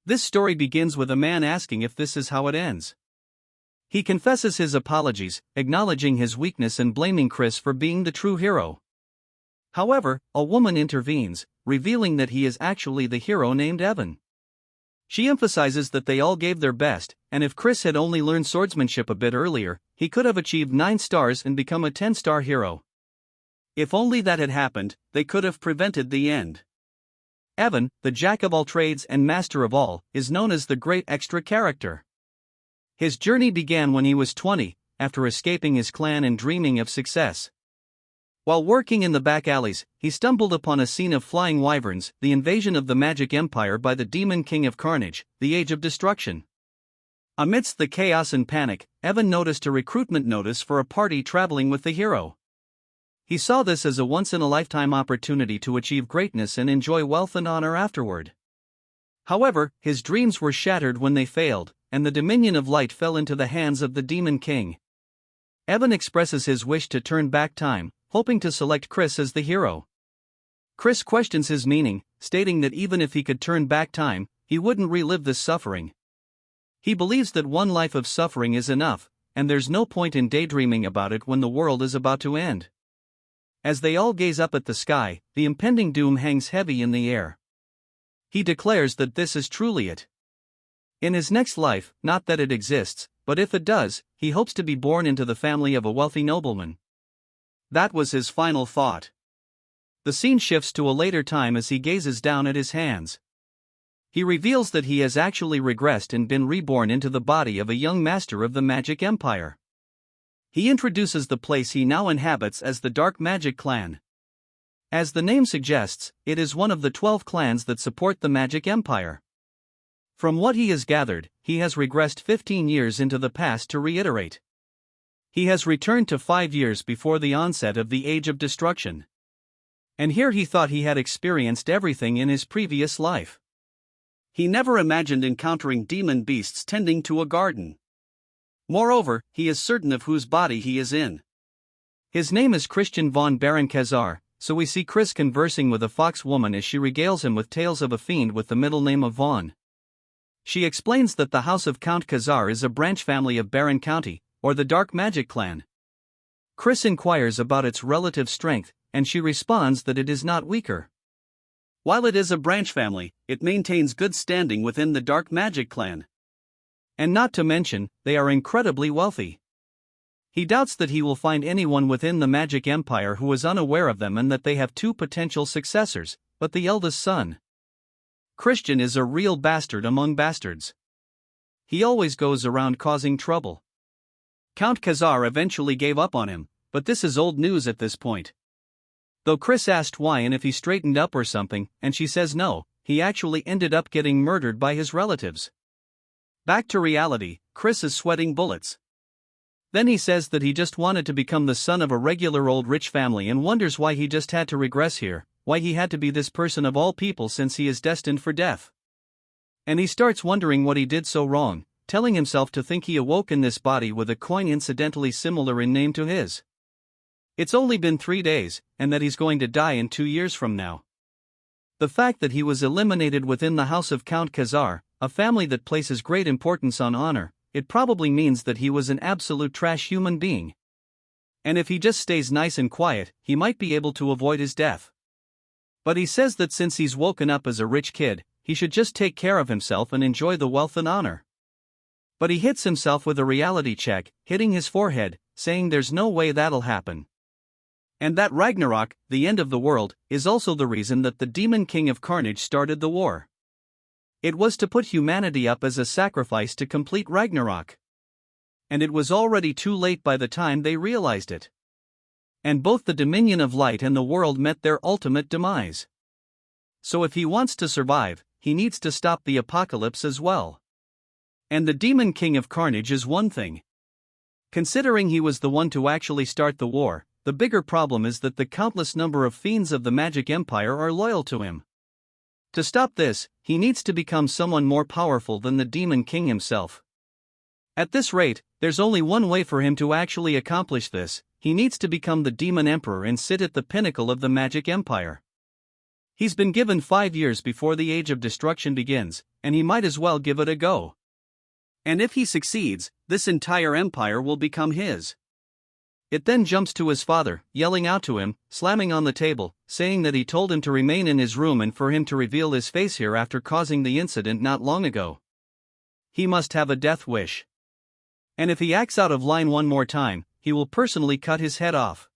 This story begins with a man asking if this is how it ends. He confesses his apologies, acknowledging his weakness and blaming Chris for being the true hero. However, a woman intervenes, revealing that he is actually the hero named Evan. She emphasizes that they all gave their best, and if Chris had only learned swordsmanship a bit earlier, he could have achieved 9 stars and become a 10-star hero. If only that had happened, they could have prevented the end. Evan, the jack of all trades and master of all, is known as the great extra character. His journey began when he was 20, after escaping his clan and dreaming of success. While working in the back alleys, he stumbled upon a scene of flying wyverns, the invasion of the Magic Empire by the Demon King of Carnage, the Age of Destruction. Amidst the chaos and panic, Evan noticed a recruitment notice for a party traveling with the hero. He saw this as a once-in-a-lifetime opportunity to achieve greatness and enjoy wealth and honor afterward. However, his dreams were shattered when they failed, and the Dominion of Light fell into the hands of the Demon King. Evan expresses his wish to turn back time, hoping to select Chris as the hero. Chris questions his meaning, stating that even if he could turn back time, he wouldn't relive this suffering. He believes that one life of suffering is enough, and there's no point in daydreaming about it when the world is about to end. As they all gaze up at the sky, the impending doom hangs heavy in the air. He declares that this is truly it. In his next life, not that it exists, but if it does, he hopes to be born into the family of a wealthy nobleman. That was his final thought. The scene shifts to a later time as he gazes down at his hands. He reveals that he has actually regressed and been reborn into the body of a young master of the Magic Empire. He introduces the place he now inhabits as the Dark Magic Clan. As the name suggests, it is one of the 12 clans that support the Magic Empire. From what he has gathered, he has regressed 15 years into the past to reiterate. He has returned to 5 years before the onset of the Age of Destruction. And here he thought he had experienced everything in his previous life. He never imagined encountering demon beasts tending to a garden. Moreover, he is certain of whose body he is in. His name is Christian von Baron-Khazar, so we see Chris conversing with a fox woman as she regales him with tales of a fiend with the middle name of Von. She explains that the house of Count Khazar is a branch family of Baron County, or the Dark Magic Clan. Chris inquires about its relative strength, and she responds that it is not weaker. While it is a branch family, it maintains good standing within the Dark Magic Clan. And not to mention, they are incredibly wealthy. He doubts that he will find anyone within the Magic Empire who is unaware of them and that they have 2 potential successors, but the eldest son. Christian is a real bastard among bastards. He always goes around causing trouble. Count Khazar eventually gave up on him, but this is old news at this point. Though Chris asked why and if he straightened up or something, and she says no, he actually ended up getting murdered by his relatives. Back to reality, Chris is sweating bullets. Then he says that he just wanted to become the son of a regular old rich family and wonders why he just had to regress here, why he had to be this person of all people since he is destined for death. And he starts wondering what he did so wrong, telling himself to think he awoke in this body with a coin incidentally similar in name to his. It's only been 3 days, and that he's going to die in 2 years from now. The fact that he was eliminated within the house of Count Khazar, a family that places great importance on honor, it probably means that he was an absolute trash human being. And if he just stays nice and quiet, he might be able to avoid his death. But he says that since he's woken up as a rich kid, he should just take care of himself and enjoy the wealth and honor. But he hits himself with a reality check, hitting his forehead, saying there's no way that'll happen. And that Ragnarok, the end of the world, is also the reason that the Demon King of Carnage started the war. It was to put humanity up as a sacrifice to complete Ragnarok. And it was already too late by the time they realized it. And both the Dominion of Light and the world met their ultimate demise. So if he wants to survive, he needs to stop the apocalypse as well. And the Demon King of Carnage is one thing. Considering he was the one to actually start the war, the bigger problem is that the countless number of fiends of the Magic Empire are loyal to him. To stop this, he needs to become someone more powerful than the Demon King himself. At this rate, there's only one way for him to actually accomplish this: he needs to become the Demon Emperor and sit at the pinnacle of the Magic Empire. He's been given 5 years before the Age of Destruction begins, and he might as well give it a go. And if he succeeds, this entire empire will become his. It then jumps to his father, yelling out to him, slamming on the table, saying that he told him to remain in his room and for him to reveal his face here after causing the incident not long ago. He must have a death wish. And if he acts out of line one more time, he will personally cut his head off.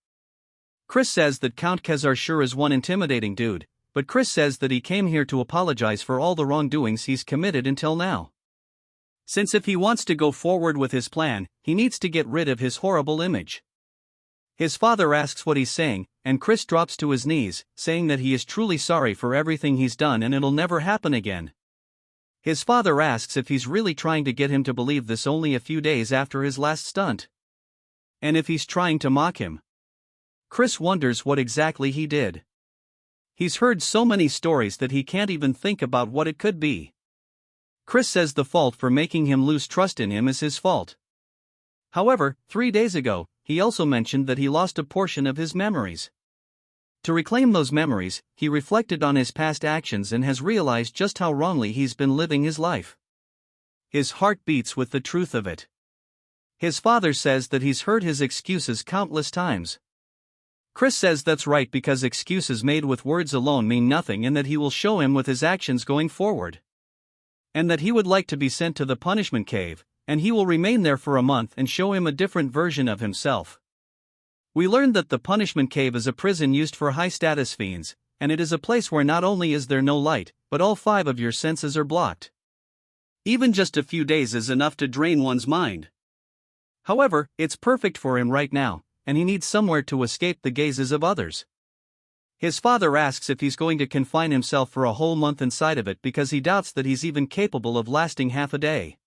Chris says that Count Khazar sure is one intimidating dude, but Chris says that he came here to apologize for all the wrongdoings he's committed until now. Since if he wants to go forward with his plan, he needs to get rid of his horrible image. His father asks what he's saying, and Chris drops to his knees, saying that he is truly sorry for everything he's done and it'll never happen again. His father asks if he's really trying to get him to believe this only a few days after his last stunt. And if he's trying to mock him. Chris wonders what exactly he did. He's heard so many stories that he can't even think about what it could be. Chris says the fault for making him lose trust in him is his fault. However, 3 days ago, he also mentioned that he lost a portion of his memories. To reclaim those memories, he reflected on his past actions and has realized just how wrongly he's been living his life. His heart beats with the truth of it. His father says that he's heard his excuses countless times. Chris says that's right because excuses made with words alone mean nothing and that he will show him with his actions going forward. And that he would like to be sent to the punishment cave, and he will remain there for a month and show him a different version of himself. We learned that the punishment cave is a prison used for high-status fiends, and it is a place where not only is there no light, but all 5 of your senses are blocked. Even just a few days is enough to drain one's mind. However, it's perfect for him right now, and he needs somewhere to escape the gazes of others. His father asks if he's going to confine himself for a whole month inside of it because he doubts that he's even capable of lasting half a day.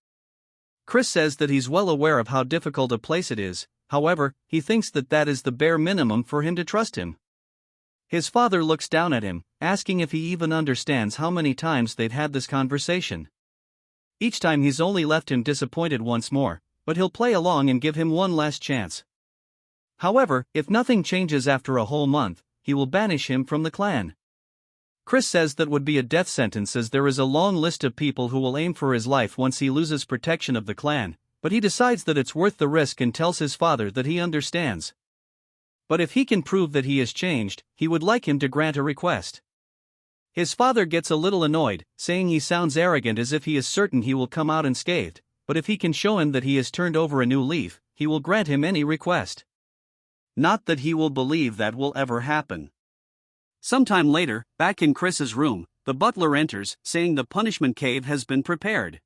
Chris says that he's well aware of how difficult a place it is, however, he thinks that that is the bare minimum for him to trust him. His father looks down at him, asking if he even understands how many times they've had this conversation. Each time he's only left him disappointed once more, but he'll play along and give him one last chance. However, if nothing changes after a whole month, he will banish him from the clan. Chris says that would be a death sentence as there is a long list of people who will aim for his life once he loses protection of the clan, but he decides that it's worth the risk and tells his father that he understands. But if he can prove that he has changed, he would like him to grant a request. His father gets a little annoyed, saying he sounds arrogant as if he is certain he will come out unscathed, but if he can show him that he has turned over a new leaf, he will grant him any request. Not that he will believe that will ever happen. Sometime later, back in Chris's room, the butler enters, saying the punishment cave has been prepared.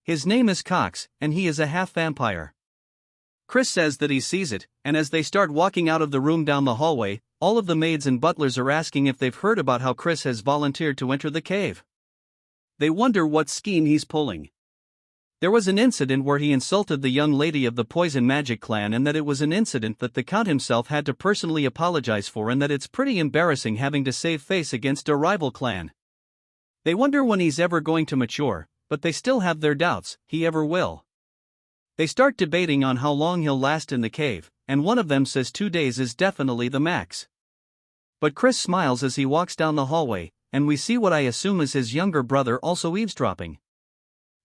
His name is Cox, and he is a half-vampire. Chris says that he sees it, and as they start walking out of the room down the hallway, all of the maids and butlers are asking if they've heard about how Chris has volunteered to enter the cave. They wonder what scheme he's pulling. There was an incident where he insulted the young lady of the Poison Magic clan and that it was an incident that the Count himself had to personally apologize for and that it's pretty embarrassing having to save face against a rival clan. They wonder when he's ever going to mature, but they still have their doubts, he ever will. They start debating on how long he'll last in the cave, and one of them says 2 days is definitely the max. But Chris smiles as he walks down the hallway, and we see what I assume is his younger brother also eavesdropping.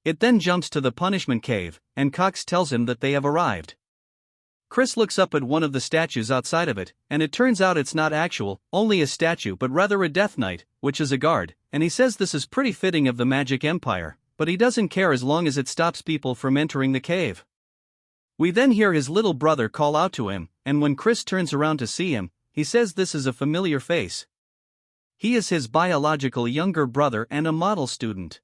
It then jumps to the punishment cave, and Cox tells him that they have arrived. Chris looks up at one of the statues outside of it, and it turns out it's not only a statue but rather a Death Knight, which is a guard, and he says this is pretty fitting of the Magic Empire, but he doesn't care as long as it stops people from entering the cave. We then hear his little brother call out to him, and when Chris turns around to see him, he says this is a familiar face. He is his biological younger brother and a model student.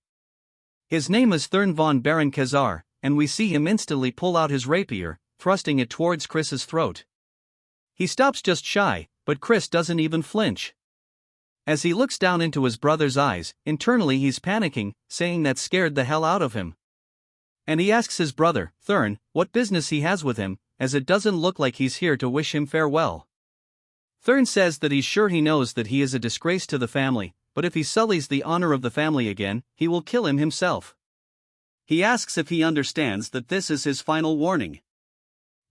His name is Thurn von Baron Khazar, and we see him instantly pull out his rapier, thrusting it towards Chris's throat. He stops just shy, but Chris doesn't even flinch. As he looks down into his brother's eyes, internally he's panicking, saying that scared the hell out of him. And he asks his brother, Thurn, what business he has with him, as it doesn't look like he's here to wish him farewell. Thurn says that he's sure he knows that he is a disgrace to the family, but if he sullies the honor of the family again, he will kill him himself. He asks if he understands that this is his final warning.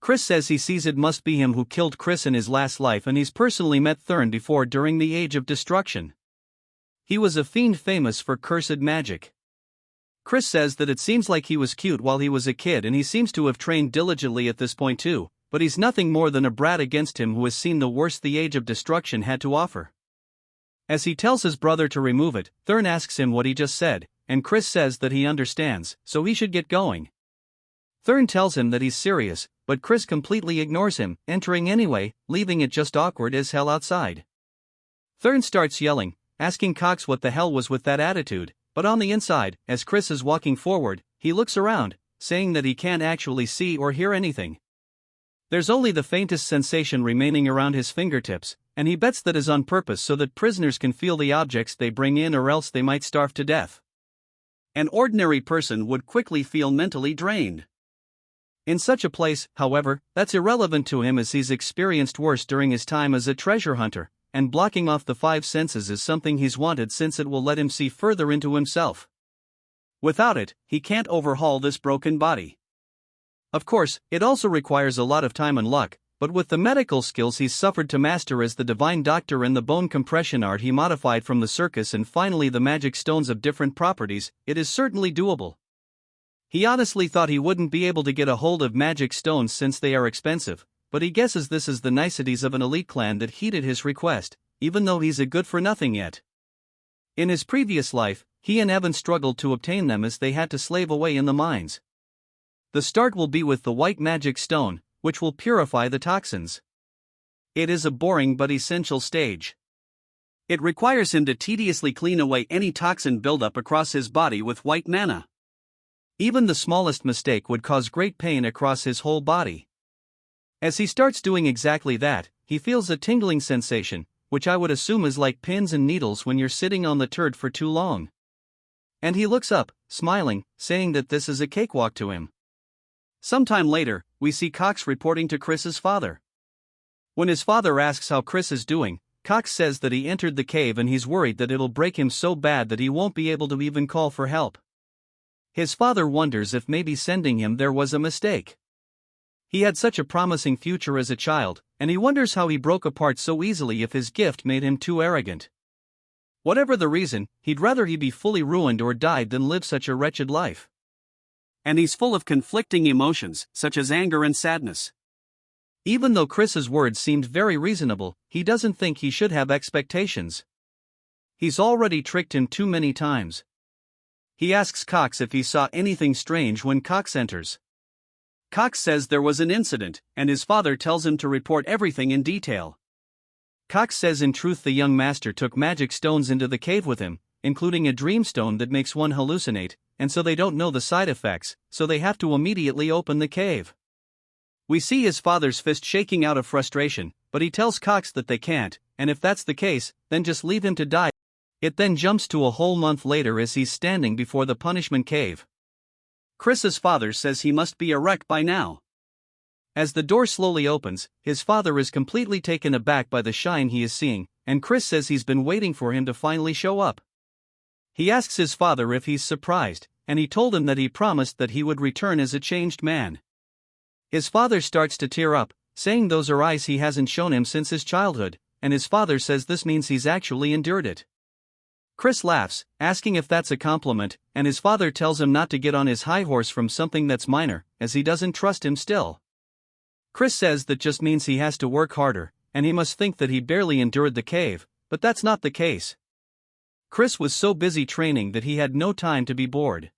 Chris says he sees it must be him who killed Chris in his last life and he's personally met Thurn before during the Age of Destruction. He was a fiend famous for cursed magic. Chris says that it seems like he was cute while he was a kid and he seems to have trained diligently at this point too, but he's nothing more than a brat against him who has seen the worst the Age of Destruction had to offer. As he tells his brother to remove it, Thurn asks him what he just said, and Chris says that he understands, so he should get going. Thurn tells him that he's serious, but Chris completely ignores him, entering anyway, leaving it just awkward as hell outside. Thurn starts yelling, asking Cox what the hell was with that attitude, but on the inside, as Chris is walking forward, he looks around, saying that he can't actually see or hear anything. There's only the faintest sensation remaining around his fingertips, and he bets that is on purpose so that prisoners can feel the objects they bring in or else they might starve to death. An ordinary person would quickly feel mentally drained. In such a place, however, that's irrelevant to him as he's experienced worse during his time as a treasure hunter, and blocking off the five senses is something he's wanted since it will let him see further into himself. Without it, he can't overhaul this broken body. Of course, it also requires a lot of time and luck, but with the medical skills he's suffered to master as the divine doctor and the bone compression art he modified from the circus and finally the magic stones of different properties, it is certainly doable. He honestly thought he wouldn't be able to get a hold of magic stones since they are expensive, but he guesses this is the niceties of an elite clan that heeded his request, even though he's a good-for-nothing yet. In his previous life, he and Evan struggled to obtain them as they had to slave away in the mines. The start will be with the white magic stone, which will purify the toxins. It is a boring but essential stage. It requires him to tediously clean away any toxin buildup across his body with white mana. Even the smallest mistake would cause great pain across his whole body. As he starts doing exactly that, he feels a tingling sensation, which I would assume is like pins and needles when you're sitting on the turd for too long. And he looks up, smiling, saying that this is a cakewalk to him. Sometime later, we see Cox reporting to Chris's father. When his father asks how Chris is doing, Cox says that he entered the cave and he's worried that it'll break him so bad that he won't be able to even call for help. His father wonders if maybe sending him there was a mistake. He had such a promising future as a child, and he wonders how he broke apart so easily if his gift made him too arrogant. Whatever the reason, he'd rather he be fully ruined or died than live such a wretched life. And he's full of conflicting emotions, such as anger and sadness. Even though Chris's words seemed very reasonable, he doesn't think he should have expectations. He's already tricked him too many times. He asks Cox if he saw anything strange when Cox enters. Cox says there was an incident, and his father tells him to report everything in detail. Cox says in truth the young master took magic stones into the cave with him, including a dream stone that makes one hallucinate, and so they don't know the side effects, so they have to immediately open the cave. We see his father's fist shaking out of frustration, but he tells Cox that they can't, and if that's the case, then just leave him to die. It then jumps to a whole month later as he's standing before the punishment cave. Chris's father says he must be a wreck by now. As the door slowly opens, his father is completely taken aback by the shine he is seeing, and Chris says he's been waiting for him to finally show up. He asks his father if he's surprised, and he told him that he promised that he would return as a changed man. His father starts to tear up, saying those are eyes he hasn't shown him since his childhood, and his father says this means he's actually endured it. Chris laughs, asking if that's a compliment, and his father tells him not to get on his high horse from something that's minor, as he doesn't trust him still. Chris says that just means he has to work harder, and he must think that he barely endured the cave, but that's not the case. Chris was so busy training that he had no time to be bored.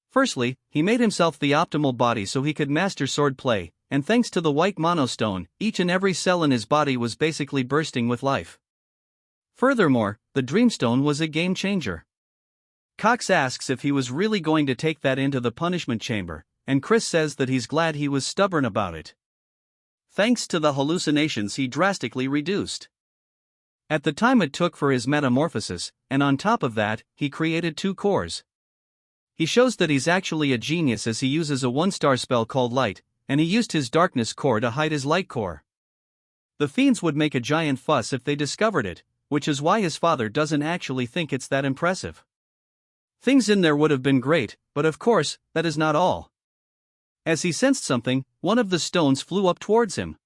Firstly, he made himself the optimal body so he could master swordplay, and thanks to the white monostone, each and every cell in his body was basically bursting with life. Furthermore, the Dreamstone was a game changer. Cox asks if he was really going to take that into the punishment chamber, and Chris says that he's glad he was stubborn about it. Thanks to the hallucinations he drastically reduced. At the time it took for his metamorphosis, and on top of that, he created 2 cores. He shows that he's actually a genius as he uses a 1-star spell called Light, and he used his darkness core to hide his light core. The fiends would make a giant fuss if they discovered it, which is why his father doesn't actually think it's that impressive. Things in there would have been great, but of course, that is not all. As he sensed something, one of the stones flew up towards him.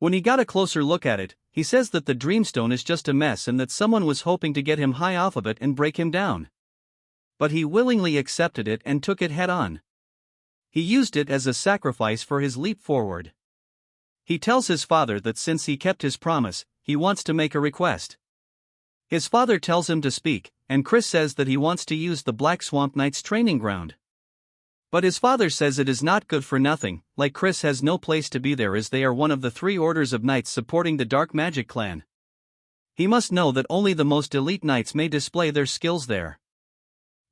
When he got a closer look at it, he says that the dreamstone is just a mess and that someone was hoping to get him high off of it and break him down. But he willingly accepted it and took it head on. He used it as a sacrifice for his leap forward. He tells his father that since he kept his promise, he wants to make a request. His father tells him to speak, and Chris says that he wants to use the Black Swamp Knight's training ground. But his father says it is not good for nothing, like Chris has no place to be there as they are one of the 3 orders of knights supporting the Dark Magic clan. He must know that only the most elite knights may display their skills there.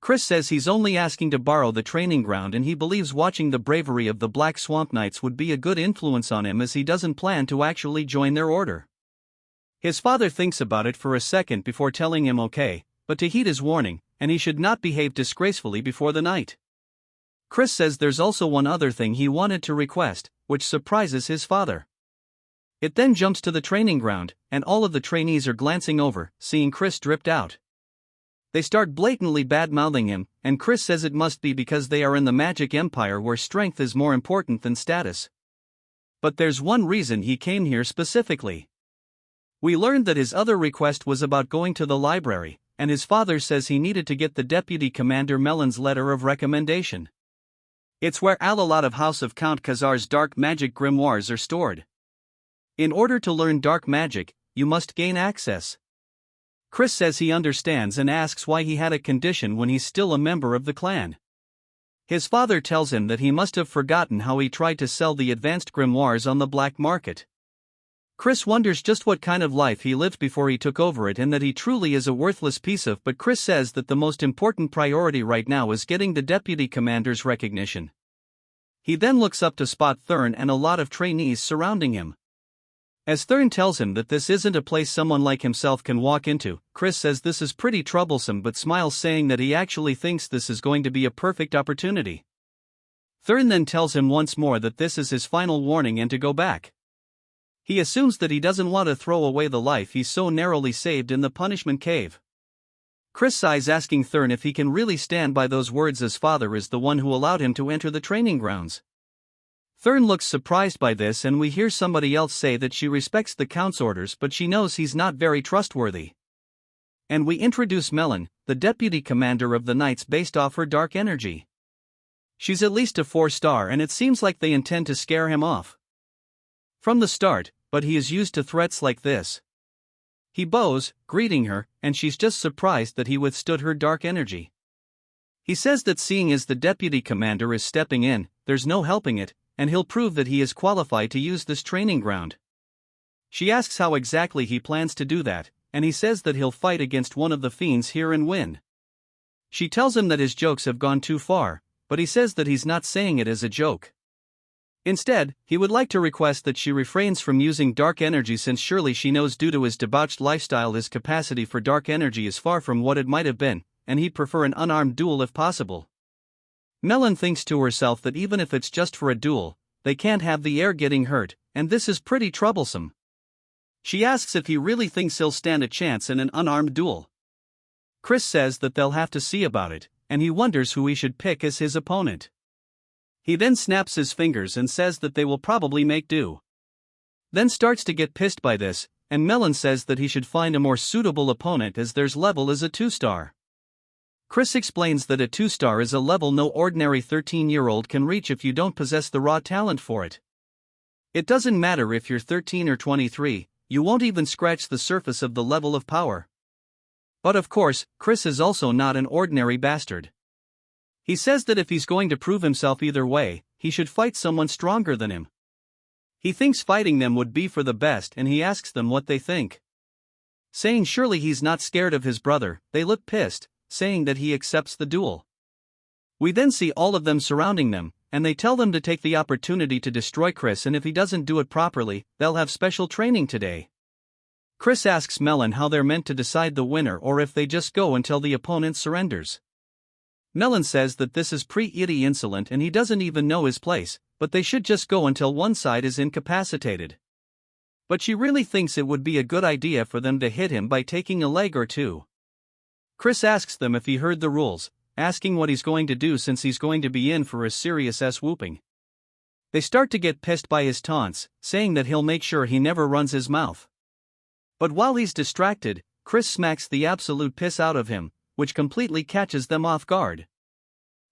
Chris says he's only asking to borrow the training ground and he believes watching the bravery of the Black Swamp Knights would be a good influence on him as he doesn't plan to actually join their order. His father thinks about it for a second before telling him okay, but to heed his warning, and he should not behave disgracefully before the night. Chris says there's also one other thing he wanted to request, which surprises his father. It then jumps to the training ground, and all of the trainees are glancing over, seeing Chris dripped out. They start blatantly bad-mouthing him, and Chris says it must be because they are in the magic empire where strength is more important than status. But there's one reason he came here specifically. We learned that his other request was about going to the library, and his father says he needed to get the Deputy Commander Melon's letter of recommendation. It's where a lot of House of Count Khazar's dark magic grimoires are stored. In order to learn dark magic, you must gain access. Chris says he understands and asks why he had a condition when he's still a member of the clan. His father tells him that he must have forgotten how he tried to sell the advanced grimoires on the black market. Chris wonders just what kind of life he lived before he took over it and that he truly is a worthless piece of, but Chris says that the most important priority right now is getting the deputy commander's recognition. He then looks up to spot Thurn and a lot of trainees surrounding him. As Thurn tells him that this isn't a place someone like himself can walk into, Chris says this is pretty troublesome but smiles, saying that he actually thinks this is going to be a perfect opportunity. Thurn then tells him once more that this is his final warning and to go back. He assumes that he doesn't want to throw away the life he's so narrowly saved in the punishment cave. Chris sighs, asking Thurn if he can really stand by those words as father is the one who allowed him to enter the training grounds. Thurn looks surprised by this and we hear somebody else say that she respects the Count's orders but she knows he's not very trustworthy. And we introduce Melon, the deputy commander of the Knights based off her dark energy. She's at least a 4-star and it seems like they intend to scare him off from the start, but he is used to threats like this. He bows, greeting her, and she's just surprised that he withstood her dark energy. He says that seeing as the deputy commander is stepping in, there's no helping it, and he'll prove that he is qualified to use this training ground. She asks how exactly he plans to do that, and he says that he'll fight against one of the fiends here and win. She tells him that his jokes have gone too far, but he says that he's not saying it as a joke. Instead, he would like to request that she refrains from using dark energy since surely she knows due to his debauched lifestyle his capacity for dark energy is far from what it might have been, and he'd prefer an unarmed duel if possible. Melon thinks to herself that even if it's just for a duel, they can't have the heir getting hurt, and this is pretty troublesome. She asks if he really thinks he'll stand a chance in an unarmed duel. Chris says that they'll have to see about it, and he wonders who he should pick as his opponent. He then snaps his fingers and says that they will probably make do. Then starts to get pissed by this, and Melon says that he should find a more suitable opponent as their level is a 2-star. Chris explains that a 2-star is a level no ordinary 13-year-old can reach if you don't possess the raw talent for it. It doesn't matter if you're 13 or 23, you won't even scratch the surface of the level of power. But of course, Chris is also not an ordinary bastard. He says that if he's going to prove himself either way, he should fight someone stronger than him. He thinks fighting them would be for the best and he asks them what they think. Saying surely he's not scared of his brother, they look pissed, saying that he accepts the duel. We then see all of them surrounding them, and they tell them to take the opportunity to destroy Chris, and if he doesn't do it properly, they'll have special training today. Chris asks Melon how they're meant to decide the winner or if they just go until the opponent surrenders. Melon says that this is pretty insolent and he doesn't even know his place, but they should just go until one side is incapacitated. But she really thinks it would be a good idea for them to hit him by taking a leg or two. Chris asks them if he heard the rules, asking what he's going to do since he's going to be in for a serious whooping. They start to get pissed by his taunts, saying that he'll make sure he never runs his mouth. But while he's distracted, Chris smacks the absolute piss out of him, which completely catches them off guard.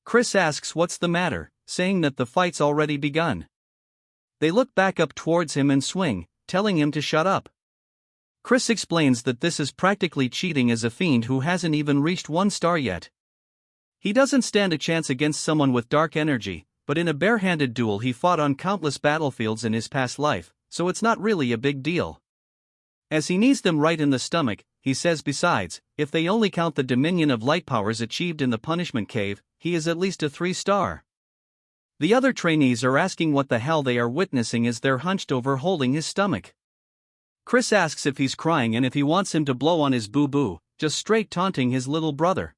Chris asks what's the matter, saying that the fight's already begun. They look back up towards him and swing, telling him to shut up. Chris explains that this is practically cheating as a fiend who hasn't even reached 1 star yet. He doesn't stand a chance against someone with dark energy, but in a barehanded duel he fought on countless battlefields in his past life, so it's not really a big deal. As he knees them right in the stomach, he says besides, if they only count the dominion of light powers achieved in the punishment cave, he is at least a 3 star. The other trainees are asking what the hell they are witnessing as they're hunched over holding his stomach. Chris asks if he's crying and if he wants him to blow on his boo-boo, just straight taunting his little brother.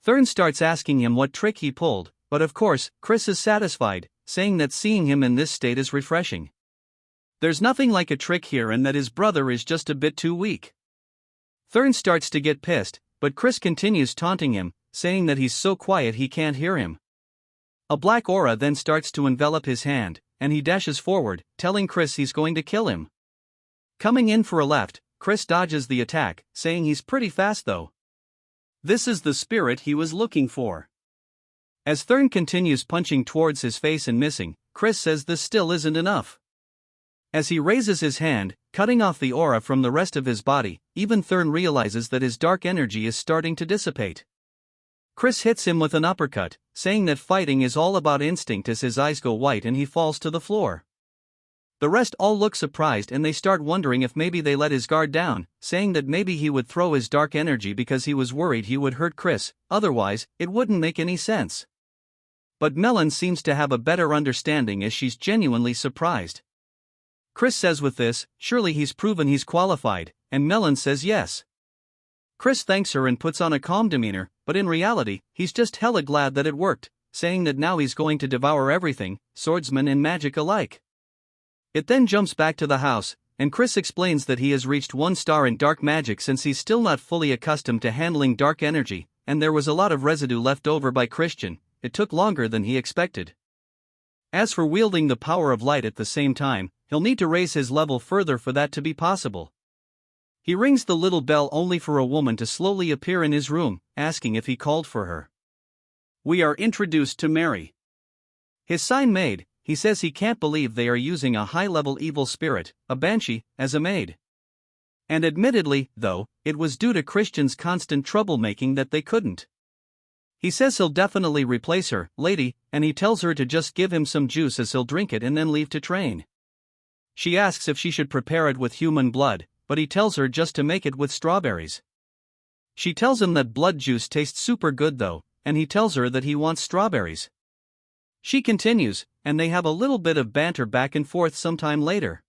Thurn starts asking him what trick he pulled, but of course, Chris is satisfied, saying that seeing him in this state is refreshing. There's nothing like a trick here and that his brother is just a bit too weak. Thurn starts to get pissed, but Chris continues taunting him, saying that he's so quiet he can't hear him. A black aura then starts to envelop his hand, and he dashes forward, telling Chris he's going to kill him. Coming in for a left, Chris dodges the attack, saying he's pretty fast though. This is the spirit he was looking for. As Thurn continues punching towards his face and missing, Chris says this still isn't enough. As he raises his hand, cutting off the aura from the rest of his body, even Thurn realizes that his dark energy is starting to dissipate. Chris hits him with an uppercut, saying that fighting is all about instinct as his eyes go white and he falls to the floor. The rest all look surprised and they start wondering if maybe they let his guard down, saying that maybe he would throw his dark energy because he was worried he would hurt Chris, otherwise, it wouldn't make any sense. But Melon seems to have a better understanding as she's genuinely surprised. Chris says with this, surely he's proven he's qualified, and Melon says yes. Chris thanks her and puts on a calm demeanor, but in reality, he's just hella glad that it worked, saying that now he's going to devour everything, swordsman and magic alike. It then jumps back to the house, and Chris explains that he has reached 1 star in dark magic since he's still not fully accustomed to handling dark energy, and there was a lot of residue left over by Christian. It took longer than he expected. As for wielding the power of light at the same time, he'll need to raise his level further for that to be possible. He rings the little bell only for a woman to slowly appear in his room, asking if he called for her. We are introduced to Mary. His sign maid, he says he can't believe they are using a high-level evil spirit, a banshee, as a maid. And admittedly, though, it was due to Christian's constant troublemaking that they couldn't. He says he'll definitely replace her, lady, and he tells her to just give him some juice as he'll drink it and then leave to train. She asks if she should prepare it with human blood, but he tells her just to make it with strawberries. She tells him that blood juice tastes super good though, and he tells her that he wants strawberries. She continues, and they have a little bit of banter back and forth sometime later.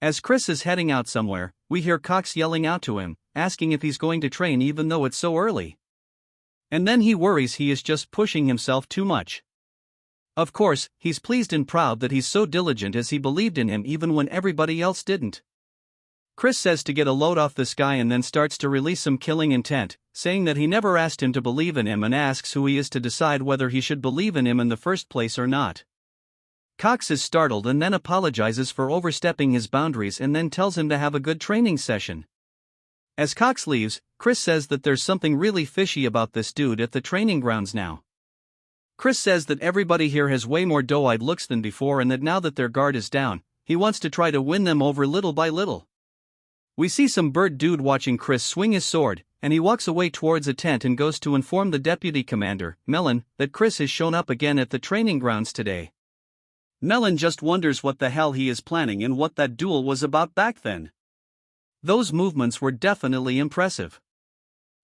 As Chris is heading out somewhere, we hear Cox yelling out to him, asking if he's going to train even though it's so early. And then he worries he is just pushing himself too much. Of course, he's pleased and proud that he's so diligent as he believed in him even when everybody else didn't. Chris says to get a load off this guy and then starts to release some killing intent, saying that he never asked him to believe in him and asks who he is to decide whether he should believe in him in the first place or not. Cox is startled and then apologizes for overstepping his boundaries and then tells him to have a good training session. As Cox leaves, Chris says that there's something really fishy about this dude at the training grounds now. Chris says that everybody here has way more doe-eyed looks than before and that now that their guard is down, he wants to try to win them over little by little. We see some bird dude watching Chris swing his sword, and he walks away towards a tent and goes to inform the deputy commander, Melon, that Chris has shown up again at the training grounds today. Melon just wonders what the hell he is planning and what that duel was about back then. Those movements were definitely impressive.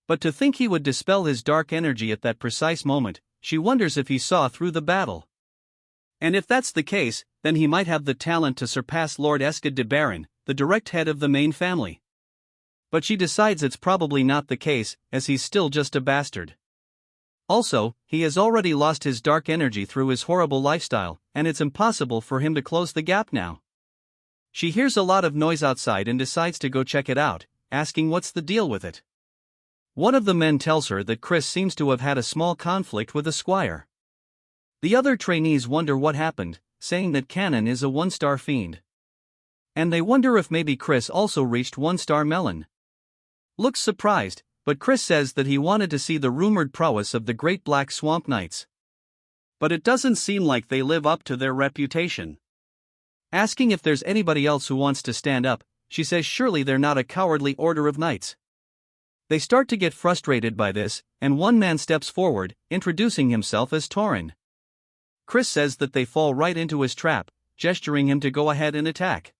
But to think he would dispel his dark energy at that precise moment, she wonders if he saw through the battle. And if that's the case, then he might have the talent to surpass Lord Eskid de Baron, the direct head of the main family. But she decides it's probably not the case, as he's still just a bastard. Also, he has already lost his dark energy through his horrible lifestyle, and it's impossible for him to close the gap now. She hears a lot of noise outside and decides to go check it out, asking what's the deal with it. One of the men tells her that Chris seems to have had a small conflict with a squire. The other trainees wonder what happened, saying that Canon is a 1-star fiend. And they wonder if maybe Chris also reached 1-star Melon. Looks surprised, but Chris says that he wanted to see the rumored prowess of the Great Black Swamp Knights. But it doesn't seem like they live up to their reputation. Asking if there's anybody else who wants to stand up, she says surely they're not a cowardly order of knights. They start to get frustrated by this, and one man steps forward, introducing himself as Tauren. Chris says that they fall right into his trap, gesturing him to go ahead and attack.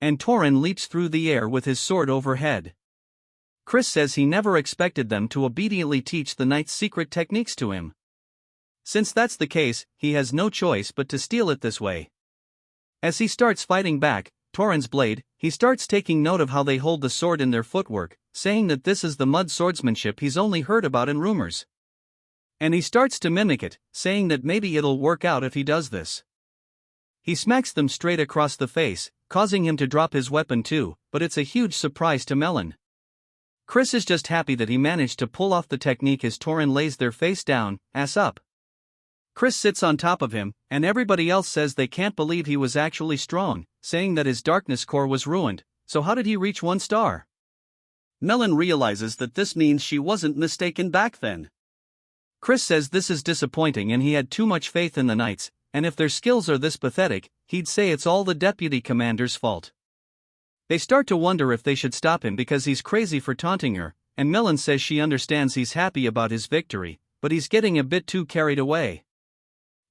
And Tauren leaps through the air with his sword overhead. Chris says he never expected them to obediently teach the knight's secret techniques to him. Since that's the case, he has no choice but to steal it this way. As he starts fighting back, Tauren's blade, he starts taking note of how they hold the sword in their footwork, saying that this is the mud swordsmanship he's only heard about in rumors. And he starts to mimic it, saying that maybe it'll work out if he does this. He smacks them straight across the face, causing him to drop his weapon too, but it's a huge surprise to Melon. Chris is just happy that he managed to pull off the technique as Tauren lays their face down, ass up. Chris sits on top of him, and everybody else says they can't believe he was actually strong, saying that his darkness core was ruined, so how did he reach 1 star? Melon realizes that this means she wasn't mistaken back then. Chris says this is disappointing and he had too much faith in the knights, and if their skills are this pathetic, he'd say it's all the deputy commander's fault. They start to wonder if they should stop him because he's crazy for taunting her, and Melon says she understands he's happy about his victory, but he's getting a bit too carried away.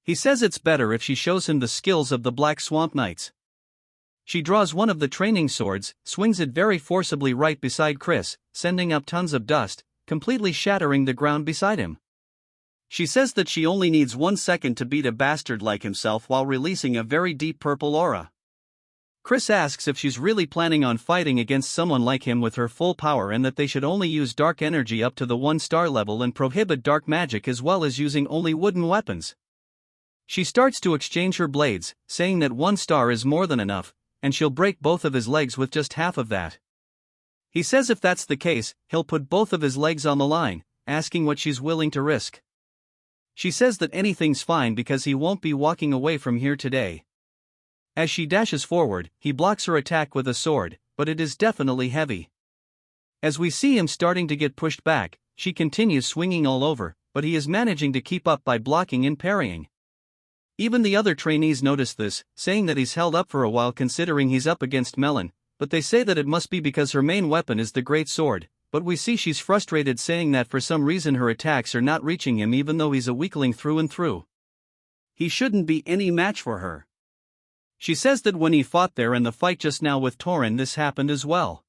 He says it's better if she shows him the skills of the Black Swamp Knights. She draws one of the training swords, swings it very forcibly right beside Chris, sending up tons of dust, completely shattering the ground beside him. She says that she only needs 1 second to beat a bastard like himself while releasing a very deep purple aura. Chris asks if she's really planning on fighting against someone like him with her full power and that they should only use dark energy up to the 1-star level and prohibit dark magic as well as using only wooden weapons. She starts to exchange her blades, saying that 1 star is more than enough, and she'll break both of his legs with just half of that. He says if that's the case, he'll put both of his legs on the line, asking what she's willing to risk. She says that anything's fine because he won't be walking away from here today. As she dashes forward, he blocks her attack with a sword, but it is definitely heavy. As we see him starting to get pushed back, she continues swinging all over, but he is managing to keep up by blocking and parrying. Even the other trainees notice this, saying that he's held up for a while considering he's up against Melon, but they say that it must be because her main weapon is the great sword, but we see she's frustrated saying that for some reason her attacks are not reaching him even though he's a weakling through and through. He shouldn't be any match for her. She says that when he fought there in the fight just now with Tauren this happened as well.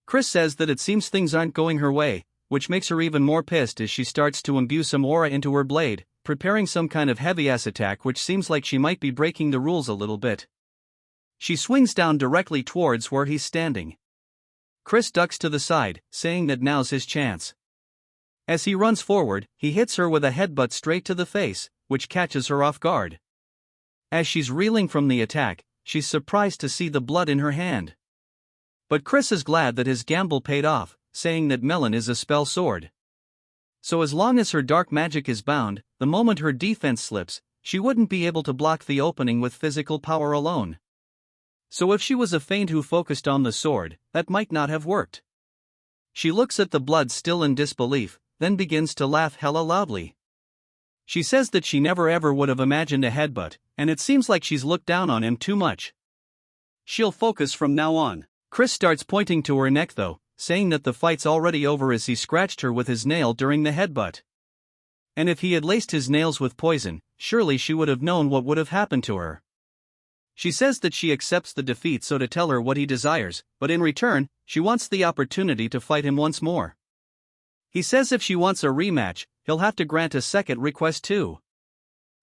Chris says that it seems things aren't going her way, which makes her even more pissed as she starts to imbue some aura into her blade, preparing some kind of heavy-ass attack which seems like she might be breaking the rules a little bit. She swings down directly towards where he's standing. Chris ducks to the side, saying that now's his chance. As he runs forward, he hits her with a headbutt straight to the face, which catches her off guard. As she's reeling from the attack, she's surprised to see the blood in her hand. But Chris is glad that his gamble paid off, saying that Melon is a spell sword. So as long as her dark magic is bound, the moment her defense slips, she wouldn't be able to block the opening with physical power alone. So if she was a fiend who focused on the sword, that might not have worked. She looks at the blood still in disbelief, then begins to laugh hella loudly. She says that she never ever would have imagined a headbutt, and it seems like she's looked down on him too much. She'll focus from now on. Chris starts pointing to her neck though, saying that the fight's already over as he scratched her with his nail during the headbutt. And if he had laced his nails with poison, surely she would have known what would have happened to her. She says that she accepts the defeat so to tell her what he desires, but in return, she wants the opportunity to fight him once more. He says if she wants a rematch, he'll have to grant a second request too.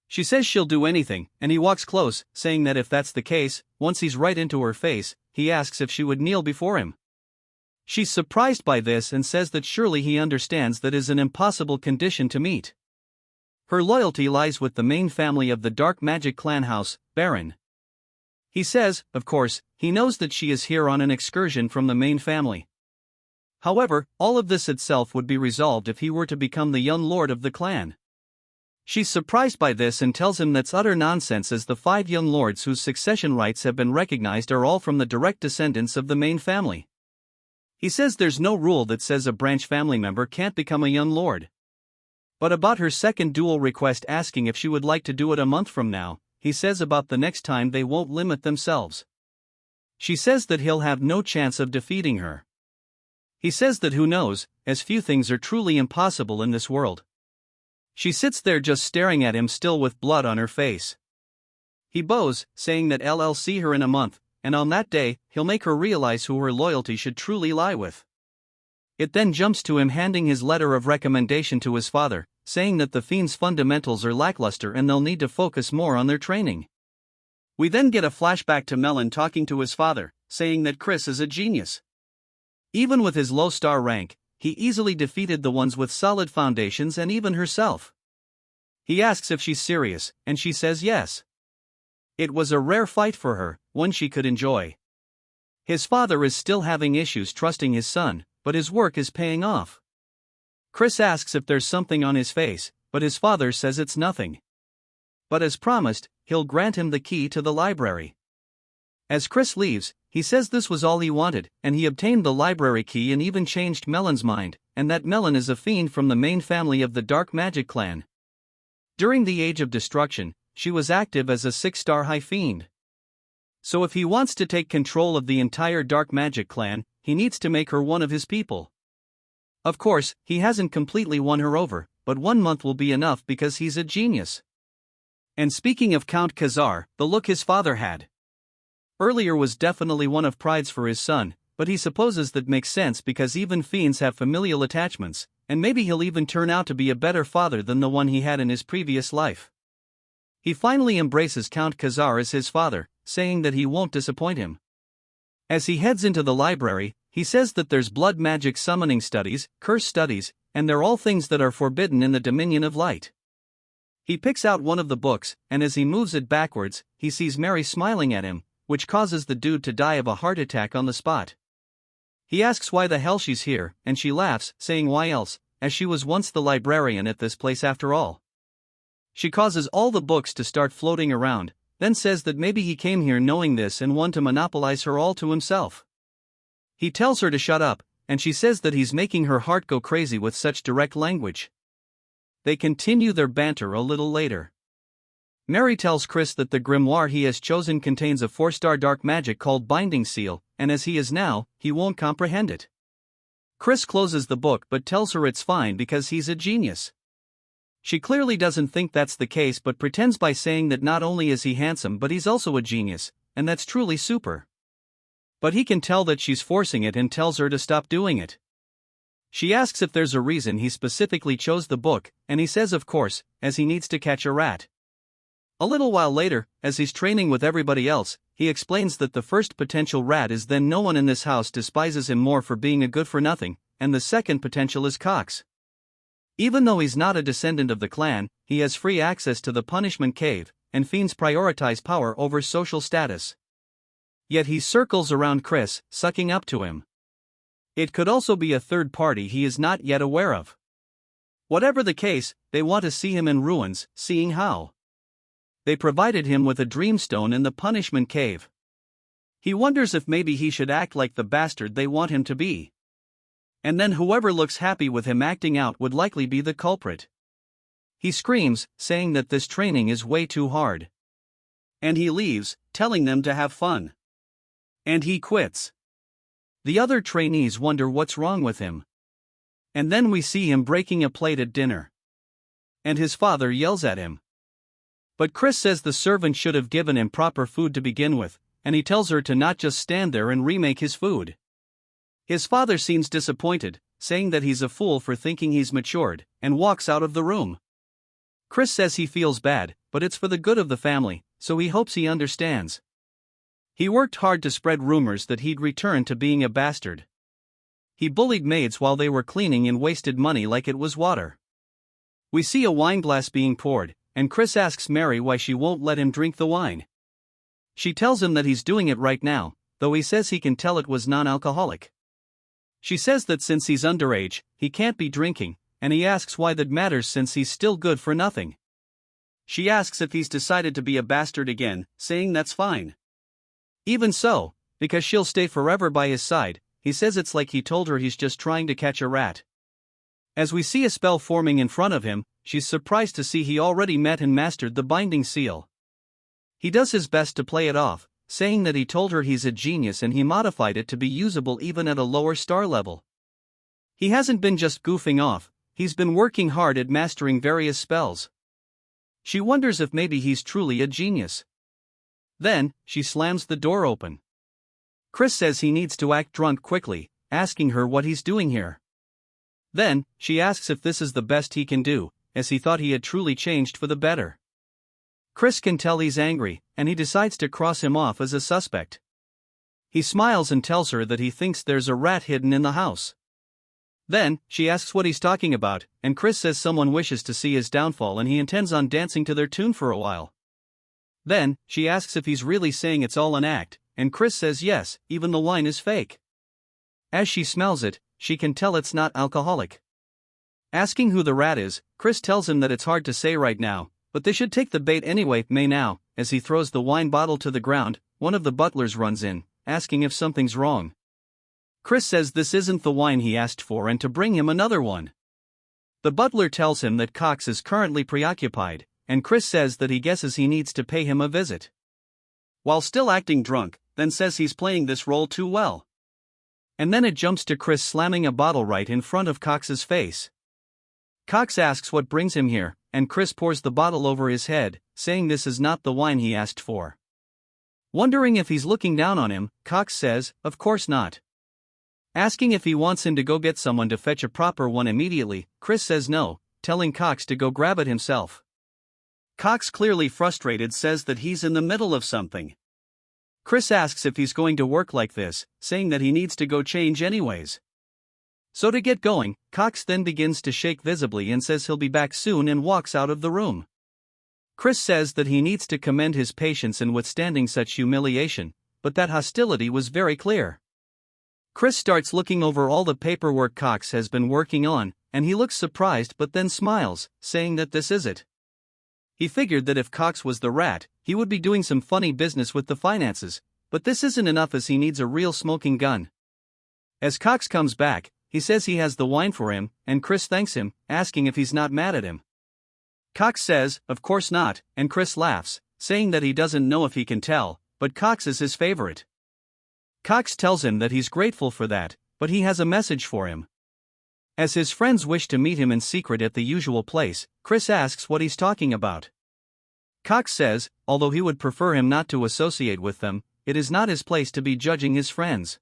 She says she'll do anything, and he walks close, saying that if that's the case, once he's right into her face, he asks if she would kneel before him. She's surprised by this and says that surely he understands that is an impossible condition to meet. Her loyalty lies with the main family of the dark magic clan house, Baron. He says, of course, he knows that she is here on an excursion from the main family. However, all of this itself would be resolved if he were to become the young lord of the clan. She's surprised by this and tells him that's utter nonsense, as the 5 young lords whose succession rights have been recognized are all from the direct descendants of the main family. He says there's no rule that says a branch family member can't become a young lord. But about her second duel request, asking if she would like to do it a month from now, he says about the next time they won't limit themselves. She says that he'll have no chance of defeating her. He says that who knows, as few things are truly impossible in this world. She sits there just staring at him, still with blood on her face. He bows, saying that I'll see her in a month, and on that day, he'll make her realize who her loyalty should truly lie with. It then jumps to him handing his letter of recommendation to his father, saying that the fiend's fundamentals are lackluster and they'll need to focus more on their training. We then get a flashback to Melon talking to his father, saying that Chris is a genius. Even with his low star rank, he easily defeated the ones with solid foundations and even herself. He asks if she's serious, and she says yes. It was a rare fight for her, one she could enjoy. His father is still having issues trusting his son, but his work is paying off. Chris asks if there's something on his face, but his father says it's nothing. But as promised, he'll grant him the key to the library. As Chris leaves, he says this was all he wanted, and he obtained the library key and even changed Melon's mind, and that Melon is a fiend from the main family of the Dark Magic clan. During the Age of Destruction, she was active as a 6-star high fiend. So if he wants to take control of the entire Dark Magic clan, he needs to make her one of his people. Of course, he hasn't completely won her over, but 1 month will be enough because he's a genius. And speaking of Count Khazar, the look his father had earlier was definitely one of pride's for his son, but he supposes that makes sense because even fiends have familial attachments, and maybe he'll even turn out to be a better father than the one he had in his previous life. He finally embraces Count Khazar as his father, saying that he won't disappoint him. As he heads into the library, he says that there's blood magic summoning studies, curse studies, and they're all things that are forbidden in the Dominion of Light. He picks out one of the books, and as he moves it backwards, he sees Mary smiling at him, which causes the dude to die of a heart attack on the spot. He asks why the hell she's here, and she laughs, saying why else, as she was once the librarian at this place after all. She causes all the books to start floating around, then says that maybe he came here knowing this and wanted to monopolize her all to himself. He tells her to shut up, and she says that he's making her heart go crazy with such direct language. They continue their banter a little later. Mary tells Chris that the grimoire he has chosen contains a 4-star dark magic called Binding Seal, and as he is now, he won't comprehend it. Chris closes the book but tells her it's fine because he's a genius. She clearly doesn't think that's the case but pretends by saying that not only is he handsome but he's also a genius, and that's truly super. But he can tell that she's forcing it and tells her to stop doing it. She asks if there's a reason he specifically chose the book, and he says of course, as he needs to catch a rat. A little while later, as he's training with everybody else, he explains that the first potential rat is then no one in this house despises him more for being a good-for-nothing, and the second potential is Cox. Even though he's not a descendant of the clan, he has free access to the punishment cave, and fiends prioritize power over social status. Yet he circles around Chris, sucking up to him. It could also be a third party he is not yet aware of. Whatever the case, they want to see him in ruins, seeing how they provided him with a dreamstone in the punishment cave. He wonders if maybe he should act like the bastard they want him to be. And then whoever looks happy with him acting out would likely be the culprit. He screams, saying that this training is way too hard. And he leaves, telling them to have fun. And he quits. The other trainees wonder what's wrong with him. And then we see him breaking a plate at dinner. And his father yells at him. But Chris says the servant should have given him proper food to begin with, and he tells her to not just stand there and remake his food. His father seems disappointed, saying that he's a fool for thinking he's matured, and walks out of the room. Chris says he feels bad, but it's for the good of the family, so he hopes he understands. He worked hard to spread rumors that he'd return to being a bastard. He bullied maids while they were cleaning and wasted money like it was water. We see a wine glass being poured, and Chris asks Mary why she won't let him drink the wine. She tells him that he's doing it right now, though he says he can tell it was non-alcoholic. She says that since he's underage, he can't be drinking, and he asks why that matters since he's still good for nothing. She asks if he's decided to be a bastard again, saying that's fine. Even so, because she'll stay forever by his side, he says it's like he told her he's just trying to catch a rat. As we see a spell forming in front of him, she's surprised to see he already met and mastered the binding seal. He does his best to play it off, saying that he told her he's a genius and he modified it to be usable even at a lower star level. He hasn't been just goofing off, he's been working hard at mastering various spells. She wonders if maybe he's truly a genius. Then, she slams the door open. Chris says he needs to act drunk quickly, asking her what he's doing here. Then, she asks if this is the best he can do, as he thought he had truly changed for the better. Chris can tell he's angry, and he decides to cross him off as a suspect. He smiles and tells her that he thinks there's a rat hidden in the house. Then, she asks what he's talking about, and Chris says someone wishes to see his downfall and he intends on dancing to their tune for a while. Then, she asks if he's really saying it's all an act, and Chris says yes, even the wine is fake. As she smells it, she can tell it's not alcoholic. Asking who the rat is, Chris tells him that it's hard to say right now, but they should take the bait anyway. Now, as he throws the wine bottle to the ground, one of the butlers runs in, asking if something's wrong. Chris says this isn't the wine he asked for and to bring him another one. The butler tells him that Cox is currently preoccupied, and Chris says that he guesses he needs to pay him a visit. While still acting drunk, then says he's playing this role too well. And then it jumps to Chris slamming a bottle right in front of Cox's face. Cox asks what brings him here, and Chris pours the bottle over his head, saying this is not the wine he asked for. Wondering if he's looking down on him, Cox says, of course not. Asking if he wants him to go get someone to fetch a proper one immediately, Chris says no, telling Cox to go grab it himself. Cox, clearly frustrated, says that he's in the middle of something. Chris asks if he's going to work like this, saying that he needs to go change anyways. So to get going, Cox then begins to shake visibly and says he'll be back soon and walks out of the room. Chris says that he needs to commend his patience in withstanding such humiliation, but that hostility was very clear. Chris starts looking over all the paperwork Cox has been working on, and he looks surprised but then smiles, saying that this is it. He figured that if Cox was the rat, he would be doing some funny business with the finances, but this isn't enough as he needs a real smoking gun. As Cox comes back, he says he has the wine for him, and Chris thanks him, asking if he's not mad at him. Cox says, of course not, and Chris laughs, saying that he doesn't know if he can tell, but Cox is his favorite. Cox tells him that he's grateful for that, but he has a message for him. As his friends wish to meet him in secret at the usual place, Chris asks what he's talking about. Cox says, although he would prefer him not to associate with them, it is not his place to be judging his friends.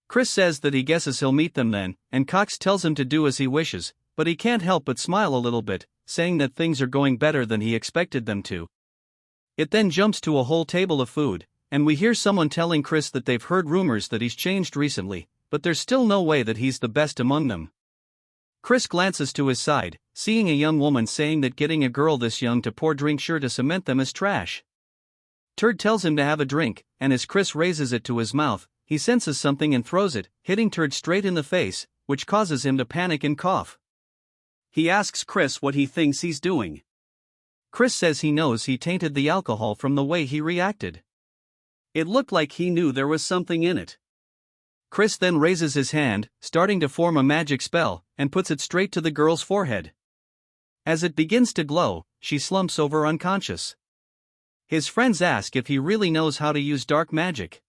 Chris says that he guesses he'll meet them then, and Cox tells him to do as he wishes, but he can't help but smile a little bit, saying that things are going better than he expected them to. It then jumps to a whole table of food, and we hear someone telling Chris that they've heard rumors that he's changed recently, but there's still no way that he's the best among them. Chris glances to his side, seeing a young woman saying that getting a girl this young to pour drink sure to cement them is trash. Turd tells him to have a drink, and as Chris raises it to his mouth, he senses something and throws it, hitting Turd straight in the face, which causes him to panic and cough. He asks Chris what he thinks he's doing. Chris says he knows he tainted the alcohol from the way he reacted. It looked like he knew there was something in it. Chris then raises his hand, starting to form a magic spell, and puts it straight to the girl's forehead. As it begins to glow, she slumps over unconscious. His friends ask if he really knows how to use dark magic.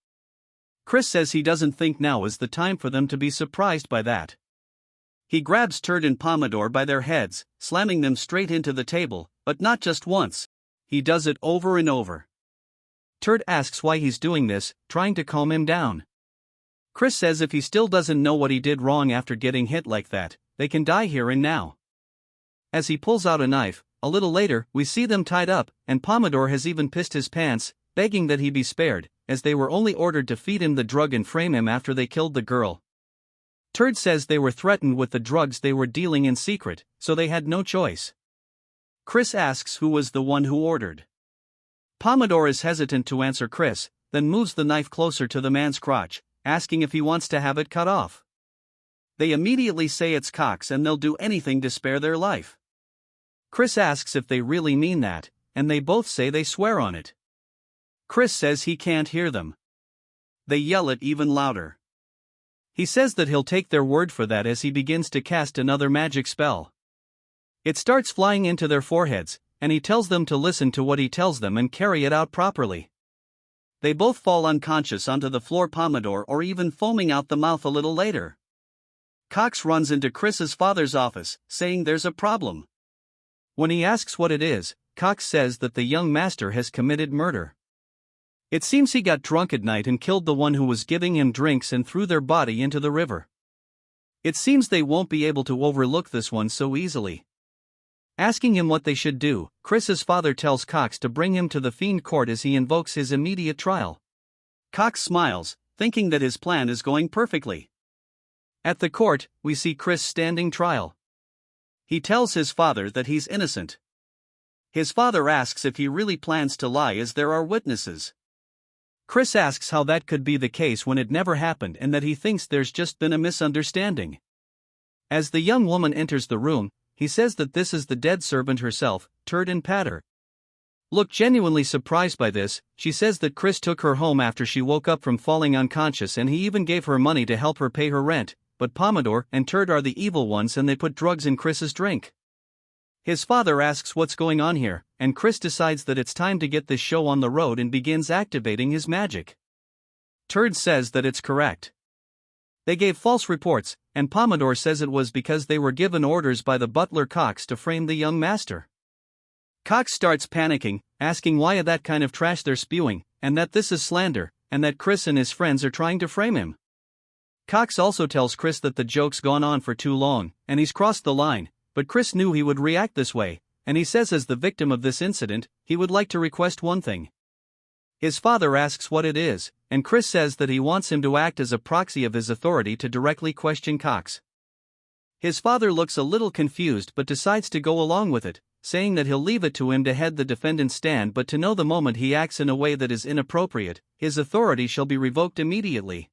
Chris says he doesn't think now is the time for them to be surprised by that. He grabs Turd and Pomodore by their heads, slamming them straight into the table, but not just once. He does it over and over. Turd asks why he's doing this, trying to calm him down. Chris says if he still doesn't know what he did wrong after getting hit like that, they can die here and now. As he pulls out a knife, a little later, we see them tied up, and Pomodore has even pissed his pants, begging that he be spared, as they were only ordered to feed him the drug and frame him after they killed the girl. Turd says they were threatened with the drugs they were dealing in secret, so they had no choice. Chris asks who was the one who ordered. Pomodore is hesitant to answer Chris, then moves the knife closer to the man's crotch, asking if he wants to have it cut off. They immediately say it's Cox and they'll do anything to spare their life. Chris asks if they really mean that, and they both say they swear on it. Chris says he can't hear them. They yell it even louder. He says that he'll take their word for that as he begins to cast another magic spell. It starts flying into their foreheads, and he tells them to listen to what he tells them and carry it out properly. They both fall unconscious onto the floor, Pomodoro or even foaming out the mouth a little later. Cox runs into Chris's father's office, saying there's a problem. When he asks what it is, Cox says that the young master has committed murder. It seems he got drunk at night and killed the one who was giving him drinks and threw their body into the river. It seems they won't be able to overlook this one so easily. Asking him what they should do, Chris's father tells Cox to bring him to the Fiend Court as he invokes his immediate trial. Cox smiles, thinking that his plan is going perfectly. At the court, we see Chris standing trial. He tells his father that he's innocent. His father asks if he really plans to lie as there are witnesses. Chris asks how that could be the case when it never happened and that he thinks there's just been a misunderstanding. As the young woman enters the room, he says that this is the dead servant herself, Turd and Patter. Look genuinely surprised by this, she says that Chris took her home after she woke up from falling unconscious and he even gave her money to help her pay her rent, but Pomodoro and Turd are the evil ones and they put drugs in Chris's drink. His father asks what's going on here, and Chris decides that it's time to get this show on the road and begins activating his magic. Turd says that it's correct. They gave false reports, and Pomodoro says it was because they were given orders by the butler Cox to frame the young master. Cox starts panicking, asking why that kind of trash they're spewing, and that this is slander, and that Chris and his friends are trying to frame him. Cox also tells Chris that the joke's gone on for too long, and he's crossed the line, but Chris knew he would react this way, and he says as the victim of this incident, he would like to request one thing. His father asks what it is, and Chris says that he wants him to act as a proxy of his authority to directly question Cox. His father looks a little confused but decides to go along with it, saying that he'll leave it to him to head the defendant's stand, but to know the moment he acts in a way that is inappropriate, his authority shall be revoked immediately.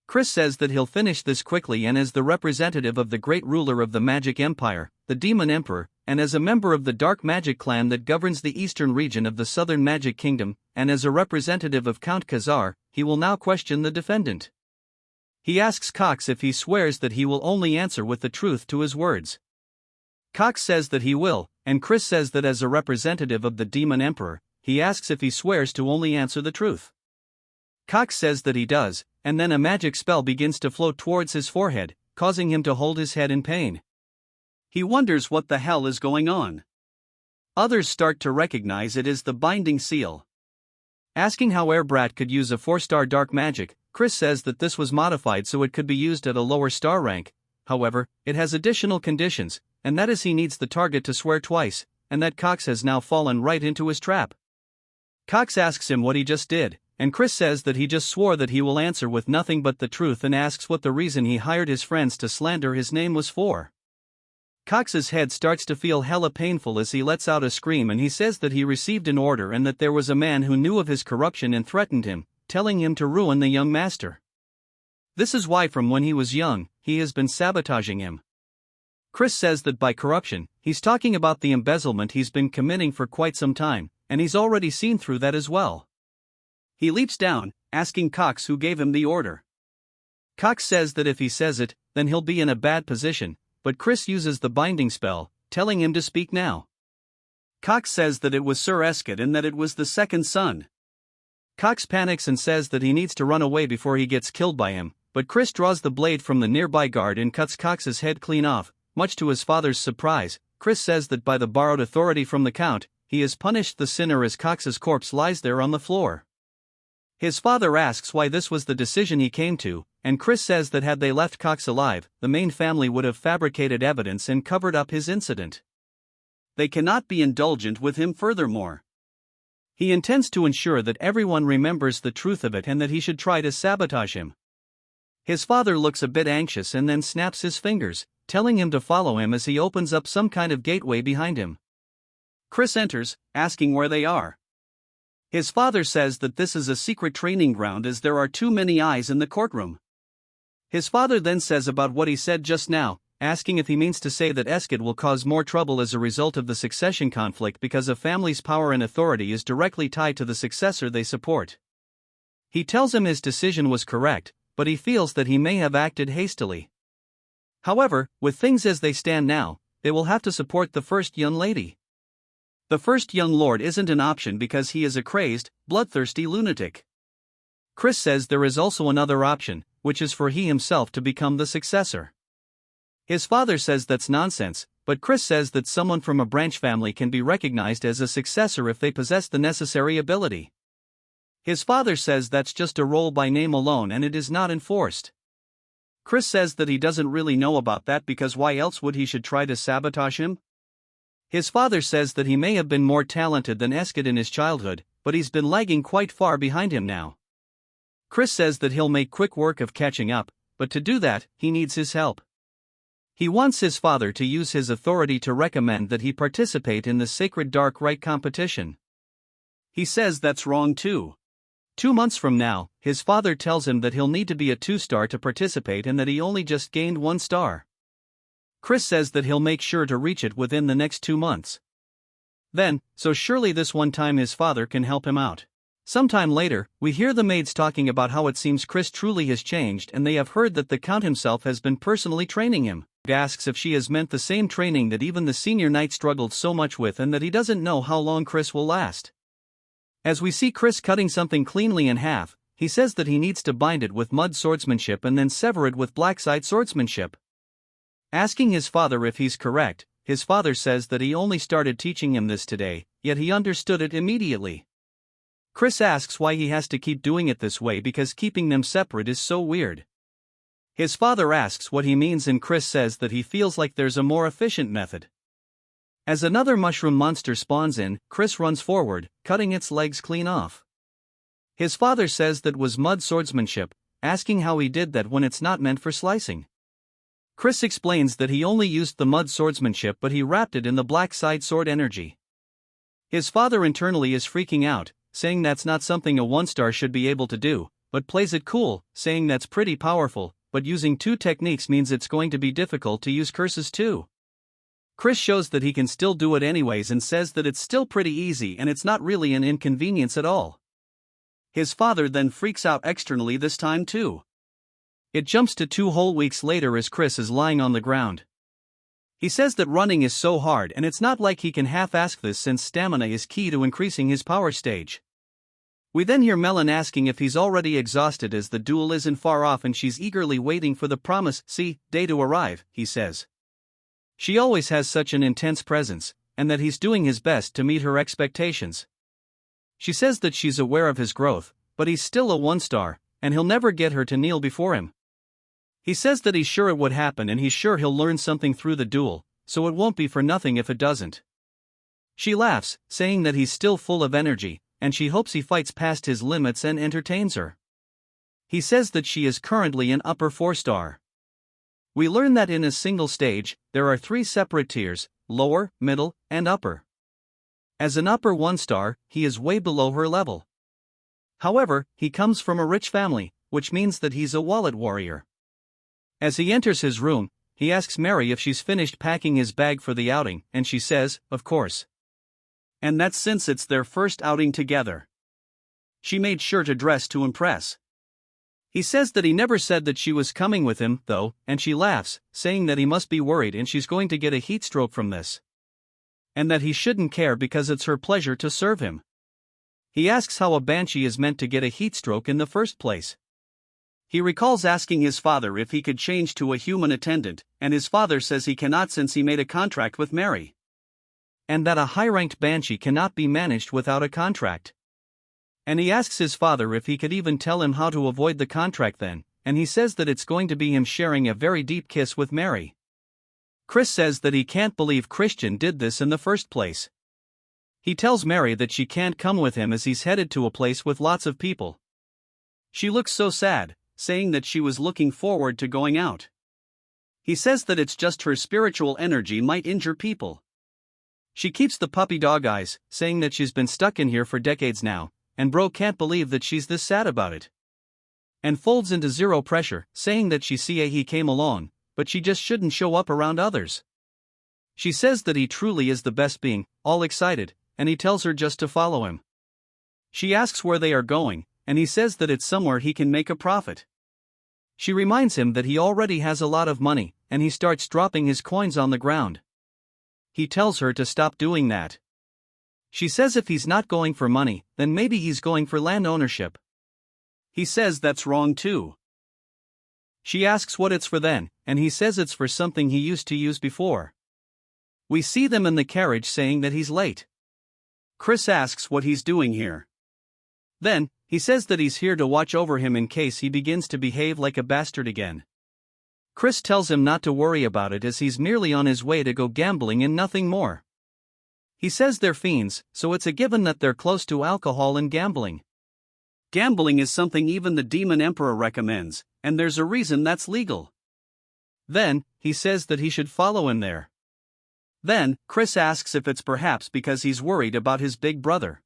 Chris says that he'll finish this quickly, and as the representative of the great ruler of the Magic Empire, the Demon Emperor, and as a member of the Dark Magic clan that governs the eastern region of the Southern Magic Kingdom, and as a representative of Count Khazar, he will now question the defendant. He asks Cox if he swears that he will only answer with the truth to his words. Cox says that he will, and Chris says that as a representative of the Demon Emperor, he asks if he swears to only answer the truth. Cox says that he does, and then a magic spell begins to float towards his forehead, causing him to hold his head in pain. He wonders what the hell is going on. Others start to recognize it as the binding seal. Asking how Airbrat could use a 4-star dark magic, Chris says that this was modified so it could be used at a lower star rank. However, it has additional conditions, and that is he needs the target to swear twice, and that Cox has now fallen right into his trap. Cox asks him what he just did, and Chris says that he just swore that he will answer with nothing but the truth and asks what the reason he hired his friends to slander his name was for. Cox's head starts to feel hella painful as he lets out a scream, and he says that he received an order and that there was a man who knew of his corruption and threatened him, telling him to ruin the young master. This is why from when he was young, he has been sabotaging him. Chris says that by corruption, he's talking about the embezzlement he's been committing for quite some time, and he's already seen through that as well. He leaps down, asking Cox who gave him the order. Cox says that if he says it, then he'll be in a bad position, but Chris uses the binding spell, telling him to speak now. Cox says that it was Sir Escott and that it was the second son. Cox panics and says that he needs to run away before he gets killed by him, but Chris draws the blade from the nearby guard and cuts Cox's head clean off. Much to his father's surprise, Chris says that by the borrowed authority from the Count, he has punished the sinner as Cox's corpse lies there on the floor. His father asks why this was the decision he came to, and Chris says that had they left Cox alive, the main family would have fabricated evidence and covered up his incident. They cannot be indulgent with him furthermore. He intends to ensure that everyone remembers the truth of it and that he should try to sabotage him. His father looks a bit anxious and then snaps his fingers, telling him to follow him as he opens up some kind of gateway behind him. Chris enters, asking where they are. His father says that this is a secret training ground as there are too many eyes in the courtroom. His father then says about what he said just now, asking if he means to say that Eskid will cause more trouble as a result of the succession conflict because a family's power and authority is directly tied to the successor they support. He tells him his decision was correct, but he feels that he may have acted hastily. However, with things as they stand now, they will have to support the first young lady. The first young lord isn't an option because he is a crazed, bloodthirsty lunatic. Chris says there is also another option, which is for he himself to become the successor. His father says that's nonsense, but Chris says that someone from a branch family can be recognized as a successor if they possess the necessary ability. His father says that's just a role by name alone and it is not enforced. Chris says that he doesn't really know about that because why else would he should try to sabotage him? His father says that he may have been more talented than Eskid in his childhood, but he's been lagging quite far behind him now. Chris says that he'll make quick work of catching up, but to do that, he needs his help. He wants his father to use his authority to recommend that he participate in the Sacred Dark Rite competition. He says that's wrong too. 2 months from now, his father tells him that he'll need to be a 2-star to participate and that he only just gained 1 star. Chris says that he'll make sure to reach it within the next 2 months. Then, so surely this one time his father can help him out. Sometime later, we hear the maids talking about how it seems Chris truly has changed and they have heard that the Count himself has been personally training him. Asks if she has meant the same training that even the senior knight struggled so much with and that he doesn't know how long Chris will last. As we see Chris cutting something cleanly in half, he says that he needs to bind it with mud swordsmanship and then sever it with blackside swordsmanship. Asking his father if he's correct, his father says that he only started teaching him this today, yet he understood it immediately. Chris asks why he has to keep doing it this way because keeping them separate is so weird. His father asks what he means and Chris says that he feels like there's a more efficient method. As another mushroom monster spawns in, Chris runs forward, cutting its legs clean off. His father says that was mud swordsmanship, asking how he did that when it's not meant for slicing. Chris explains that he only used the mud swordsmanship but he wrapped it in the black side sword energy. His father internally is freaking out, saying that's not something a 1-star should be able to do, but plays it cool, saying that's pretty powerful, but using 2 techniques means it's going to be difficult to use curses too. Chris shows that he can still do it anyways and says that it's still pretty easy and it's not really an inconvenience at all. His father then freaks out externally this time too. It jumps to 2 whole weeks later as Chris is lying on the ground. He says that running is so hard and it's not like he can half-ask this since stamina is key to increasing his power stage. We then hear Melon asking if he's already exhausted as the duel isn't far off and she's eagerly waiting for the promised day to arrive, he says. She always has such an intense presence, and that he's doing his best to meet her expectations. She says that she's aware of his growth, but he's still a 1-star, and he'll never get her to kneel before him. He says that he's sure it would happen and he's sure he'll learn something through the duel, so it won't be for nothing if it doesn't. She laughs, saying that he's still full of energy, and she hopes he fights past his limits and entertains her. He says that she is currently an upper 4-star. We learn that in a single stage, there are 3 separate tiers, lower, middle, and upper. As an upper 1-star, he is way below her level. However, he comes from a rich family, which means that he's a wallet warrior. As he enters his room, he asks Mary if she's finished packing his bag for the outing, and she says, of course. And that's since it's their first outing together. She made sure to dress to impress. He says that he never said that she was coming with him, though, and she laughs, saying that he must be worried and she's going to get a heat stroke from this. And that he shouldn't care because it's her pleasure to serve him. He asks how a banshee is meant to get a heat stroke in the first place. He recalls asking his father if he could change to a human attendant, and his father says he cannot since he made a contract with Mary. And that a high-ranked banshee cannot be managed without a contract. And he asks his father if he could even tell him how to avoid the contract then, and he says that it's going to be him sharing a very deep kiss with Mary. Chris says that he can't believe Christian did this in the first place. He tells Mary that she can't come with him as he's headed to a place with lots of people. She looks so sad, saying that she was looking forward to going out. He says that it's just her spiritual energy might injure people. She keeps the puppy dog eyes, saying that she's been stuck in here for decades now, and bro can't believe that she's this sad about it. And folds into zero pressure, saying that he came along, but she just shouldn't show up around others. She says that he truly is the best being, all excited, and he tells her just to follow him. She asks where they are going, and he says that it's somewhere he can make a profit. She reminds him that he already has a lot of money, and he starts dropping his coins on the ground. He tells her to stop doing that. She says if he's not going for money, then maybe he's going for land ownership. He says that's wrong too. She asks what it's for then, and he says it's for something he used to use before. We see them in the carriage saying that he's late. Chris asks what he's doing here. Then, he says that he's here to watch over him in case he begins to behave like a bastard again. Chris tells him not to worry about it as he's merely on his way to go gambling and nothing more. He says they're fiends, so it's a given that they're close to alcohol and gambling. Gambling is something even the Demon Emperor recommends, and there's a reason that's legal. Then, he says that he should follow him there. Then, Chris asks if it's perhaps because he's worried about his big brother.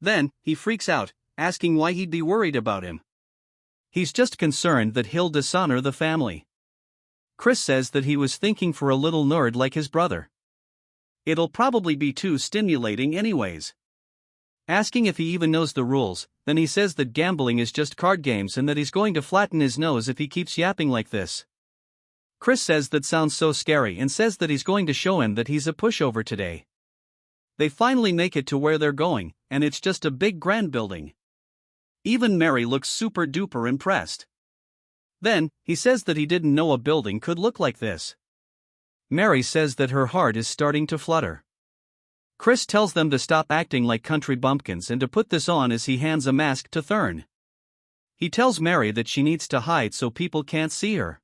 Then, he freaks out, asking why he'd be worried about him. He's just concerned that he'll dishonor the family. Chris says that he was thinking for a little nerd like his brother. It'll probably be too stimulating anyways. Asking if he even knows the rules, then he says that gambling is just card games and that he's going to flatten his nose if he keeps yapping like this. Chris says that sounds so scary and says that he's going to show him that he's a pushover today. They finally make it to where they're going, and it's just a big grand building. Even Mary looks super duper impressed. Then, he says that he didn't know a building could look like this. Mary says that her heart is starting to flutter. Chris tells them to stop acting like country bumpkins and to put this on as he hands a mask to Thurn. He tells Mary that she needs to hide so people can't see her.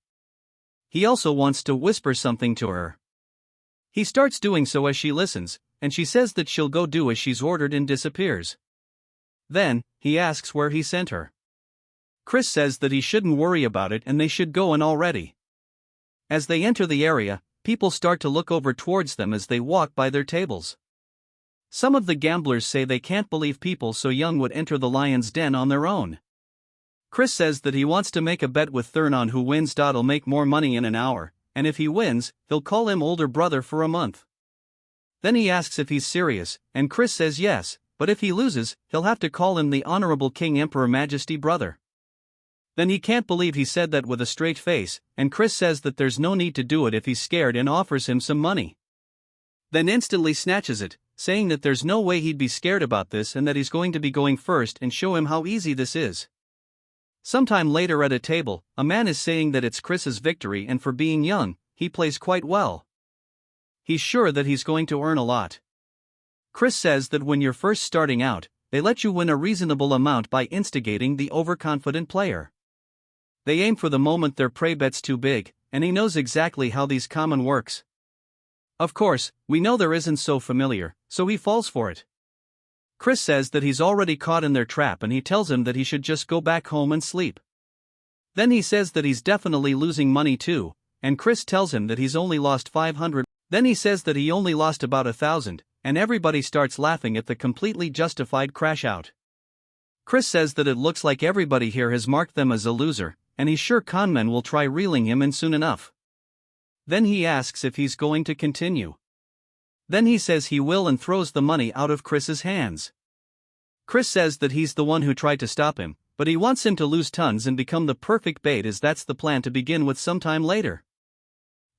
He also wants to whisper something to her. He starts doing so as she listens, and she says that she'll go do as she's ordered and disappears. Then, he asks where he sent her. Chris says that he shouldn't worry about it and they should go in already. As they enter the area, people start to look over towards them as they walk by their tables. Some of the gamblers say they can't believe people so young would enter the lion's den on their own. Chris says that he wants to make a bet with Thurn on who wins. He'll make more money in an hour, and if he wins, he'll call him older brother for a month. Then he asks if he's serious, and Chris says yes, but if he loses, he'll have to call him the Honorable King Emperor Majesty brother. Then he can't believe he said that with a straight face, and Chris says that there's no need to do it if he's scared and offers him some money. Then instantly snatches it, saying that there's no way he'd be scared about this and that he's going to be going first and show him how easy this is. Sometime later at a table, a man is saying that it's Chris's victory and for being young, he plays quite well. He's sure that he's going to earn a lot. Chris says that when you're first starting out, they let you win a reasonable amount by instigating the overconfident player. They aim for the moment their prey bet's too big, and he knows exactly how these common works. Of course, we know there isn't so familiar, so he falls for it. Chris says that he's already caught in their trap and he tells him that he should just go back home and sleep. Then he says that he's definitely losing money too, and Chris tells him that he's only lost 500. Then he says that he only lost about 1,000, and everybody starts laughing at the completely justified crash out. Chris says that it looks like everybody here has marked them as a loser, and he's sure conmen will try reeling him in soon enough. Then he asks if he's going to continue. Then he says he will and throws the money out of Chris's hands. Chris says that he's the one who tried to stop him, but he wants him to lose tons and become the perfect bait as that's the plan to begin with sometime later.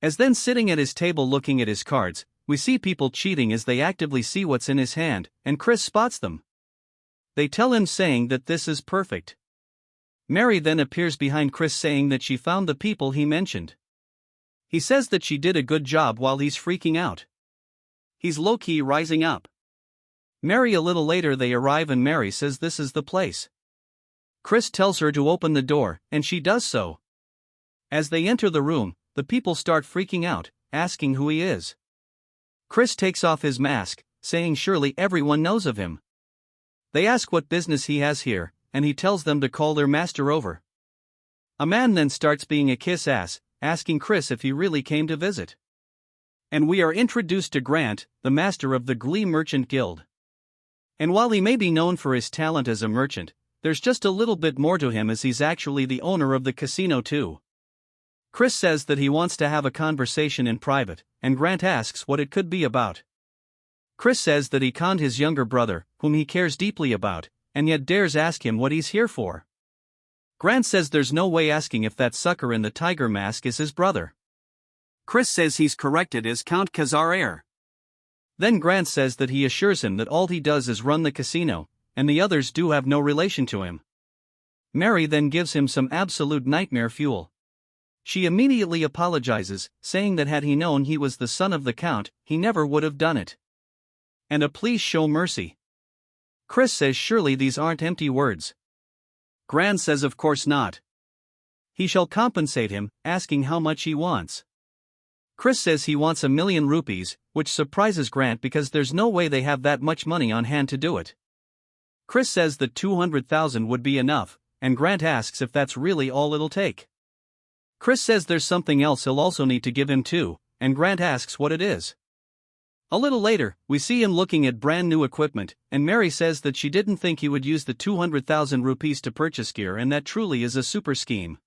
As then sitting at his table looking at his cards, we see people cheating as they actively see what's in his hand, and Chris spots them. They tell him saying that this is perfect. Mary then appears behind Chris saying that she found the people he mentioned. He says that she did a good job while he's freaking out. He's low-key rising up. Mary a little later they arrive and Mary says this is the place. Chris tells her to open the door, and she does so. As they enter the room, the people start freaking out, asking who he is. Chris takes off his mask, saying surely everyone knows of him. They ask what business he has here, and he tells them to call their master over. A man then starts being a kiss-ass, asking Chris if he really came to visit. And we are introduced to Grant, the master of the Glee Merchant Guild. And while he may be known for his talent as a merchant, there's just a little bit more to him as he's actually the owner of the casino too. Chris says that he wants to have a conversation in private, and Grant asks what it could be about. Chris says that he conned his younger brother, whom he cares deeply about, and yet dares ask him what he's here for. Grant says there's no way asking if that sucker in the tiger mask is his brother. Chris says he's corrected as Count Khazar. Then Grant says that he assures him that all he does is run the casino, and the others do have no relation to him. Mary then gives him some absolute nightmare fuel. She immediately apologizes, saying that had he known he was the son of the Count, he never would have done it. And a please show mercy. Chris says surely these aren't empty words. Grant says of course not. He shall compensate him, asking how much he wants. Chris says he wants 1,000,000 rupees, which surprises Grant because there's no way they have that much money on hand to do it. Chris says that 200,000 would be enough, and Grant asks if that's really all it'll take. Chris says there's something else he'll also need to give him too, and Grant asks what it is. A little later, we see him looking at brand new equipment, and Mary says that she didn't think he would use the 200,000 rupees to purchase gear, and that truly is a super scheme.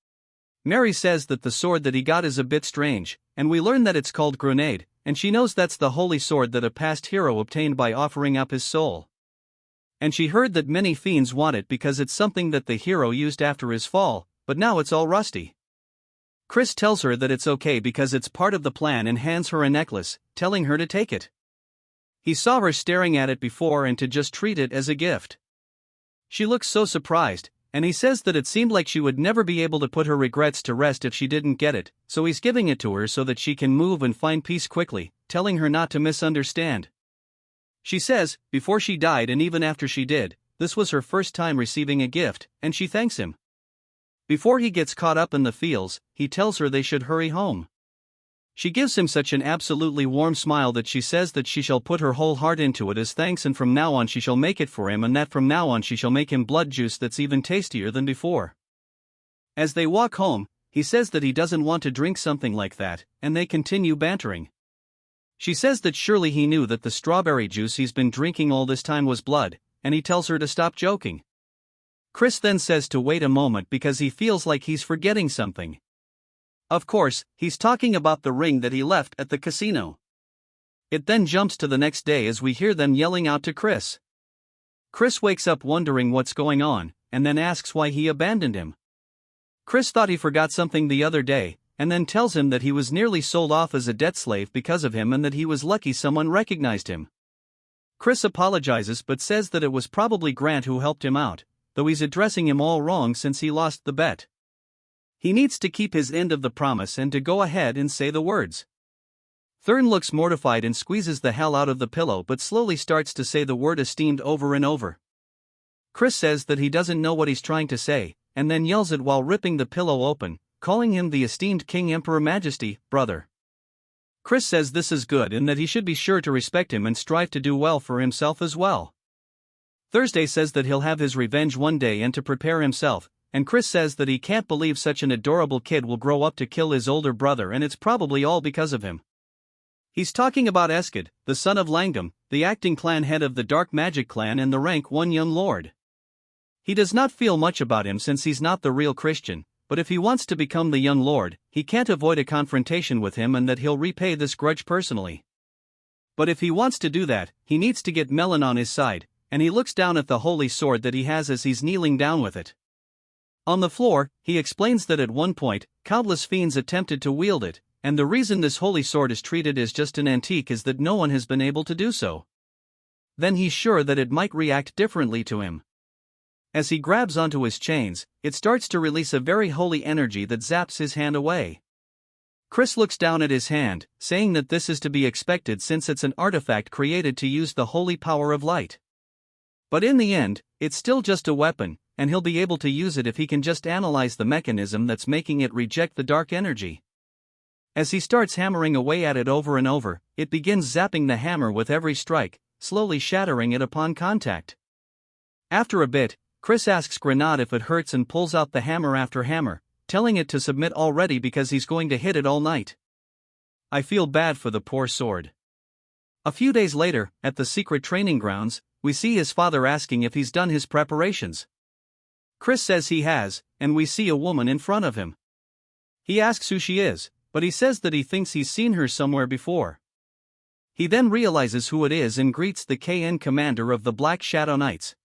Mary says that the sword that he got is a bit strange, and we learn that it's called Grenade, and she knows that's the holy sword that a past hero obtained by offering up his soul. And she heard that many fiends want it because it's something that the hero used after his fall, but now it's all rusty. Chris tells her that it's okay because it's part of the plan and hands her a necklace, telling her to take it. He saw her staring at it before and to just treat it as a gift. She looks so surprised, and he says that it seemed like she would never be able to put her regrets to rest if she didn't get it, so he's giving it to her so that she can move and find peace quickly, telling her not to misunderstand. She says, before she died and even after she did, this was her first time receiving a gift, and she thanks him. Before he gets caught up in the feels, he tells her they should hurry home. She gives him such an absolutely warm smile that she says that she shall put her whole heart into it as thanks, and from now on she shall make it for him, and that from now on she shall make him blood juice that's even tastier than before. As they walk home, he says that he doesn't want to drink something like that, and they continue bantering. She says that surely he knew that the strawberry juice he's been drinking all this time was blood, and he tells her to stop joking. Chris then says to wait a moment because he feels like he's forgetting something. Of course, he's talking about the ring that he left at the casino. It then jumps to the next day as we hear them yelling out to Chris. Chris wakes up wondering what's going on, and then asks why he abandoned him. Chris thought he forgot something the other day, and then tells him that he was nearly sold off as a debt slave because of him and that he was lucky someone recognized him. Chris apologizes but says that it was probably Grant who helped him out, though he's addressing him all wrong since he lost the bet. He needs to keep his end of the promise and to go ahead and say the words. Thurn looks mortified and squeezes the hell out of the pillow but slowly starts to say the word esteemed over and over. Chris says that he doesn't know what he's trying to say, and then yells it while ripping the pillow open, calling him the esteemed King Emperor Majesty, brother. Chris says this is good and that he should be sure to respect him and strive to do well for himself as well. Thursday says that he'll have his revenge one day and to prepare himself, and Chris says that he can't believe such an adorable kid will grow up to kill his older brother, and it's probably all because of him. He's talking about Eskid, the son of Langam, the acting clan head of the Dark Magic clan and the rank 1 young lord. He does not feel much about him since he's not the real Christian, but if he wants to become the young lord, he can't avoid a confrontation with him and that he'll repay this grudge personally. But if he wants to do that, he needs to get Melon on his side, and he looks down at the holy sword that he has as he's kneeling down with it. On the floor, he explains that at one point, countless fiends attempted to wield it, and the reason this holy sword is treated as just an antique is that no one has been able to do so. Then he's sure that it might react differently to him. As he grabs onto his chains, it starts to release a very holy energy that zaps his hand away. Chris looks down at his hand, saying that this is to be expected since it's an artifact created to use the holy power of light. But in the end, it's still just a weapon, and he'll be able to use it if he can just analyze the mechanism that's making it reject the dark energy. As he starts hammering away at it over and over, it begins zapping the hammer with every strike, slowly shattering it upon contact. After a bit, Chris asks Grenade if it hurts and pulls out the hammer after hammer, telling it to submit already because he's going to hit it all night. I feel bad for the poor sword. A few days later, at the secret training grounds, we see his father asking if he's done his preparations. Chris says he has, and we see a woman in front of him. He asks who she is, but he says that he thinks he's seen her somewhere before. He then realizes who it is and greets the KN commander of the Black Shadow Knights.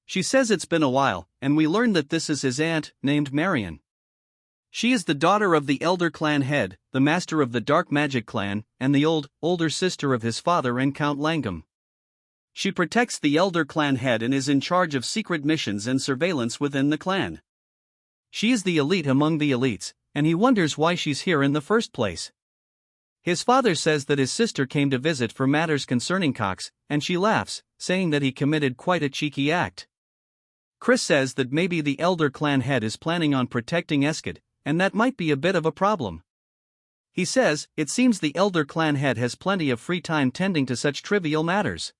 She says it's been a while, and we learn that this is his aunt, named Marion. She is the daughter of the Elder Clan head, the master of the Dark Magic Clan, and the older sister of his father and Count Langam. She protects the Elder Clan head and is in charge of secret missions and surveillance within the clan. She is the elite among the elites, and he wonders why she's here in the first place. His father says that his sister came to visit for matters concerning Cox, and she laughs, saying that he committed quite a cheeky act. Chris says that maybe the Elder Clan head is planning on protecting Eskid, and that might be a bit of a problem. He says, it seems the Elder Clan head has plenty of free time tending to such trivial matters.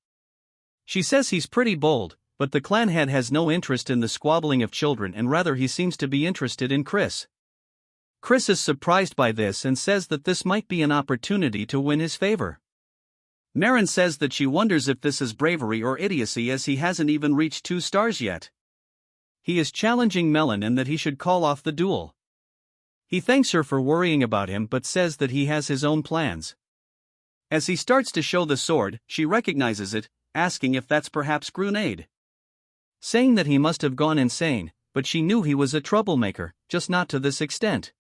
She says he's pretty bold, but the clan head has no interest in the squabbling of children and rather he seems to be interested in Chris. Chris is surprised by this and says that this might be an opportunity to win his favor. Marin says that she wonders if this is bravery or idiocy as he hasn't even reached 2 stars yet. He is challenging Melon and that he should call off the duel. He thanks her for worrying about him but says that he has his own plans. As he starts to show the sword, she recognizes it, asking if that's perhaps Grenade. Saying that he must have gone insane, but she knew he was a troublemaker, just not to this extent.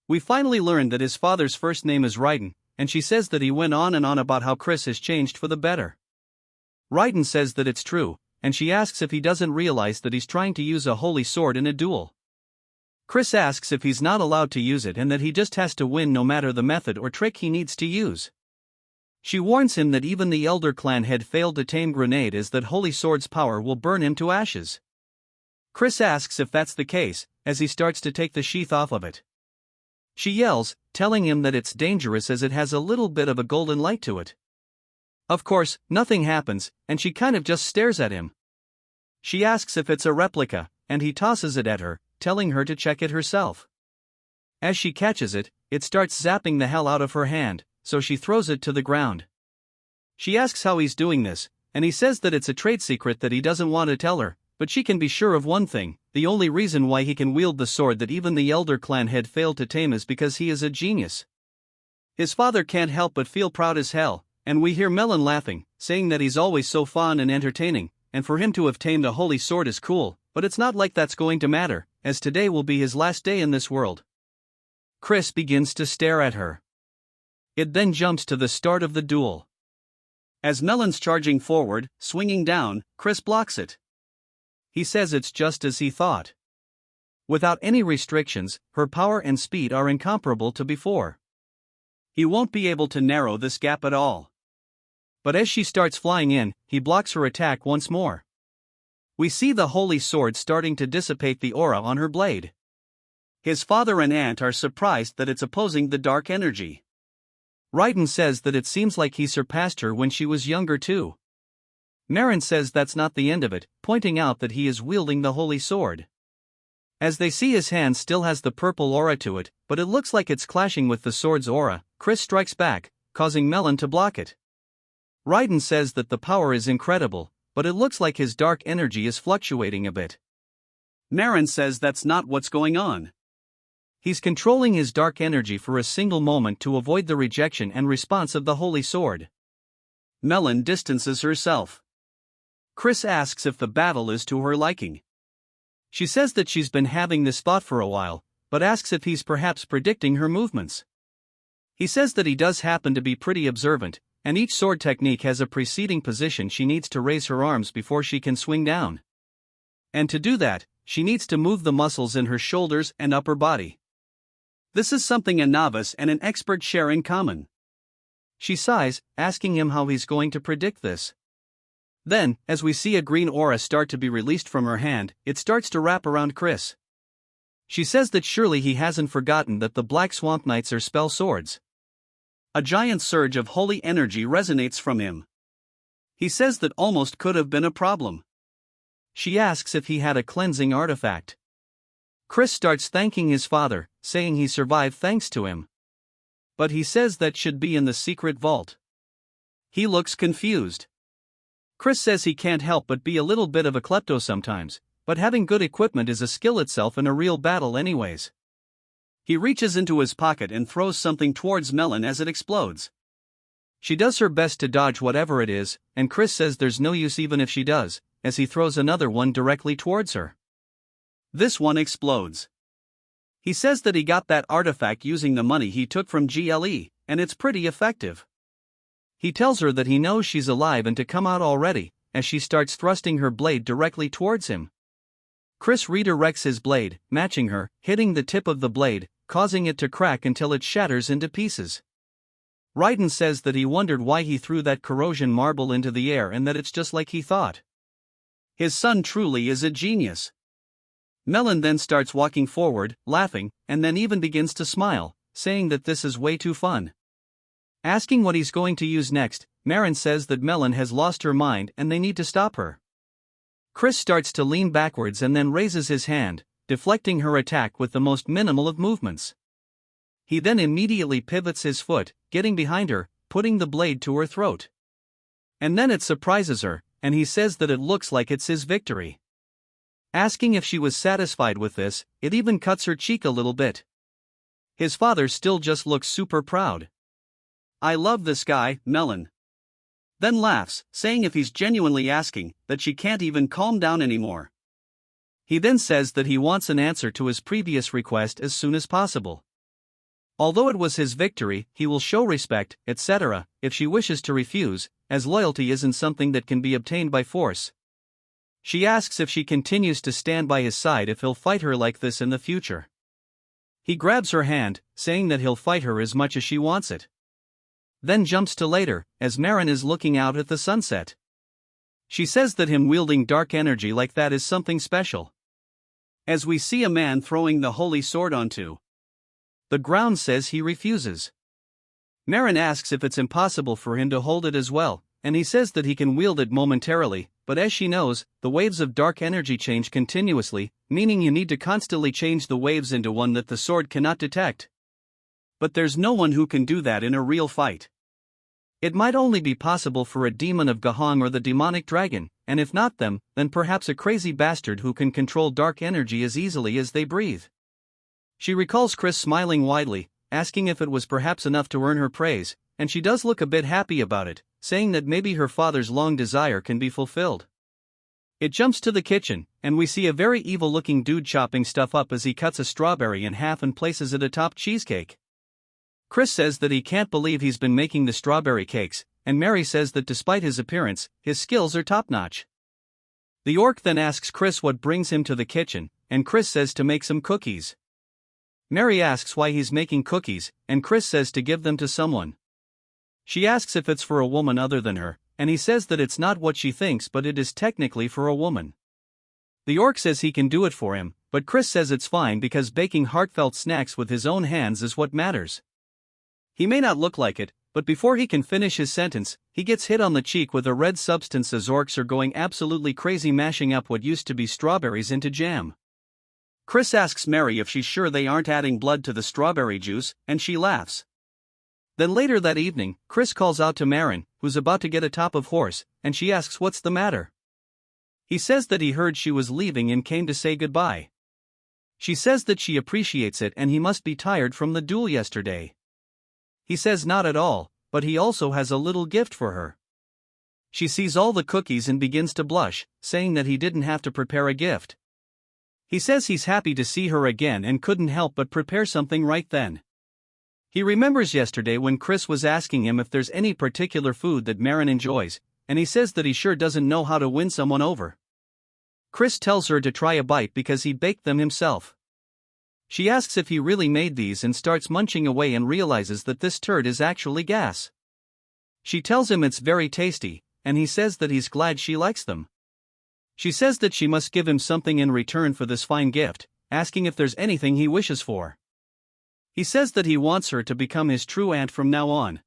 We finally learned that his father's first name is Raiden, and she says that he went on and on about how Chris has changed for the better. Raiden says that it's true, and she asks if he doesn't realize that he's trying to use a holy sword in a duel. Chris asks if he's not allowed to use it and that he just has to win no matter the method or trick he needs to use. She warns him that even the Elder Clan had failed to tame Grenade as that holy sword's power will burn him to ashes. Chris asks if that's the case, as he starts to take the sheath off of it. She yells, telling him that it's dangerous as it has a little bit of a golden light to it. Of course, nothing happens, and she kind of just stares at him. She asks if it's a replica, and he tosses it at her, telling her to check it herself. As she catches it, it starts zapping the hell out of her hand, so she throws it to the ground. She asks how he's doing this, and he says that it's a trade secret that he doesn't want to tell her, but she can be sure of one thing, the only reason why he can wield the sword that even the Elder Clan had failed to tame is because he is a genius. His father can't help but feel proud as hell, and we hear Melon laughing, saying that he's always so fun and entertaining, and for him to have tamed a holy sword is cool, but it's not like that's going to matter, as today will be his last day in this world. Chris begins to stare at her. It then jumps to the start of the duel. As Melon's charging forward, swinging down, Chris blocks it. He says it's just as he thought. Without any restrictions, her power and speed are incomparable to before. He won't be able to narrow this gap at all. But as she starts flying in, he blocks her attack once more. We see the holy sword starting to dissipate the aura on her blade. His father and aunt are surprised that it's opposing the dark energy. Raiden says that it seems like he surpassed her when she was younger too. Marin says that's not the end of it, pointing out that he is wielding the holy sword. As they see his hand still has the purple aura to it, but it looks like it's clashing with the sword's aura, Chris strikes back, causing Melon to block it. Raiden says that the power is incredible, but it looks like his dark energy is fluctuating a bit. Marin says that's not what's going on. He's controlling his dark energy for a single moment to avoid the rejection and response of the holy sword. Melon distances herself. Chris asks if the battle is to her liking. She says that she's been having this thought for a while, but asks if he's perhaps predicting her movements. He says that he does happen to be pretty observant, and each sword technique has a preceding position she needs to raise her arms before she can swing down. And to do that, she needs to move the muscles in her shoulders and upper body. This is something a novice and an expert share in common. She sighs, asking him how he's going to predict this. Then, as we see a green aura start to be released from her hand, it starts to wrap around Chris. She says that surely he hasn't forgotten that the Black Swamp Knights are spell swords. A giant surge of holy energy resonates from him. He says that almost could have been a problem. She asks if he had a cleansing artifact. Chris starts thanking his father, saying he survived thanks to him. But he says that should be in the secret vault. He looks confused. Chris says he can't help but be a little bit of a klepto sometimes, but having good equipment is a skill itself in a real battle anyways. He reaches into his pocket and throws something towards Melon as it explodes. She does her best to dodge whatever it is, and Chris says there's no use even if she does, as he throws another one directly towards her. This one explodes. He says that he got that artifact using the money he took from GLE, and it's pretty effective. He tells her that he knows she's alive and to come out already, as she starts thrusting her blade directly towards him. Chris redirects his blade, matching her, hitting the tip of the blade, causing it to crack until it shatters into pieces. Raiden says that he wondered why he threw that corrosion marble into the air and that it's just like he thought. His son truly is a genius. Melon then starts walking forward, laughing, and then even begins to smile, saying that this is way too fun. Asking what he's going to use next, Marin says that Melon has lost her mind and they need to stop her. Chris starts to lean backwards and then raises his hand, deflecting her attack with the most minimal of movements. He then immediately pivots his foot, getting behind her, putting the blade to her throat. And then it surprises her, and he says that it looks like it's his victory. Asking if she was satisfied with this, it even cuts her cheek a little bit. His father still just looks super proud. "I love this guy, Melon." Then laughs, saying if he's genuinely asking, that she can't even calm down anymore. He then says that he wants an answer to his previous request as soon as possible. Although it was his victory, he will show respect, etc., if she wishes to refuse, as loyalty isn't something that can be obtained by force. She asks if she continues to stand by his side if he'll fight her like this in the future. He grabs her hand, saying that he'll fight her as much as she wants it. Then jumps to later, as Marin is looking out at the sunset. She says that him wielding dark energy like that is something special. As we see a man throwing the holy sword onto the ground, says he refuses. Marin asks if it's impossible for him to hold it as well, and he says that he can wield it momentarily, but as she knows, the waves of dark energy change continuously, meaning you need to constantly change the waves into one that the sword cannot detect. But there's no one who can do that in a real fight. It might only be possible for a demon of Gahong or the demonic dragon, and if not them, then perhaps a crazy bastard who can control dark energy as easily as they breathe. She recalls Chris smiling widely, asking if it was perhaps enough to earn her praise, and she does look a bit happy about it, saying that maybe her father's long desire can be fulfilled. It jumps to the kitchen, and we see a very evil-looking dude chopping stuff up as he cuts a strawberry in half and places it atop cheesecake. Chris says that he can't believe he's been making the strawberry cakes, and Mary says that despite his appearance, his skills are top-notch. The orc then asks Chris what brings him to the kitchen, and Chris says to make some cookies. Mary asks why he's making cookies, and Chris says to give them to someone. She asks if it's for a woman other than her, and he says that it's not what she thinks but it is technically for a woman. The orc says he can do it for him, but Chris says it's fine because baking heartfelt snacks with his own hands is what matters. He may not look like it, but before he can finish his sentence, he gets hit on the cheek with a red substance as orcs are going absolutely crazy mashing up what used to be strawberries into jam. Chris asks Mary if she's sure they aren't adding blood to the strawberry juice, and she laughs. Then later that evening, Chris calls out to Marin, who's about to get atop of horse, and she asks what's the matter. He says that he heard she was leaving and came to say goodbye. She says that she appreciates it and he must be tired from the duel yesterday. He says not at all, but he also has a little gift for her. She sees all the cookies and begins to blush, saying that he didn't have to prepare a gift. He says he's happy to see her again and couldn't help but prepare something right then. He remembers yesterday when Chris was asking him if there's any particular food that Marin enjoys, and he says that he sure doesn't know how to win someone over. Chris tells her to try a bite because he baked them himself. She asks if he really made these and starts munching away and realizes that this turd is actually gas. She tells him it's very tasty, and he says that he's glad she likes them. She says that she must give him something in return for this fine gift, asking if there's anything he wishes for. He says that he wants her to become his true aunt from now on.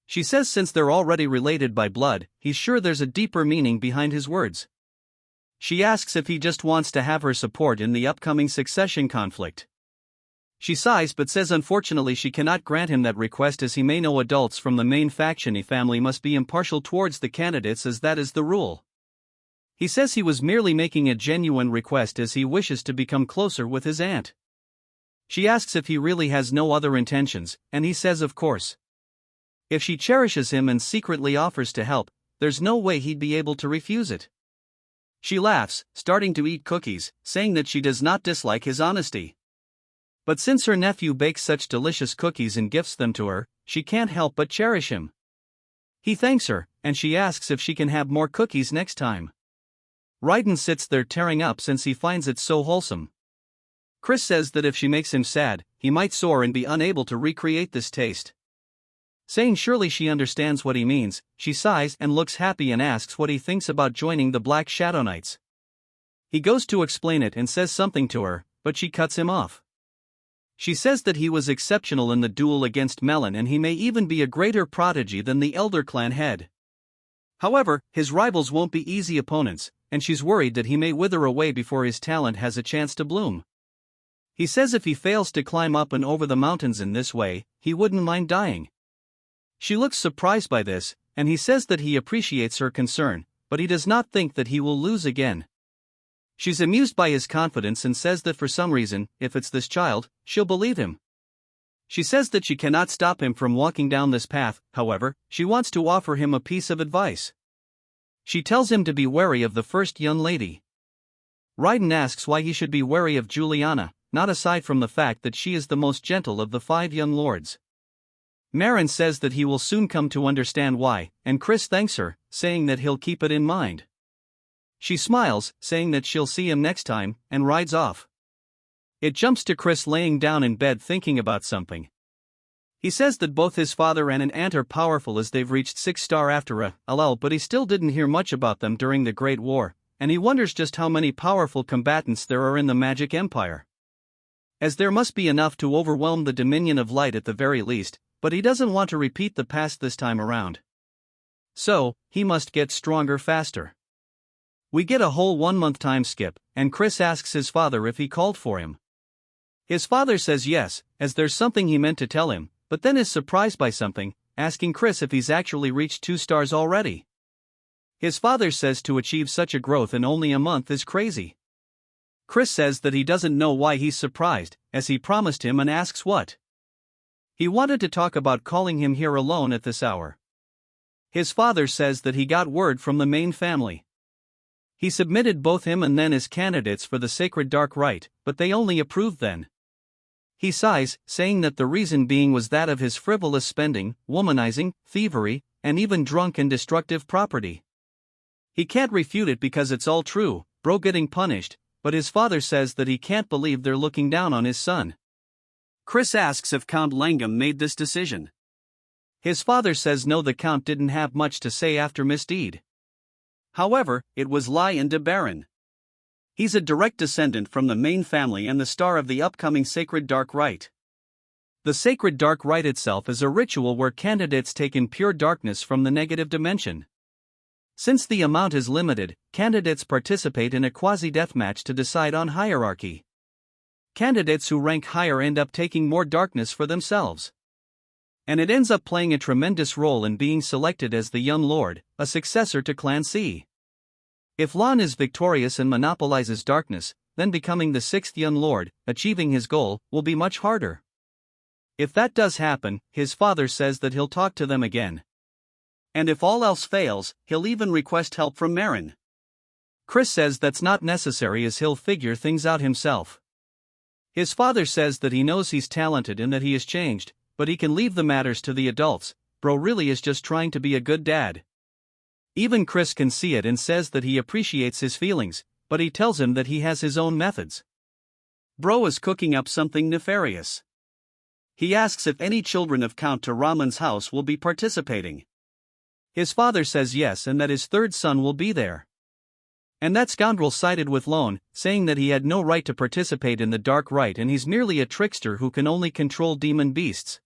She says since they're already related by blood, he's sure there's a deeper meaning behind his words. She asks if he just wants to have her support in the upcoming succession conflict. She sighs but says unfortunately she cannot grant him that request as he may know adults from the main faction family must be impartial towards the candidates as that is the rule. He says he was merely making a genuine request as he wishes to become closer with his aunt. She asks if he really has no other intentions, and he says of course. If she cherishes him and secretly offers to help, there's no way he'd be able to refuse it. She laughs, starting to eat cookies, saying that she does not dislike his honesty. But since her nephew bakes such delicious cookies and gifts them to her, she can't help but cherish him. He thanks her, and she asks if she can have more cookies next time. Raiden sits there tearing up since he finds it so wholesome. Chris says that if she makes him sad, he might soar and be unable to recreate this taste. Saying surely she understands what he means, she sighs and looks happy and asks what he thinks about joining the Black Shadow Knights. He goes to explain it and says something to her, but she cuts him off. She says that he was exceptional in the duel against Melon and he may even be a greater prodigy than the Elder Clan head. However, his rivals won't be easy opponents, and she's worried that he may wither away before his talent has a chance to bloom. He says if he fails to climb up and over the mountains in this way, he wouldn't mind dying. She looks surprised by this, and he says that he appreciates her concern, but he does not think that he will lose again. She's amused by his confidence and says that for some reason, if it's this child, she'll believe him. She says that she cannot stop him from walking down this path, however, she wants to offer him a piece of advice. She tells him to be wary of the first young lady. Raiden asks why he should be wary of Juliana, not aside from the fact that she is the most gentle of the 5 young lords. Marin says that he will soon come to understand why, and Chris thanks her, saying that he'll keep it in mind. She smiles, saying that she'll see him next time, and rides off. It jumps to Chris laying down in bed thinking about something. He says that both his father and an aunt are powerful as they've reached 6-star after a lull, but he still didn't hear much about them during the Great War, and he wonders just how many powerful combatants there are in the Magic Empire. As there must be enough to overwhelm the Dominion of Light at the very least, but he doesn't want to repeat the past this time around. So, he must get stronger faster. We get a whole 1-month time skip, and Chris asks his father if he called for him. His father says yes, as there's something he meant to tell him, but then is surprised by something, asking Chris if he's actually reached 2 stars already. His father says to achieve such a growth in only a month is crazy. Chris says that he doesn't know why he's surprised, as he promised him and asks what. He wanted to talk about calling him here alone at this hour. His father says that he got word from the main family. He submitted both him and Nen as candidates for the Sacred Dark Rite, but they only approved then. He sighs, saying that the reason being was that of his frivolous spending, womanizing, thievery, and even drunk and destructive property. He can't refute it because it's all true, bro getting punished, but his father says that he can't believe they're looking down on his son. Chris asks if Count Langham made this decision. His father says no, the Count didn't have much to say after misdeed. However, it was Lion de Baron. He's a direct descendant from the main family and the star of the upcoming Sacred Dark Rite. The Sacred Dark Rite itself is a ritual where candidates take in pure darkness from the negative dimension. Since the amount is limited, candidates participate in a quasi-deathmatch to decide on hierarchy. Candidates who rank higher end up taking more darkness for themselves. And it ends up playing a tremendous role in being selected as the Young Lord, a successor to Clan C. If Lan is victorious and monopolizes darkness, then becoming the 6th Young Lord, achieving his goal, will be much harder. If that does happen, his father says that he'll talk to them again. And if all else fails, he'll even request help from Marin. Chris says that's not necessary as he'll figure things out himself. His father says that he knows he's talented and that he has changed, but he can leave the matters to the adults, bro really is just trying to be a good dad. Even Chris can see it and says that he appreciates his feelings, but he tells him that he has his own methods. Bro is cooking up something nefarious. He asks if any children of Count Taraman's house will be participating. His father says yes and that his 3rd son will be there. And that scoundrel sided with Lone, saying that he had no right to participate in the Dark Rite and he's merely a trickster who can only control demon beasts.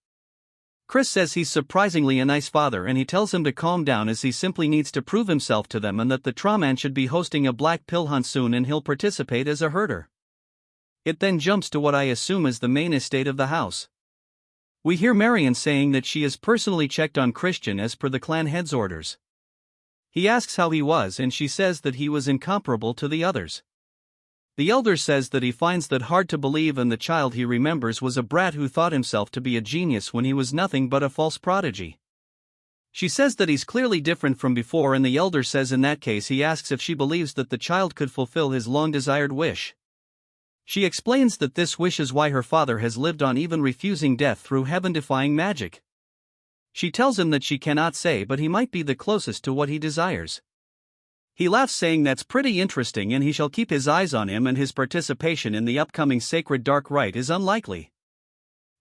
Chris says he's surprisingly a nice father and he tells him to calm down as he simply needs to prove himself to them and that the Traman should be hosting a black pill hunt soon and he'll participate as a herder. It then jumps to what I assume is the main estate of the house. We hear Marion saying that she has personally checked on Christian as per the clan head's orders. He asks how he was and she says that he was incomparable to the others. The elder says that he finds that hard to believe, and the child he remembers was a brat who thought himself to be a genius when he was nothing but a false prodigy. She says that he's clearly different from before, and the elder says in that case he asks if she believes that the child could fulfill his long-desired wish. She explains that this wish is why her father has lived on, even refusing death through heaven-defying magic. She tells him that she cannot say, but he might be the closest to what he desires. He laughs, saying that's pretty interesting and he shall keep his eyes on him, and his participation in the upcoming sacred dark rite is unlikely.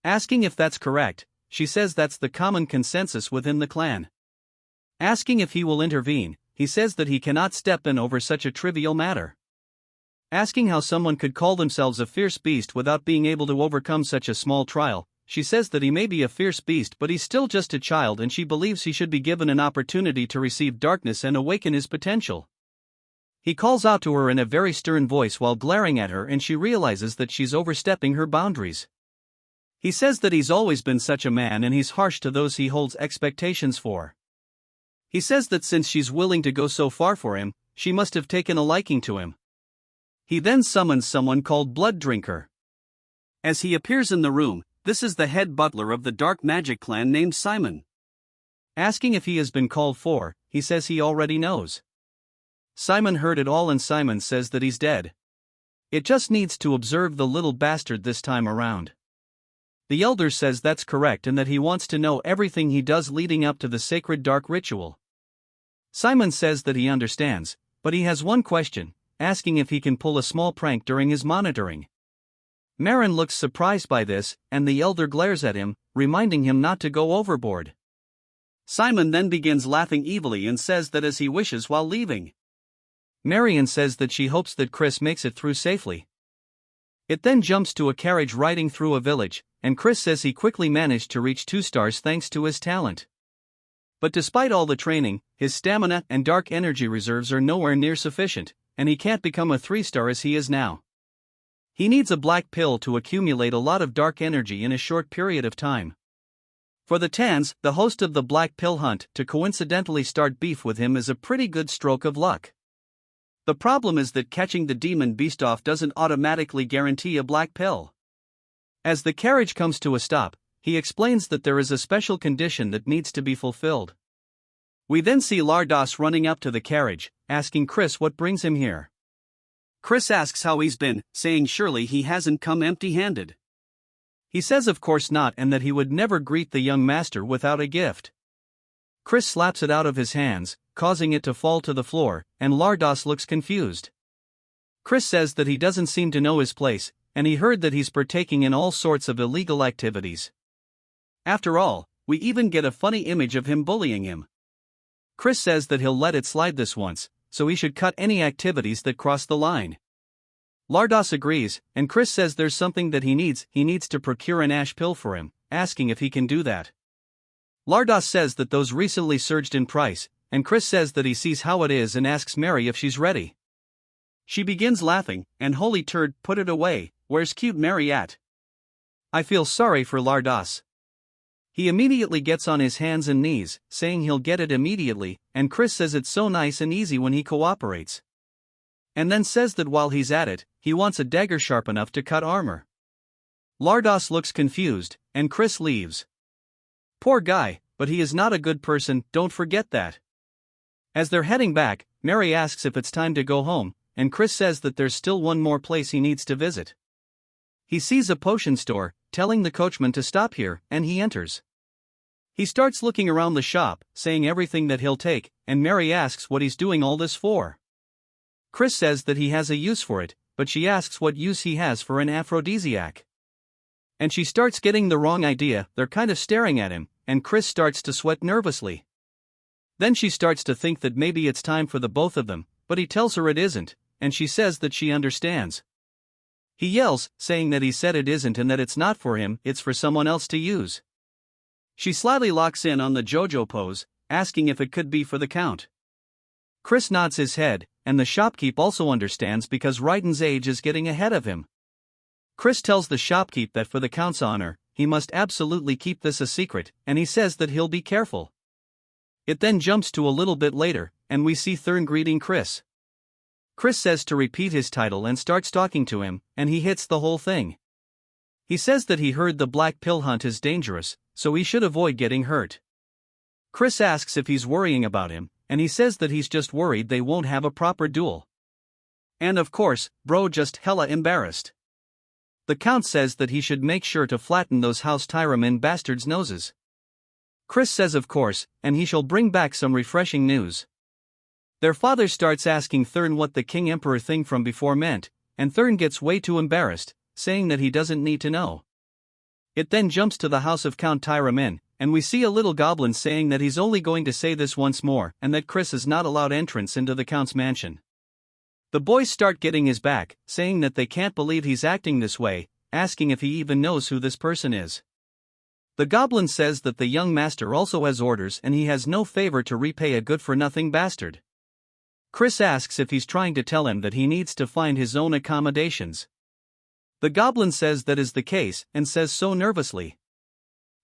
Asking if that's correct, she says that's the common consensus within the clan. Asking if he will intervene, he says that he cannot step in over such a trivial matter. Asking how someone could call themselves a fierce beast without being able to overcome such a small trial, she says that he may be a fierce beast, but he's still just a child, and she believes he should be given an opportunity to receive darkness and awaken his potential. He calls out to her in a very stern voice while glaring at her, and she realizes that she's overstepping her boundaries. He says that he's always been such a man and he's harsh to those he holds expectations for. He says that since she's willing to go so far for him, she must have taken a liking to him. He then summons someone called Blood Drinker. As he appears in the room, this is the head butler of the dark magic clan named Simon. Asking if he has been called for, he says he already knows. Simon heard it all, and Simon says that he's dead. It just needs to observe the little bastard this time around. The elder says that's correct and that he wants to know everything he does leading up to the sacred dark ritual. Simon says that he understands, but he has one question, asking if he can pull a small prank during his monitoring. Marin looks surprised by this, and the elder glares at him, reminding him not to go overboard. Simon then begins laughing evilly and says that as he wishes while leaving. Marion says that she hopes that Chris makes it through safely. It then jumps to a carriage riding through a village, and Chris says he quickly managed to reach 2 stars thanks to his talent. But despite all the training, his stamina and dark energy reserves are nowhere near sufficient, and he can't become a 3-star as he is now. He needs a black pill to accumulate a lot of dark energy in a short period of time. For the Tans, the host of the Black Pill Hunt, to coincidentally start beef with him is a pretty good stroke of luck. The problem is that catching the demon beast off doesn't automatically guarantee a black pill. As the carriage comes to a stop, he explains that there is a special condition that needs to be fulfilled. We then see Lardos running up to the carriage, asking Chris what brings him here. Chris asks how he's been, saying surely he hasn't come empty-handed. He says of course not, and that he would never greet the young master without a gift. Chris slaps it out of his hands, causing it to fall to the floor, and Lardos looks confused. Chris says that he doesn't seem to know his place, and he heard that he's partaking in all sorts of illegal activities. After all, we even get a funny image of him bullying him. Chris says that he'll let it slide this once, so he should cut any activities that cross the line. Lardos agrees, and Chris says there's something that he needs to procure an ash pill for him, asking if he can do that. Lardos says that those recently surged in price, and Chris says that he sees how it is and asks Mary if she's ready. She begins laughing, and holy turd, put it away, where's cute Mary at? I feel sorry for Lardos. He immediately gets on his hands and knees, saying he'll get it immediately, and Chris says it's so nice and easy when he cooperates. And then says that while he's at it, he wants a dagger sharp enough to cut armor. Lardos looks confused, and Chris leaves. Poor guy, but he is not a good person, don't forget that. As they're heading back, Mary asks if it's time to go home, and Chris says that there's still one more place he needs to visit. He sees a potion store, telling the coachman to stop here, and he enters. He starts looking around the shop, saying everything that he'll take, and Mary asks what he's doing all this for. Chris says that he has a use for it, but she asks what use he has for an aphrodisiac. And she starts getting the wrong idea, they're kind of staring at him, and Chris starts to sweat nervously. Then she starts to think that maybe it's time for the both of them, but he tells her it isn't, and she says that she understands. He yells, saying that he said it isn't and that it's not for him, it's for someone else to use. She slyly locks in on the JoJo pose, asking if it could be for the Count. Chris nods his head, and the shopkeep also understands because Raiden's age is getting ahead of him. Chris tells the shopkeep that for the Count's honor, he must absolutely keep this a secret, and he says that he'll be careful. It then jumps to a little bit later, and we see Thurn greeting Chris. Chris says to repeat his title and starts talking to him, and he hits the whole thing. He says that he heard the black pill hunt is dangerous, so he should avoid getting hurt. Chris asks if he's worrying about him, and he says that he's just worried they won't have a proper duel. And of course, bro just hella embarrassed. The Count says that he should make sure to flatten those House Tyramin bastards' noses. Chris says of course, and he shall bring back some refreshing news. Their father starts asking Thurn what the King Emperor thing from before meant, and Thurn gets way too embarrassed, saying that he doesn't need to know. It then jumps to the house of Count Tyramin, and we see a little goblin saying that he's only going to say this once more and that Chris is not allowed entrance into the Count's mansion. The boys start getting his back, saying that they can't believe he's acting this way, asking if he even knows who this person is. The goblin says that the young master also has orders and he has no favor to repay a good-for-nothing bastard. Chris asks if he's trying to tell him that he needs to find his own accommodations. The goblin says that is the case and says so nervously.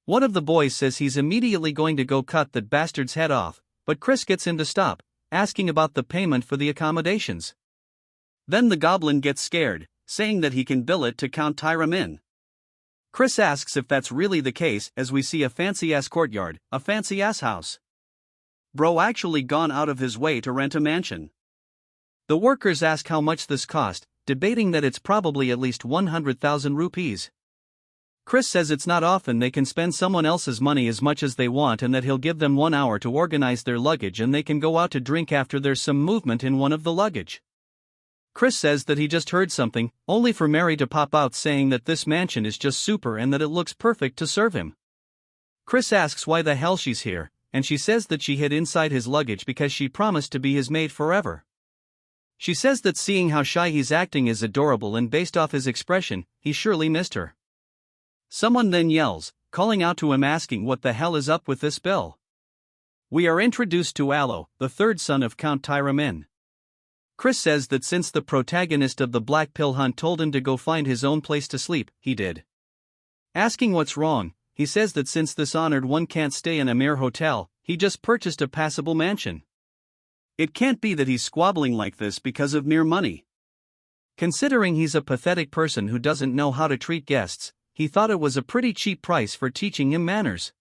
One of the boys says he's immediately going to go cut that bastard's head off, but Chris gets him to stop, asking about the payment for the accommodations. Then the goblin gets scared, saying that he can bill it to Count Tyramin. Chris asks if that's really the case as we see a fancy-ass courtyard, a fancy-ass house. Bro actually gone out of his way to rent a mansion. The workers ask how much this cost, debating that it's probably at least 100,000 rupees. Chris says it's not often they can spend someone else's money as much as they want and that he'll give them 1 hour to organize their luggage and they can go out to drink after there's some movement in one of the luggage. Chris says that he just heard something, only for Mary to pop out saying that this mansion is just super and that it looks perfect to serve him. Chris asks why the hell she's here, and she says that she hid inside his luggage because she promised to be his maid forever. She says that seeing how shy he's acting is adorable and based off his expression, he surely missed her. Someone then yells, calling out to him asking what the hell is up with this bill. We are introduced to Yahello, the third son of Count Tyramin. Chris says that since the protagonist of the Black Pill Hunt told him to go find his own place to sleep, he did. Asking what's wrong, he says that since this honored one can't stay in a mere hotel, he just purchased a passable mansion. It can't be that he's squabbling like this because of mere money. Considering he's a pathetic person who doesn't know how to treat guests, he thought it was a pretty cheap price for teaching him manners.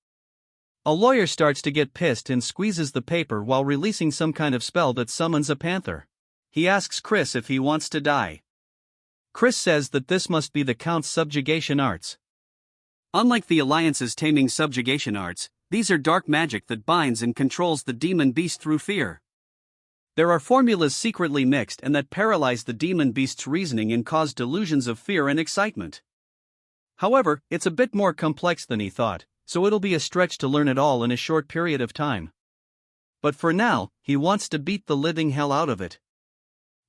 A lawyer starts to get pissed and squeezes the paper while releasing some kind of spell that summons a panther. He asks Chris if he wants to die. Chris says that this must be the Count's subjugation arts. Unlike the Alliance's taming subjugation arts, these are dark magic that binds and controls the demon beast through fear. There are formulas secretly mixed and that paralyze the demon beast's reasoning and cause delusions of fear and excitement. However, it's a bit more complex than he thought, so it'll be a stretch to learn it all in a short period of time. But for now, he wants to beat the living hell out of it.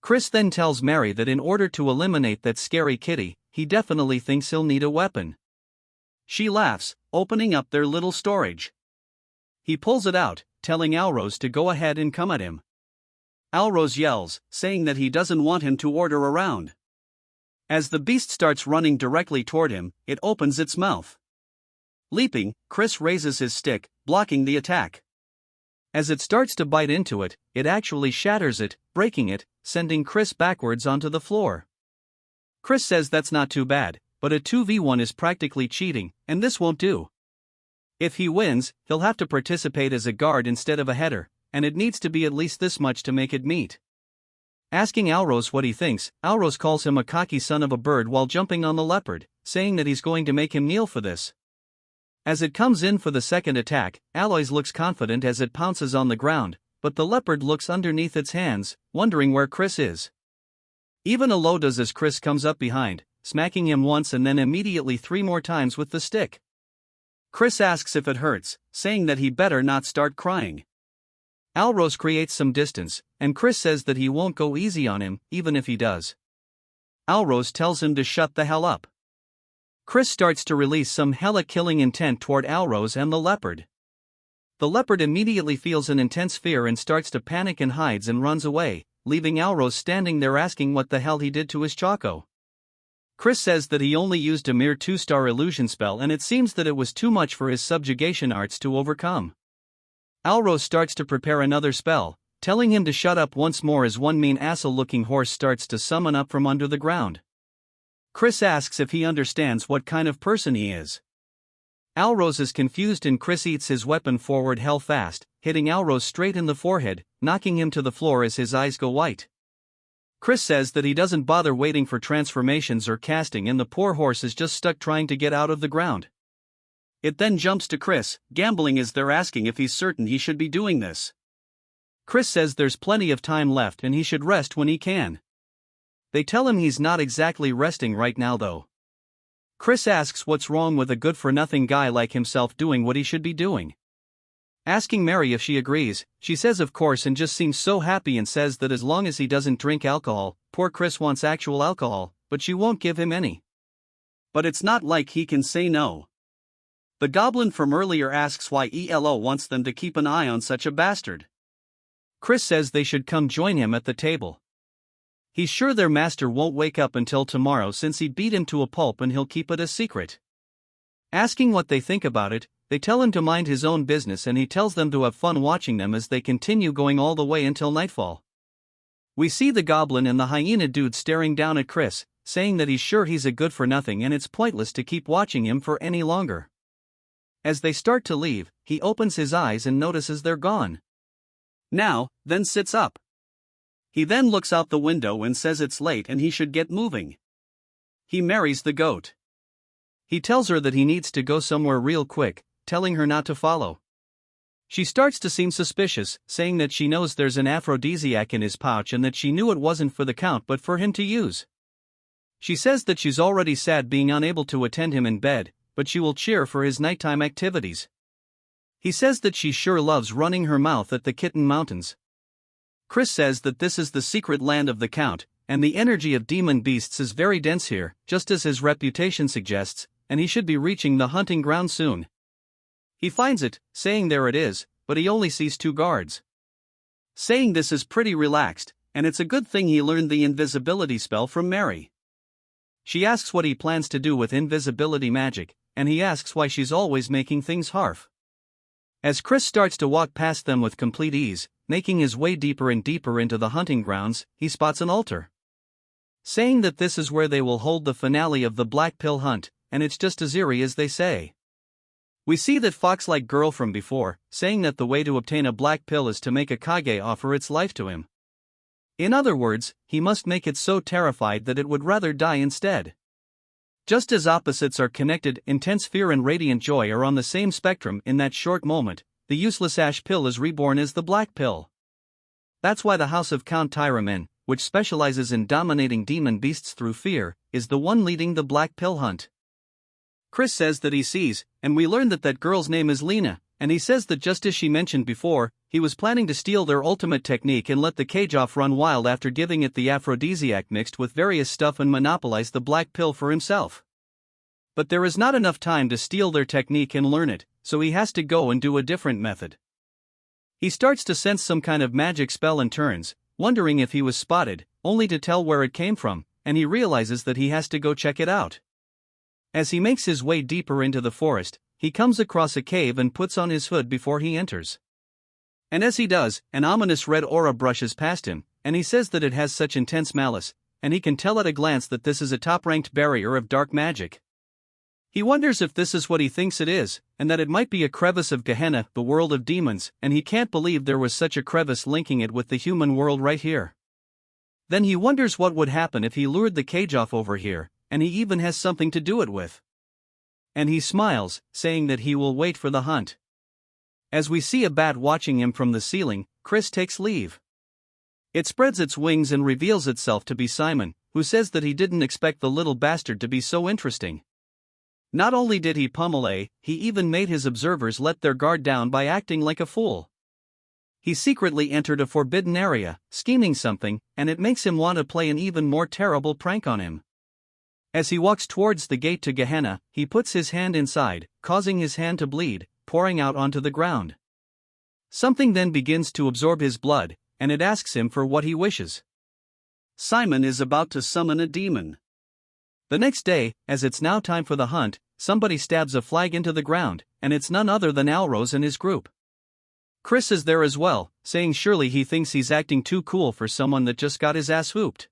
Chris then tells Mary that in order to eliminate that scary kitty, he definitely thinks he'll need a weapon. She laughs, opening up their little storage. He pulls it out, telling Alrose to go ahead and come at him. Alrose yells, saying that he doesn't want him to order around. As the beast starts running directly toward him, it opens its mouth. Leaping, Chris raises his stick, blocking the attack. As it starts to bite into it, it actually shatters it, breaking it, sending Chris backwards onto the floor. Chris says that's not too bad, but a 2v1 is practically cheating, and this won't do. If he wins, he'll have to participate as a guard instead of a header, and it needs to be at least this much to make it meet. Asking Alrose what he thinks, Alrose calls him a cocky son of a bird while jumping on the leopard, saying that he's going to make him kneel for this. As it comes in for the second attack, Aloys looks confident as it pounces on the ground, but the leopard looks underneath its hands, wondering where Chris is. Even Alo does as Chris comes up behind, smacking him once and then immediately 3 more times with the stick. Chris asks if it hurts, saying that he better not start crying. Alrose creates some distance, and Chris says that he won't go easy on him, even if he does. Alrose tells him to shut the hell up. Chris starts to release some hella killing intent toward Alrose and the leopard. The leopard immediately feels an intense fear and starts to panic and hides and runs away, leaving Alrose standing there asking what the hell he did to his Choco. Chris says that he only used a mere 2-star illusion spell and it seems that it was too much for his subjugation arts to overcome. Alrose starts to prepare another spell, telling him to shut up once more as one mean asshole-looking horse starts to summon up from under the ground. Chris asks if he understands what kind of person he is. Alrose is confused and Chris eats his weapon forward hell fast, hitting Alrose straight in the forehead, knocking him to the floor as his eyes go white. Chris says that he doesn't bother waiting for transformations or casting and the poor horse is just stuck trying to get out of the ground. It then jumps to Chris, gambling as they're asking if he's certain he should be doing this. Chris says there's plenty of time left and he should rest when he can. They tell him he's not exactly resting right now though. Chris asks what's wrong with a good-for-nothing guy like himself doing what he should be doing. Asking Mary if she agrees, she says of course and just seems so happy and says that as long as he doesn't drink alcohol, poor Chris wants actual alcohol, but she won't give him any. But it's not like he can say no. The goblin from earlier asks why Yahello wants them to keep an eye on such a bastard. Chris says they should come join him at the table. He's sure their master won't wake up until tomorrow since he beat him to a pulp and he'll keep it a secret. Asking what they think about it, they tell him to mind his own business and he tells them to have fun watching them as they continue going all the way until nightfall. We see the goblin and the hyena dude staring down at Chris, saying that he's sure he's a good-for-nothing and it's pointless to keep watching him for any longer. As they start to leave, he opens his eyes and notices they're gone. Now, then sits up. He then looks out the window and says it's late and he should get moving. He marries the goat. He tells her that he needs to go somewhere real quick, telling her not to follow. She starts to seem suspicious, saying that she knows there's an aphrodisiac in his pouch and that she knew it wasn't for the count but for him to use. She says that she's already sad being unable to attend him in bed, but she will cheer for his nighttime activities. He says that she sure loves running her mouth at the Kitten Mountains. Chris says that this is the secret land of the Count, and the energy of demon beasts is very dense here, just as his reputation suggests, and he should be reaching the hunting ground soon. He finds it, saying there it is, but he only sees 2 guards. Saying this is pretty relaxed, and it's a good thing he learned the invisibility spell from Mary. She asks what he plans to do with invisibility magic, and he asks why she's always making things harf. As Chris starts to walk past them with complete ease, making his way deeper and deeper into the hunting grounds, he spots an altar. Saying that this is where they will hold the finale of the Black Pill hunt, and it's just as eerie as they say. We see that fox-like girl from before, saying that the way to obtain a black pill is to make a kage offer its life to him. In other words, he must make it so terrified that it would rather die instead. Just as opposites are connected, intense fear and radiant joy are on the same spectrum in that short moment, the useless ash pill is reborn as the black pill. That's why the house of Count Tyramin, which specializes in dominating demon beasts through fear, is the one leading the black pill hunt. Chris says that he sees, and we learn that that girl's name is Lena, and he says that just as she mentioned before, he was planning to steal their ultimate technique and let the cage off run wild after giving it the aphrodisiac mixed with various stuff and monopolize the black pill for himself. But there is not enough time to steal their technique and learn it, so he has to go and do a different method. He starts to sense some kind of magic spell and turns, wondering if he was spotted, only to tell where it came from, and he realizes that he has to go check it out. As he makes his way deeper into the forest, he comes across a cave and puts on his hood before he enters. And as he does, an ominous red aura brushes past him, and he says that it has such intense malice, and he can tell at a glance that this is a top-ranked barrier of dark magic. He wonders if this is what he thinks it is, and that it might be a crevice of Gehenna, the world of demons, and he can't believe there was such a crevice linking it with the human world right here. Then he wonders what would happen if he lured the cage off over here, and he even has something to do it with. And he smiles, saying that he will wait for the hunt. As we see a bat watching him from the ceiling, Chris takes leave. It spreads its wings and reveals itself to be Simon, who says that he didn't expect the little bastard to be so interesting. Not only did he pummel he even made his observers let their guard down by acting like a fool. He secretly entered a forbidden area, scheming something, and it makes him want to play an even more terrible prank on him. As he walks towards the gate to Gehenna, he puts his hand inside, causing his hand to bleed, pouring out onto the ground. Something then begins to absorb his blood, and it asks him for what he wishes. Simon is about to summon a demon. The next day, as it's now time for the hunt, somebody stabs a flag into the ground, and it's none other than Alrose and his group. Chris is there as well, saying surely he thinks he's acting too cool for someone that just got his ass whooped.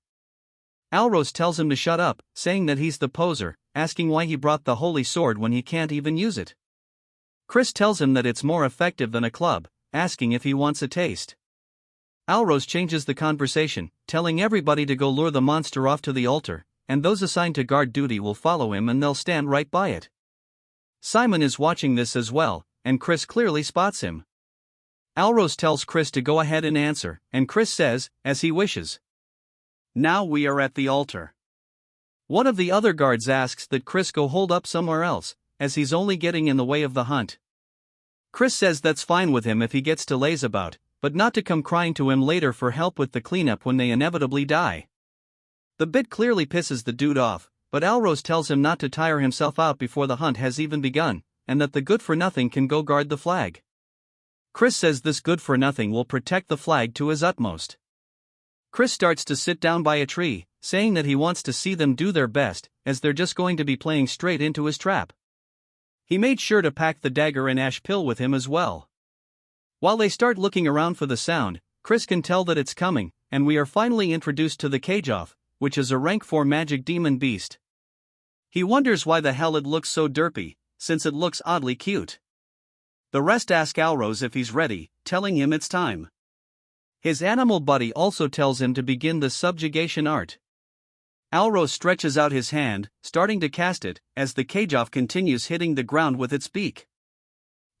Alros tells him to shut up, saying that he's the poser, asking why he brought the holy sword when he can't even use it. Chris tells him that it's more effective than a club, asking if he wants a taste. Alros changes the conversation, telling everybody to go lure the monster off to the altar, and those assigned to guard duty will follow him and they'll stand right by it. Simon is watching this as well, and Chris clearly spots him. Alros tells Chris to go ahead and answer, and Chris says, as he wishes. Now we are at the altar. One of the other guards asks that Chris go hold up somewhere else, as he's only getting in the way of the hunt. Chris says that's fine with him if he gets to laze about, but not to come crying to him later for help with the cleanup when they inevitably die. The bit clearly pisses the dude off, but Alros tells him not to tire himself out before the hunt has even begun, and that the good-for-nothing can go guard the flag. Chris says this good-for-nothing will protect the flag to his utmost. Chris starts to sit down by a tree, saying that he wants to see them do their best, as they're just going to be playing straight into his trap. He made sure to pack the dagger and ash pill with him as well. While they start looking around for the sound, Chris can tell that it's coming, and we are finally introduced to the Cage-Off, which is a rank 4 magic demon beast. He wonders why the hell it looks so derpy, since it looks oddly cute. The rest ask Alros if he's ready, telling him it's time. His animal buddy also tells him to begin the subjugation art. Alros stretches out his hand, starting to cast it, as the Cage-Off continues hitting the ground with its beak.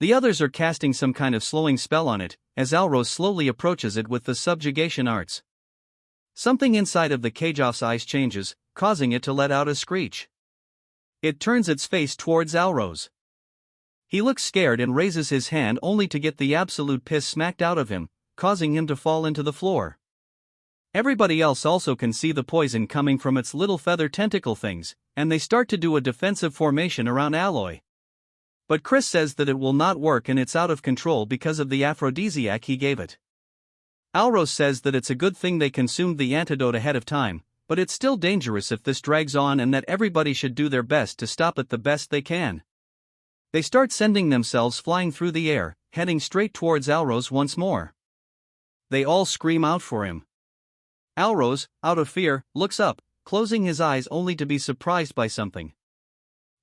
The others are casting some kind of slowing spell on it, as Alros slowly approaches it with the subjugation arts. Something inside of the Cage-Off's eyes changes, causing it to let out a screech. It turns its face towards Alros. He looks scared and raises his hand only to get the absolute piss smacked out of him, causing him to fall into the floor. Everybody else also can see the poison coming from its little feather tentacle things, and they start to do a defensive formation around Alloy. But Chris says that it will not work and it's out of control because of the aphrodisiac he gave it. Alros says that it's a good thing they consumed the antidote ahead of time, but it's still dangerous if this drags on and that everybody should do their best to stop it the best they can. They start sending themselves flying through the air, heading straight towards Alros once more. They all scream out for him. Alros, out of fear, looks up, closing his eyes only to be surprised by something.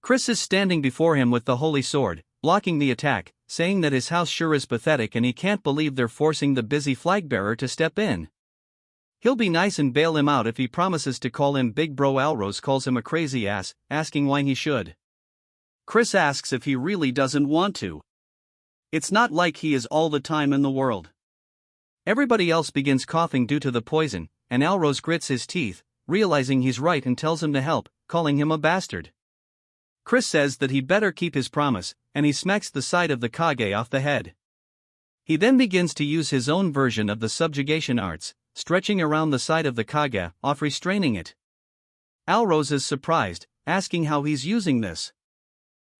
Chris is standing before him with the holy sword, blocking the attack, saying that his house sure is pathetic and he can't believe they're forcing the busy flagbearer to step in. He'll be nice and bail him out if he promises to call him Big Bro. Alros calls him a crazy ass, asking why he should. Chris asks if he really doesn't want to. It's not like he is all the time in the world. Everybody else begins coughing due to the poison, and Alros grits his teeth, realizing he's right and tells him to help, calling him a bastard. Chris says that he better keep his promise, and he smacks the side of the Kage off the head. He then begins to use his own version of the subjugation arts, stretching around the side of the Kage, off restraining it. Alros is surprised, asking how he's using this.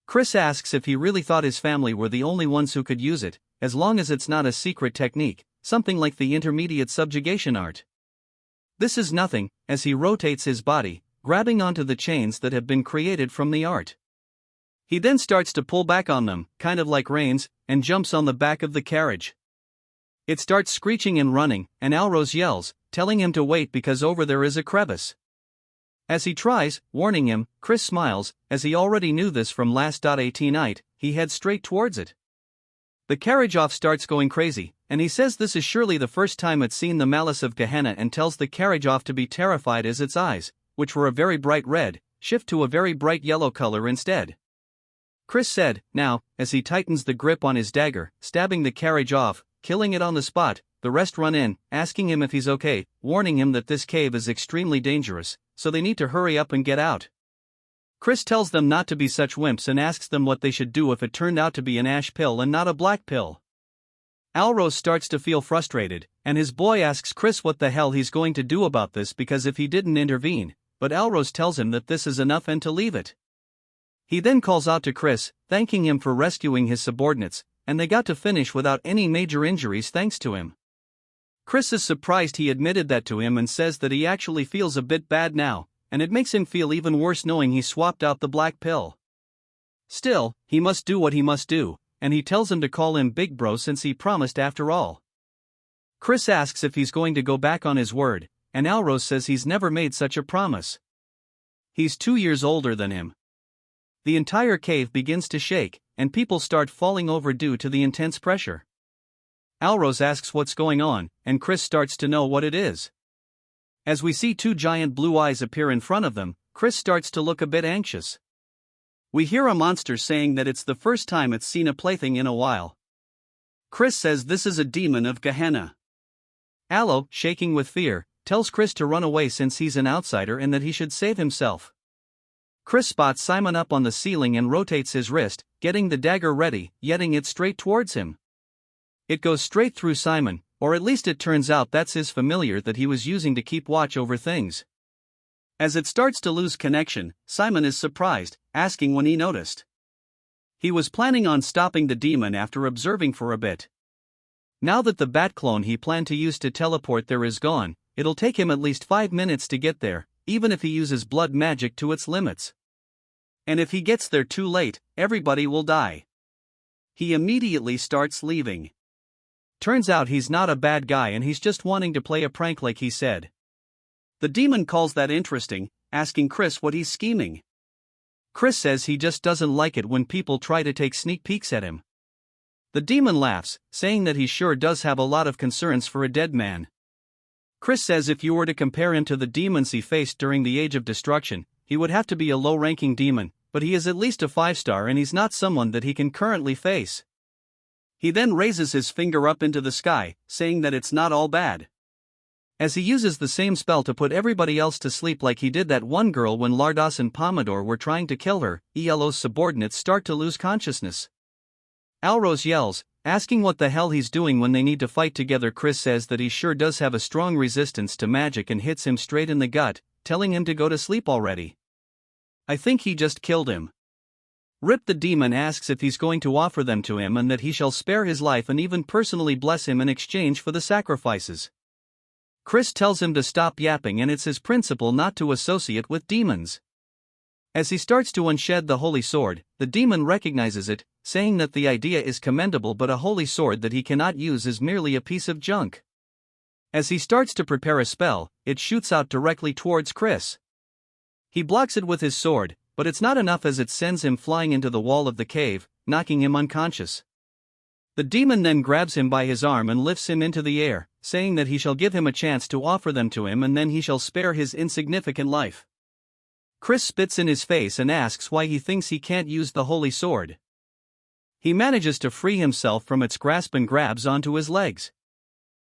Chris asks if he really thought his family were the only ones who could use it, as long as it's not a secret technique, something like the intermediate subjugation art. This is nothing, as he rotates his body, grabbing onto the chains that have been created from the art. He then starts to pull back on them, kind of like reins, and jumps on the back of the carriage. It starts screeching and running, and Alros yells, telling him to wait because over there is a crevice. As he tries, warning him, Chris smiles, as he already knew this from last 18 night, he heads straight towards it. The carriage-off starts going crazy, and he says this is surely the first time it's seen the malice of Gehenna and tells the carriage-off to be terrified as its eyes, which were a very bright red, shift to a very bright yellow color instead. Chris said, now, as he tightens the grip on his dagger, stabbing the carriage off, killing it on the spot, the rest run in, asking him if he's okay, warning him that this cave is extremely dangerous, so they need to hurry up and get out. Chris tells them not to be such wimps and asks them what they should do if it turned out to be an ash pill and not a black pill. Alros starts to feel frustrated, and his boy asks Chris what the hell he's going to do about this because if he didn't intervene, but Alros tells him that this is enough and to leave it. He then calls out to Chris, thanking him for rescuing his subordinates, and they got to finish without any major injuries thanks to him. Chris is surprised he admitted that to him and says that he actually feels a bit bad now, and it makes him feel even worse knowing he swapped out the black pill. Still, he must do what he must do, and he tells him to call him Big Bro since he promised after all. Chris asks if he's going to go back on his word, and Alros says he's never made such a promise. He's 2 years older than him. The entire cave begins to shake, and people start falling over due to the intense pressure. Alros asks what's going on, and Chris starts to know what it is. As we see 2 giant blue eyes appear in front of them, Chris starts to look a bit anxious. We hear a monster saying that it's the first time it's seen a plaything in a while. Chris says this is a demon of Gehenna. Allo, shaking with fear, tells Chris to run away since he's an outsider and that he should save himself. Chris spots Simon up on the ceiling and rotates his wrist, getting the dagger ready, yetting it straight towards him. It goes straight through Simon, or at least it turns out that's his familiar that he was using to keep watch over things. As it starts to lose connection, Simon is surprised, asking when he noticed. He was planning on stopping the demon after observing for a bit. Now that the bat clone he planned to use to teleport there is gone, it'll take him at least 5 minutes to get there, even if he uses blood magic to its limits. And if he gets there too late, everybody will die. He immediately starts leaving. Turns out he's not a bad guy and he's just wanting to play a prank like he said. The demon calls that interesting, asking Chris what he's scheming. Chris says he just doesn't like it when people try to take sneak peeks at him. The demon laughs, saying that he sure does have a lot of concerns for a dead man. Chris says if you were to compare him to the demons he faced during the Age of Destruction, he would have to be a low-ranking demon, but he is at least a 5-star and he's not someone that he can currently face. He then raises his finger up into the sky, saying that it's not all bad. As he uses the same spell to put everybody else to sleep like he did that one girl when Lardos and Pomodore were trying to kill her, Yahello's subordinates start to lose consciousness. Alros yells, asking what the hell he's doing when they need to fight together. Chris says that he sure does have a strong resistance to magic and hits him straight in the gut, telling him to go to sleep already. I think he just killed him. Rip the demon asks if he's going to offer them to him and that he shall spare his life and even personally bless him in exchange for the sacrifices. Chris tells him to stop yapping and it's his principle not to associate with demons. As he starts to unshed the holy sword, the demon recognizes it, saying that the idea is commendable but a holy sword that he cannot use is merely a piece of junk. As he starts to prepare a spell, it shoots out directly towards Chris. He blocks it with his sword, but it's not enough as it sends him flying into the wall of the cave, knocking him unconscious. The demon then grabs him by his arm and lifts him into the air, saying that he shall give him a chance to offer them to him and then he shall spare his insignificant life. Chris spits in his face and asks why he thinks he can't use the holy sword. He manages to free himself from its grasp and grabs onto his legs.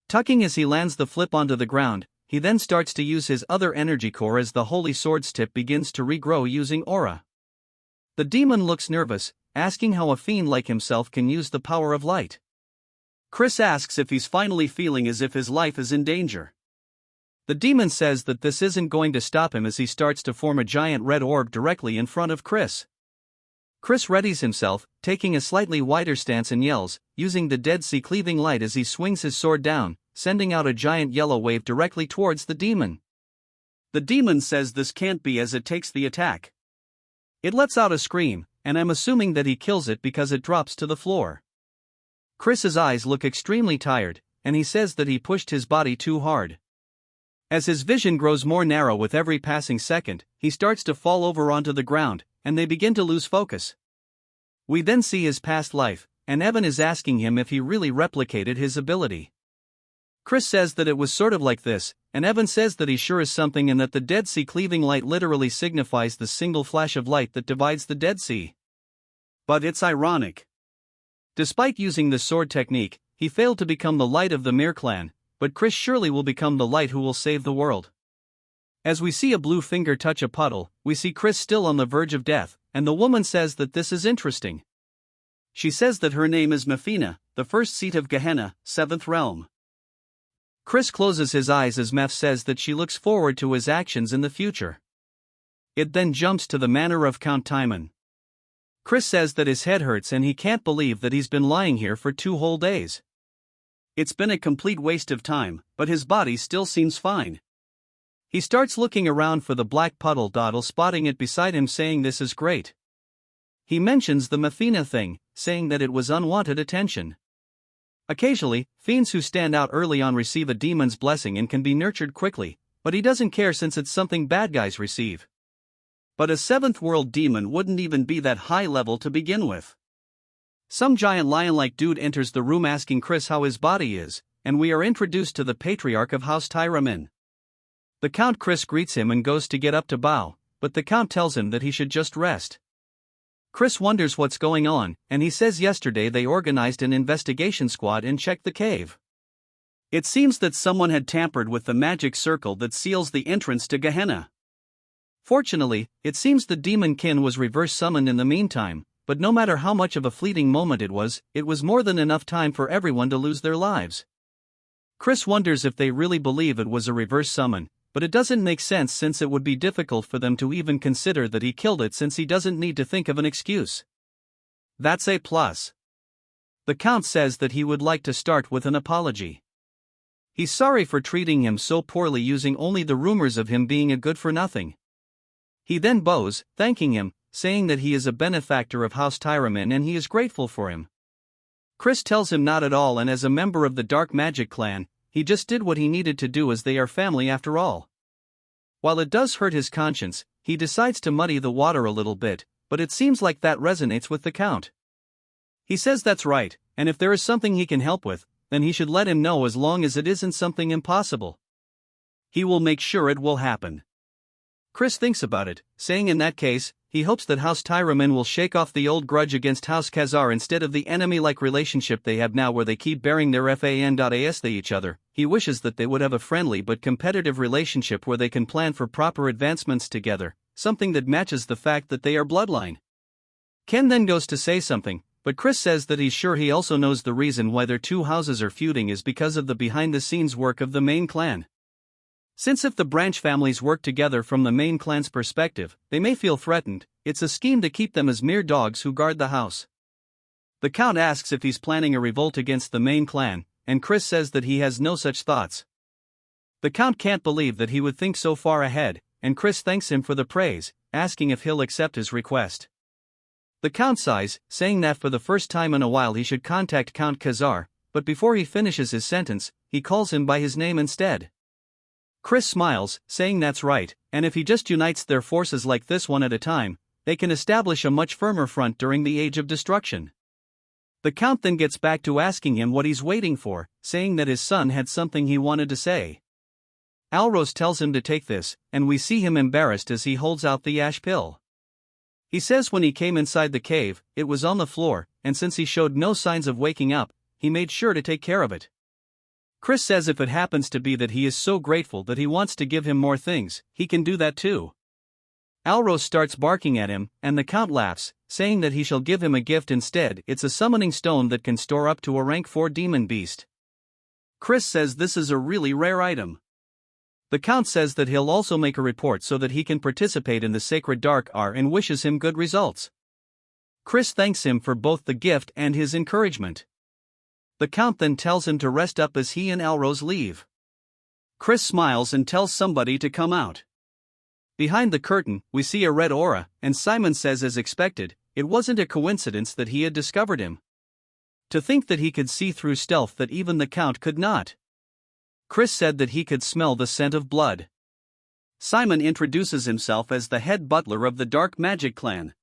Tucking as he lands the flip onto the ground, he then starts to use his other energy core as the holy sword's tip begins to regrow using aura. The demon looks nervous, asking how a fiend like himself can use the power of light. Chris asks if he's finally feeling as if his life is in danger. The demon says that this isn't going to stop him as he starts to form a giant red orb directly in front of Chris. Chris readies himself, taking a slightly wider stance and yells, using the Dead Sea cleaving light as he swings his sword down, sending out a giant yellow wave directly towards the demon. The demon says this can't be as it takes the attack. It lets out a scream, and I'm assuming that he kills it because it drops to the floor. Chris's eyes look extremely tired, and he says that he pushed his body too hard. As his vision grows more narrow with every passing second, he starts to fall over onto the ground, and they begin to lose focus. We then see his past life, and Evan is asking him if he really replicated his ability. Chris says that it was sort of like this, and Evan says that he sure is something and that the Dead Sea cleaving light literally signifies the single flash of light that divides the Dead Sea. But it's ironic. Despite using the sword technique, he failed to become the light of the Mir clan, but Chris surely will become the light who will save the world. As we see a blue finger touch a puddle, we see Chris still on the verge of death, and the woman says that this is interesting. She says that her name is Mefina, the first seat of Gehenna, 7th realm. Chris closes his eyes as Meph says that she looks forward to his actions in the future. It then jumps to the manor of Count Timon. Chris says that his head hurts and he can't believe that he's been lying here for 2 whole days. It's been a complete waste of time, but his body still seems fine. He starts looking around for the black puddle, spotting it beside him saying this is great. He mentions the Mefina thing, saying that it was unwanted attention. Occasionally, fiends who stand out early on receive a demon's blessing and can be nurtured quickly, but he doesn't care since it's something bad guys receive. But a 7th world demon wouldn't even be that high level to begin with. Some giant lion-like dude enters the room asking Chris how his body is, and we are introduced to the patriarch of House Tyramin. The Count Chris greets him and goes to get up to bow, but the Count tells him that he should just rest. Chris wonders what's going on, and he says yesterday they organized an investigation squad and checked the cave. It seems that someone had tampered with the magic circle that seals the entrance to Gehenna. Fortunately, it seems the demon kin was reverse summoned in the meantime, but no matter how much of a fleeting moment it was more than enough time for everyone to lose their lives. Chris wonders if they really believe it was a reverse summon, but it doesn't make sense since it would be difficult for them to even consider that he killed it since he doesn't need to think of an excuse. That's a plus. The Count says that he would like to start with an apology. He's sorry for treating him so poorly using only the rumors of him being a good-for-nothing. He then bows, thanking him, saying that he is a benefactor of House Tyramin and he is grateful for him. Chris tells him not at all, and as a member of the Dark Magic clan, he just did what he needed to do as they are family after all. While it does hurt his conscience, he decides to muddy the water a little bit, but it seems like that resonates with the Count. He says that's right, and if there is something he can help with, then he should let him know as long as it isn't something impossible. He will make sure it will happen. Chris thinks about it, saying in that case, he hopes that House Tyramin will shake off the old grudge against House Khazar instead of the enemy-like relationship they have now where they keep bearing their fan.as they each other. He wishes that they would have a friendly but competitive relationship where they can plan for proper advancements together, something that matches the fact that they are bloodline. Ken then goes to say something, but Chris says that he's sure he also knows the reason why their two houses are feuding is because of the behind-the-scenes work of the main clan. Since if the branch families work together from the main clan's perspective, they may feel threatened, it's a scheme to keep them as mere dogs who guard the house. The Count asks if he's planning a revolt against the main clan, and Chris says that he has no such thoughts. The Count can't believe that he would think so far ahead, and Chris thanks him for the praise, asking if he'll accept his request. The Count sighs, saying that for the first time in a while he should contact Count Khazar, but before he finishes his sentence, he calls him by his name instead. Chris smiles, saying that's right, and if he just unites their forces like this one at a time, they can establish a much firmer front during the Age of Destruction. The Count then gets back to asking him what he's waiting for, saying that his son had something he wanted to say. Alros tells him to take this, and we see him embarrassed as he holds out the ash pill. He says when he came inside the cave, it was on the floor, and since he showed no signs of waking up, he made sure to take care of it. Chris says if it happens to be that he is so grateful that he wants to give him more things, he can do that too. Alros starts barking at him, and the Count laughs, saying that he shall give him a gift instead. It's a summoning stone that can store up to a rank 4 demon beast. Chris says this is a really rare item. The Count says that he'll also make a report so that he can participate in the Sacred Dark Hour and wishes him good results. Chris thanks him for both the gift and his encouragement. The Count then tells him to rest up as he and Alros leave. Chris smiles and tells somebody to come out. Behind the curtain, we see a red aura, and Simon says as expected, it wasn't a coincidence that he had discovered him. To think that he could see through stealth that even the Count could not. Chris said that he could smell the scent of blood. Simon introduces himself as the head butler of the Dark Magic clan.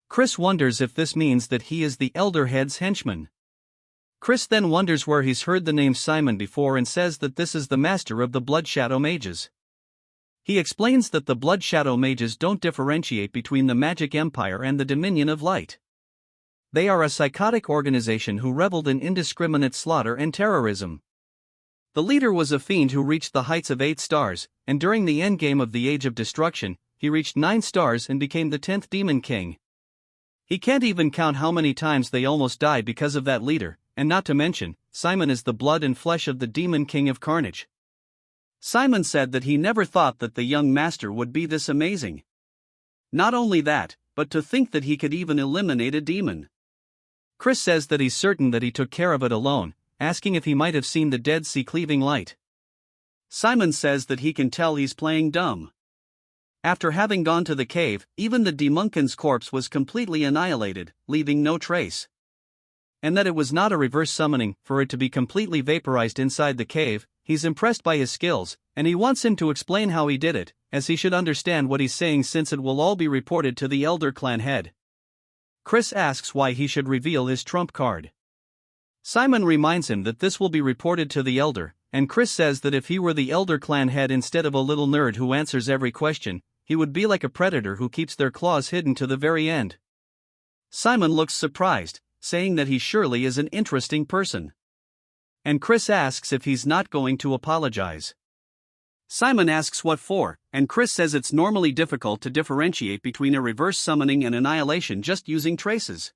Chris wonders if this means that he is the Elder Head's henchman. Chris then wonders where he's heard the name Simon before and says that this is the master of the Blood Shadow Mages. He explains that the Blood Shadow Mages don't differentiate between the Magic Empire and the Dominion of Light. They are a psychotic organization who reveled in indiscriminate slaughter and terrorism. The leader was a fiend who reached the heights of 8 stars, and during the endgame of the Age of Destruction, he reached 9 stars and became the 10th Demon King. He can't even count how many times they almost died because of that leader. And not to mention, Simon is the blood and flesh of the Demon King of Carnage. Simon said that he never thought that the young master would be this amazing. Not only that, but to think that he could even eliminate a demon. Chris says that he's certain that he took care of it alone, asking if he might have seen the Dead Sea cleaving light. Simon says that he can tell he's playing dumb. After having gone to the cave, even the demonkin's corpse was completely annihilated, leaving no trace. And that it was not a reverse summoning, for it to be completely vaporized inside the cave. He's impressed by his skills, and he wants him to explain how he did it, as he should understand what he's saying since it will all be reported to the Elder Clan head. Chris asks why he should reveal his trump card. Simon reminds him that this will be reported to the Elder, and Chris says that if he were the Elder Clan head instead of a little nerd who answers every question, he would be like a predator who keeps their claws hidden to the very end. Simon looks surprised, saying that he surely is an interesting person. And Chris asks if he's not going to apologize. Simon asks what for, and Chris says it's normally difficult to differentiate between a reverse summoning and annihilation just using traces.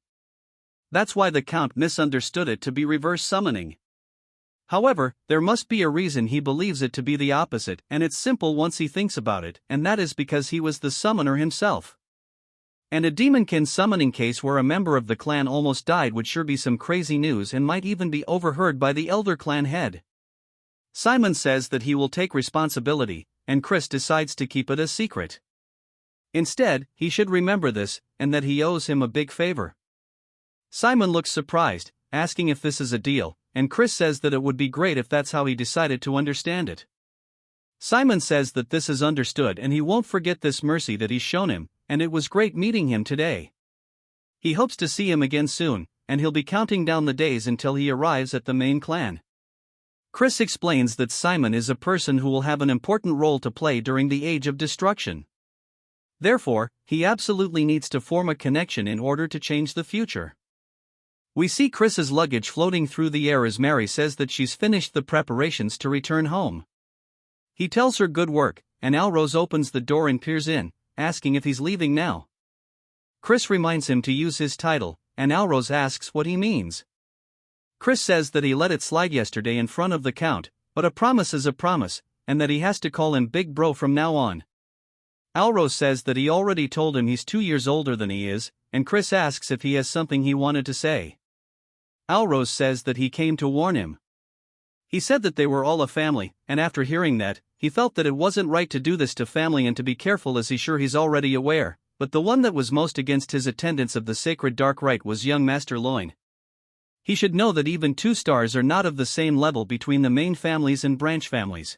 That's why the Count misunderstood it to be reverse summoning. However, there must be a reason he believes it to be the opposite, and it's simple once he thinks about it, and that is because he was the summoner himself. And a demonkin summoning case where a member of the clan almost died would sure be some crazy news and might even be overheard by the Elder Clan head. Simon says that he will take responsibility, and Chris decides to keep it a secret. Instead, he should remember this, and that he owes him a big favor. Simon looks surprised, asking if this is a deal, and Chris says that it would be great if that's how he decided to understand it. Simon says that this is understood and he won't forget this mercy that he's shown him, and it was great meeting him today. He hopes to see him again soon, and he'll be counting down the days until he arrives at the main clan. Chris explains that Simon is a person who will have an important role to play during the Age of Destruction. Therefore, he absolutely needs to form a connection in order to change the future. We see Chris's luggage floating through the air as Mary says that she's finished the preparations to return home. He tells her good work, and Alrose opens the door and peers in, asking if he's leaving now. Chris reminds him to use his title, and Alrose asks what he means. Chris says that he let it slide yesterday in front of the Count, but a promise is a promise, and that he has to call him Big Bro from now on. Alrose says that he already told him he's 2 years older than he is, and Chris asks if he has something he wanted to say. Alrose says that he came to warn him. He said that they were all a family, and after hearing that, he felt that it wasn't right to do this to family and to be careful as he's already aware, but the one that was most against his attendance of the sacred dark rite was young Master Loin. He should know that even 2 stars are not of the same level between the main families and branch families.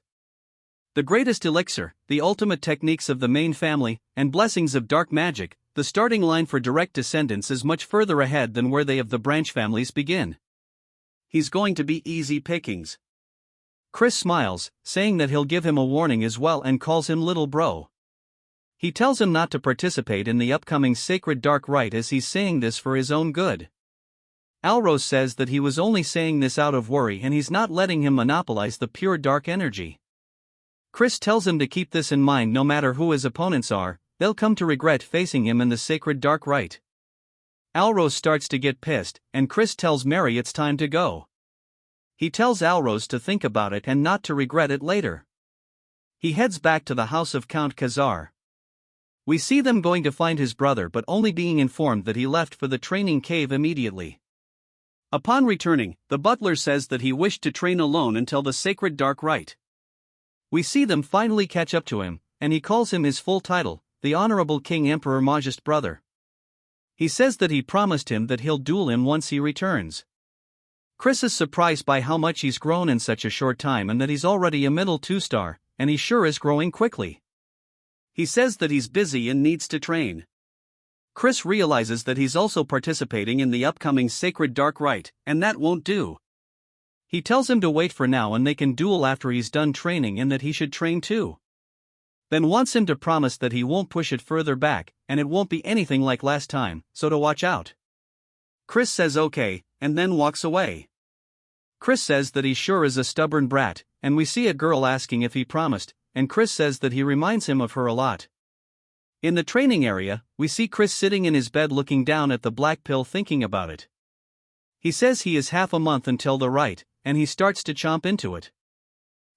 The greatest elixir, the ultimate techniques of the main family, and blessings of dark magic, the starting line for direct descendants is much further ahead than where they of the branch families begin. He's going to be easy pickings. Chris smiles, saying that he'll give him a warning as well and calls him Little Bro. He tells him not to participate in the upcoming sacred dark rite as he's saying this for his own good. Alrose says that he was only saying this out of worry and he's not letting him monopolize the pure dark energy. Chris tells him to keep this in mind no matter who his opponents are, they'll come to regret facing him in the sacred dark rite. Alrose starts to get pissed, and Chris tells Mary it's time to go. He tells Alrose to think about it and not to regret it later. He heads back to the house of Count Khazar. We see them going to find his brother but only being informed that he left for the training cave immediately. Upon returning, the butler says that he wished to train alone until the sacred dark rite. We see them finally catch up to him, and he calls him his full title, the Honorable King Emperor Majest brother. He says that he promised him that he'll duel him once he returns. Chris is surprised by how much he's grown in such a short time and that he's already a middle 2-star, and he sure is growing quickly. He says that he's busy and needs to train. Chris realizes that he's also participating in the upcoming sacred dark rite, and that won't do. He tells him to wait for now and they can duel after he's done training and that he should train too. Then wants him to promise that he won't push it further back, and it won't be anything like last time, so to watch out. Chris says okay, and then walks away. Chris says that he sure is a stubborn brat, and we see a girl asking if he promised, and Chris says that he reminds him of her a lot. In the training area, we see Chris sitting in his bed looking down at the black pill thinking about it. He says he is half a month until the rite, and he starts to chomp into it.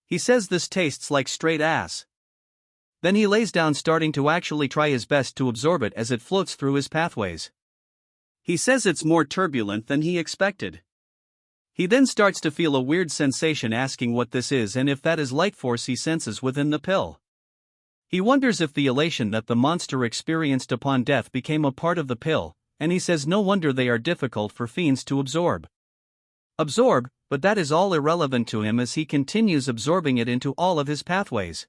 He says this tastes like straight ass. Then he lays down starting to actually try his best to absorb it as it floats through his pathways. He says it's more turbulent than he expected. He then starts to feel a weird sensation asking what this is and if that is light force he senses within the pill. He wonders if the elation that the monster experienced upon death became a part of the pill, and he says no wonder they are difficult for fiends to absorb. But that is all irrelevant to him as he continues absorbing it into all of his pathways.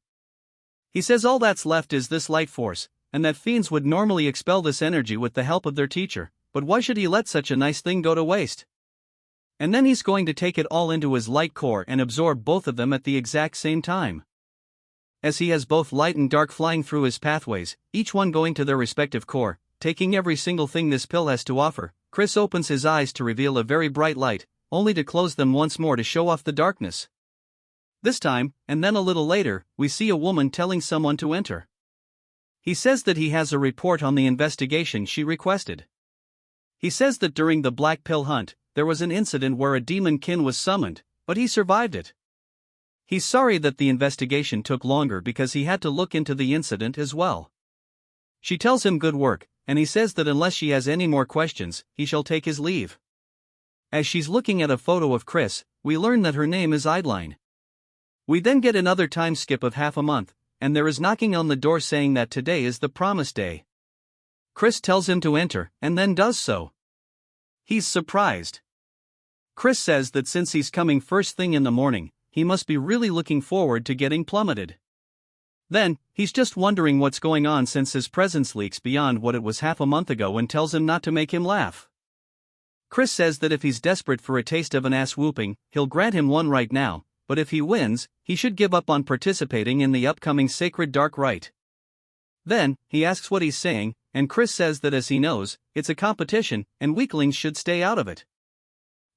He says all that's left is this light force, and that fiends would normally expel this energy with the help of their teacher, but why should he let such a nice thing go to waste? And then he's going to take it all into his light core and absorb both of them at the exact same time. As he has both light and dark flying through his pathways, each one going to their respective core, taking every single thing this pill has to offer, Chris opens his eyes to reveal a very bright light, only to close them once more to show off the darkness. This time, and then a little later, we see a woman telling someone to enter. He says that he has a report on the investigation she requested. He says that during the black pill hunt, there was an incident where a demon kin was summoned, but he survived it. He's sorry that the investigation took longer because he had to look into the incident as well. She tells him good work, and he says that unless she has any more questions, he shall take his leave. As she's looking at a photo of Chris, we learn that her name is Eidline. We then get another time skip of half a month, and there is knocking on the door saying that today is the promised day. Chris tells him to enter, and then does so. He's surprised. Chris says that since he's coming first thing in the morning, he must be really looking forward to getting plummeted. Then, he's just wondering what's going on since his presence leaks beyond what it was half a month ago and tells him not to make him laugh. Chris says that if he's desperate for a taste of an ass whooping, he'll grant him one right now, but if he wins, he should give up on participating in the upcoming Sacred Dark Rite. Then, he asks what he's saying, and Chris says that as he knows, it's a competition, and weaklings should stay out of it.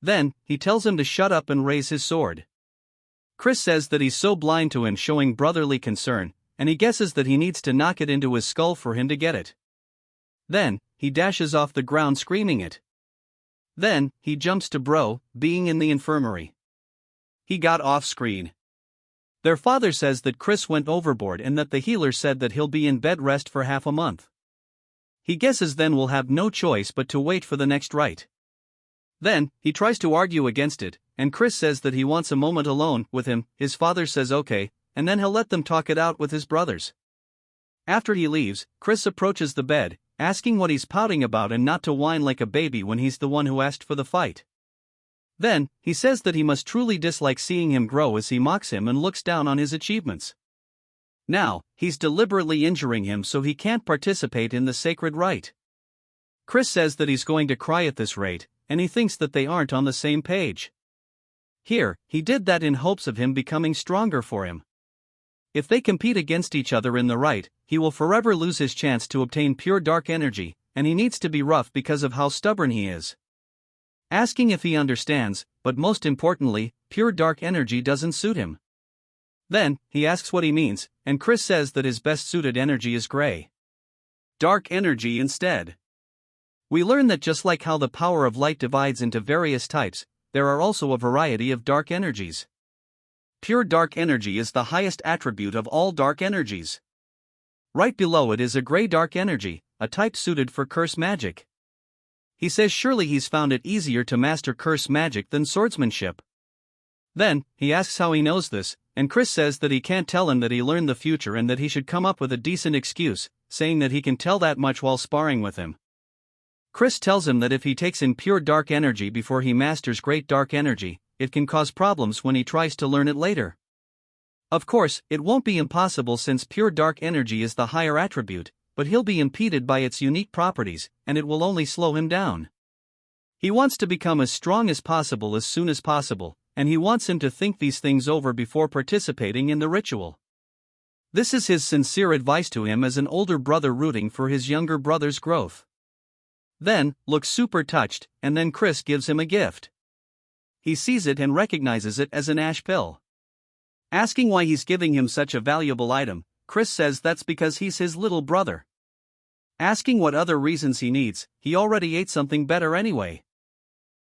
Then, he tells him to shut up and raise his sword. Chris says that he's so blind to him showing brotherly concern, and he guesses that he needs to knock it into his skull for him to get it. Then, he dashes off the ground screaming it. Then, he jumps to Bro, being in the infirmary. He got off screen. Their father says that Chris went overboard and that the healer said that he'll be in bed rest for half a month. He guesses then we'll have no choice but to wait for the next rite. Then, he tries to argue against it, and Chris says that he wants a moment alone with him. His father says okay, and then he'll let them talk it out with his brothers. After he leaves, Chris approaches the bed, asking what he's pouting about and not to whine like a baby when he's the one who asked for the fight. Then, he says that he must truly dislike seeing him grow as he mocks him and looks down on his achievements. Now, he's deliberately injuring him so he can't participate in the sacred rite. Chris says that he's going to cry at this rate, and he thinks that they aren't on the same page. Here, he did that in hopes of him becoming stronger for him. If they compete against each other in the rite, he will forever lose his chance to obtain pure dark energy, and he needs to be rough because of how stubborn he is. Asking if he understands, but most importantly, pure dark energy doesn't suit him. Then, he asks what he means, and Chris says that his best suited energy is gray. Dark energy instead. We learn that just like how the power of light divides into various types, there are also a variety of dark energies. Pure dark energy is the highest attribute of all dark energies. Right below it is a gray dark energy, a type suited for curse magic. He says surely he's found it easier to master curse magic than swordsmanship. Then, he asks how he knows this, and Chris says that he can't tell him that he learned the future and that he should come up with a decent excuse, saying that he can tell that much while sparring with him. Chris tells him that if he takes in pure dark energy before he masters great dark energy, it can cause problems when he tries to learn it later. Of course, it won't be impossible since pure dark energy is the higher attribute, but he'll be impeded by its unique properties, and it will only slow him down. He wants to become as strong as possible as soon as possible, and he wants him to think these things over before participating in the ritual. This is his sincere advice to him as an older brother rooting for his younger brother's growth. Then, looks super touched, and then Chris gives him a gift. He sees it and recognizes it as an ash pill. Asking why he's giving him such a valuable item, Chris says that's because he's his little brother. Asking what other reasons he needs, he already ate something better anyway.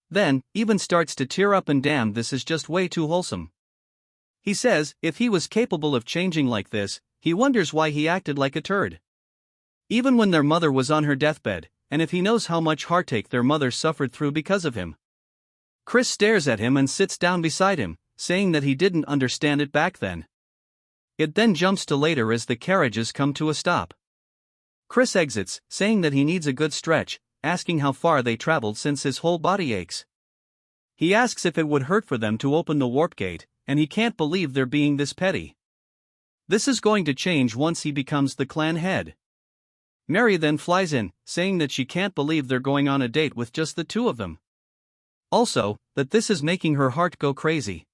Then, even starts to tear up and damn, this is just way too wholesome. He says, if he was capable of changing like this, he wonders why he acted like a turd. Even when their mother was on her deathbed, and if he knows how much heartache their mother suffered through because of him. Chris stares at him and sits down beside him, saying that he didn't understand it back then. It then jumps to later as the carriages come to a stop. Chris exits, saying that he needs a good stretch, asking how far they traveled since his whole body aches. He asks if it would hurt for them to open the warp gate, and he can't believe they're being this petty. This is going to change once he becomes the clan head. Mary then flies in, saying that she can't believe they're going on a date with just the two of them. Also, that this is making her heart go crazy.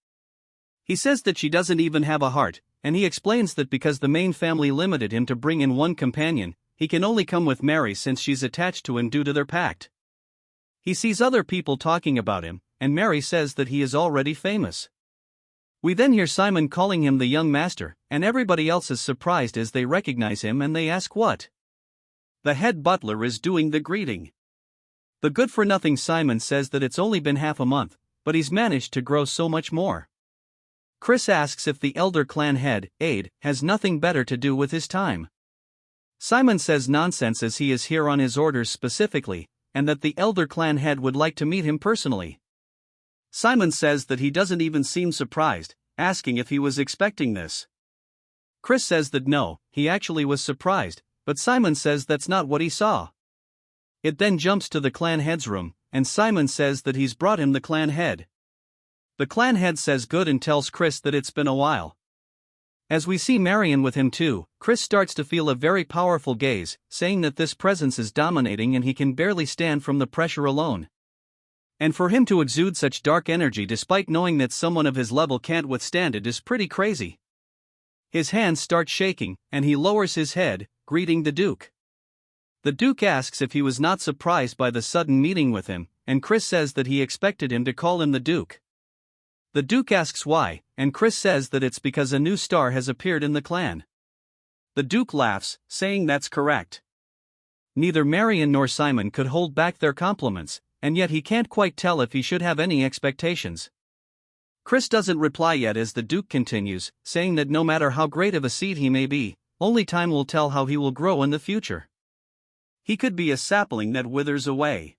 He says that she doesn't even have a heart, and he explains that because the main family limited him to bring in one companion, he can only come with Mary since she's attached to him due to their pact. He sees other people talking about him, and Mary says that he is already famous. We then hear Simon calling him the young master, and everybody else is surprised as they recognize him and they ask what the head butler is doing the greeting. The good-for-nothing Simon says that it's only been half a month, but he's managed to grow so much more. Chris asks if the elder clan head, Aid, has nothing better to do with his time. Simon says nonsense as he is here on his orders specifically, and that the elder clan head would like to meet him personally. Simon says that he doesn't even seem surprised, asking if he was expecting this. Chris says that no, he actually was surprised, but Simon says that's not what he saw. It then jumps to the clan head's room, and Simon says that he's brought him the clan head. The clan head says good and tells Chris that it's been a while. As we see Marion with him too, Chris starts to feel a very powerful gaze, saying that this presence is dominating and he can barely stand from the pressure alone. And for him to exude such dark energy despite knowing that someone of his level can't withstand it is pretty crazy. His hands start shaking, and he lowers his head, greeting the Duke. The Duke asks if he was not surprised by the sudden meeting with him, and Chris says that he expected him to call him the Duke. The Duke asks why, and Chris says that it's because a new star has appeared in the clan. The Duke laughs, saying that's correct. Neither Marion nor Simon could hold back their compliments, and yet he can't quite tell if he should have any expectations. Chris doesn't reply yet as the Duke continues, saying that no matter how great of a seed he may be, only time will tell how he will grow in the future. He could be a sapling that withers away.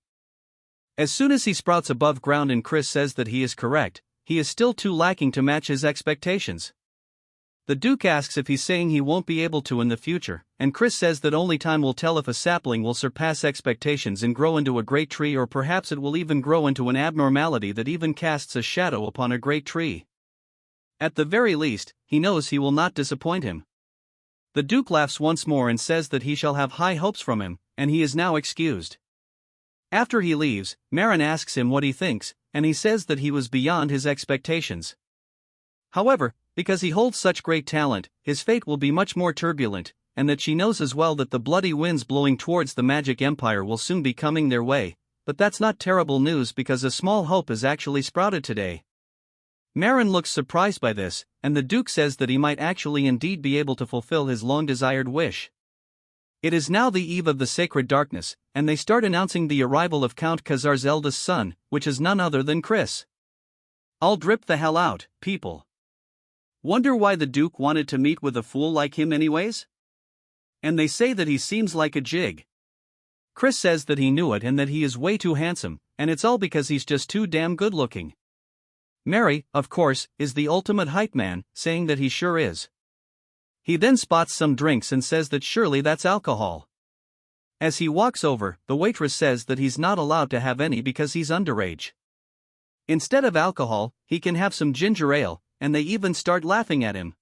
As soon as he sprouts above ground and Chris says that he is correct, he is still too lacking to match his expectations. The Duke asks if he's saying he won't be able to in the future, and Chris says that only time will tell if a sapling will surpass expectations and grow into a great tree, or perhaps it will even grow into an abnormality that even casts a shadow upon a great tree. At the very least, he knows he will not disappoint him. The Duke laughs once more and says that he shall have high hopes from him, and he is now excused. After he leaves, Marin asks him what he thinks, and he says that he was beyond his expectations. However, because he holds such great talent, his fate will be much more turbulent, and that she knows as well that the bloody winds blowing towards the magic empire will soon be coming their way, but that's not terrible news because a small hope has actually sprouted today. Marin looks surprised by this, and the Duke says that he might actually indeed be able to fulfill his long-desired wish. It is now the eve of the sacred darkness, and they start announcing the arrival of Count Khazar's eldest son, which is none other than Chris. I'll drip the hell out, people. Wonder why the Duke wanted to meet with a fool like him anyways? And they say that he seems like a jig. Chris says that he knew it and that he is way too handsome, and it's all because he's just too damn good looking. Mary, of course, is the ultimate hype man, saying that he sure is. He then spots some drinks and says that surely that's alcohol. As he walks over, the waitress says that he's not allowed to have any because he's underage. Instead of alcohol, he can have some ginger ale, and they even start laughing at him.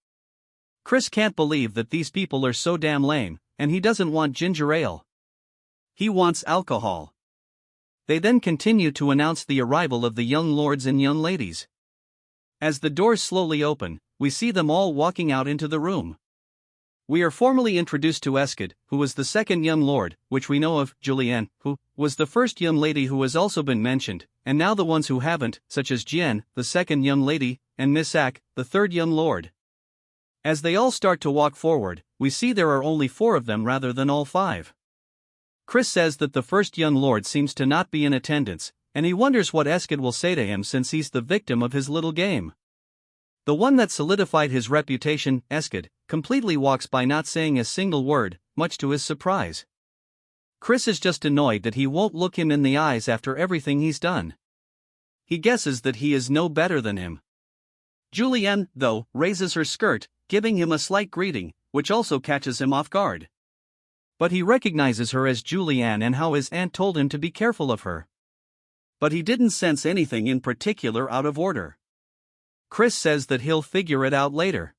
Chris can't believe that these people are so damn lame, and he doesn't want ginger ale. He wants alcohol. They then continue to announce the arrival of the young lords and young ladies. As the doors slowly open, we see them all walking out into the room. We are formally introduced to Eskid, who was the second young lord, which we know of, Julienne, who was the first young lady who has also been mentioned, and now the ones who haven't, such as Jian, the second young lady, and Miss Ak, the third young lord. As they all start to walk forward, we see there are only 4 of them rather than all 5. Chris says that the first young lord seems to not be in attendance, and he wonders what Eskid will say to him since he's the victim of his little game. The one that solidified his reputation, Eskid, completely walks by not saying a single word, much to his surprise. Chris is just annoyed that he won't look him in the eyes after everything he's done. He guesses that he is no better than him. Julienne, though, raises her skirt, giving him a slight greeting, which also catches him off guard. But he recognizes her as Julianne and how his aunt told him to be careful of her. But he didn't sense anything in particular out of order. Chris says that he'll figure it out later.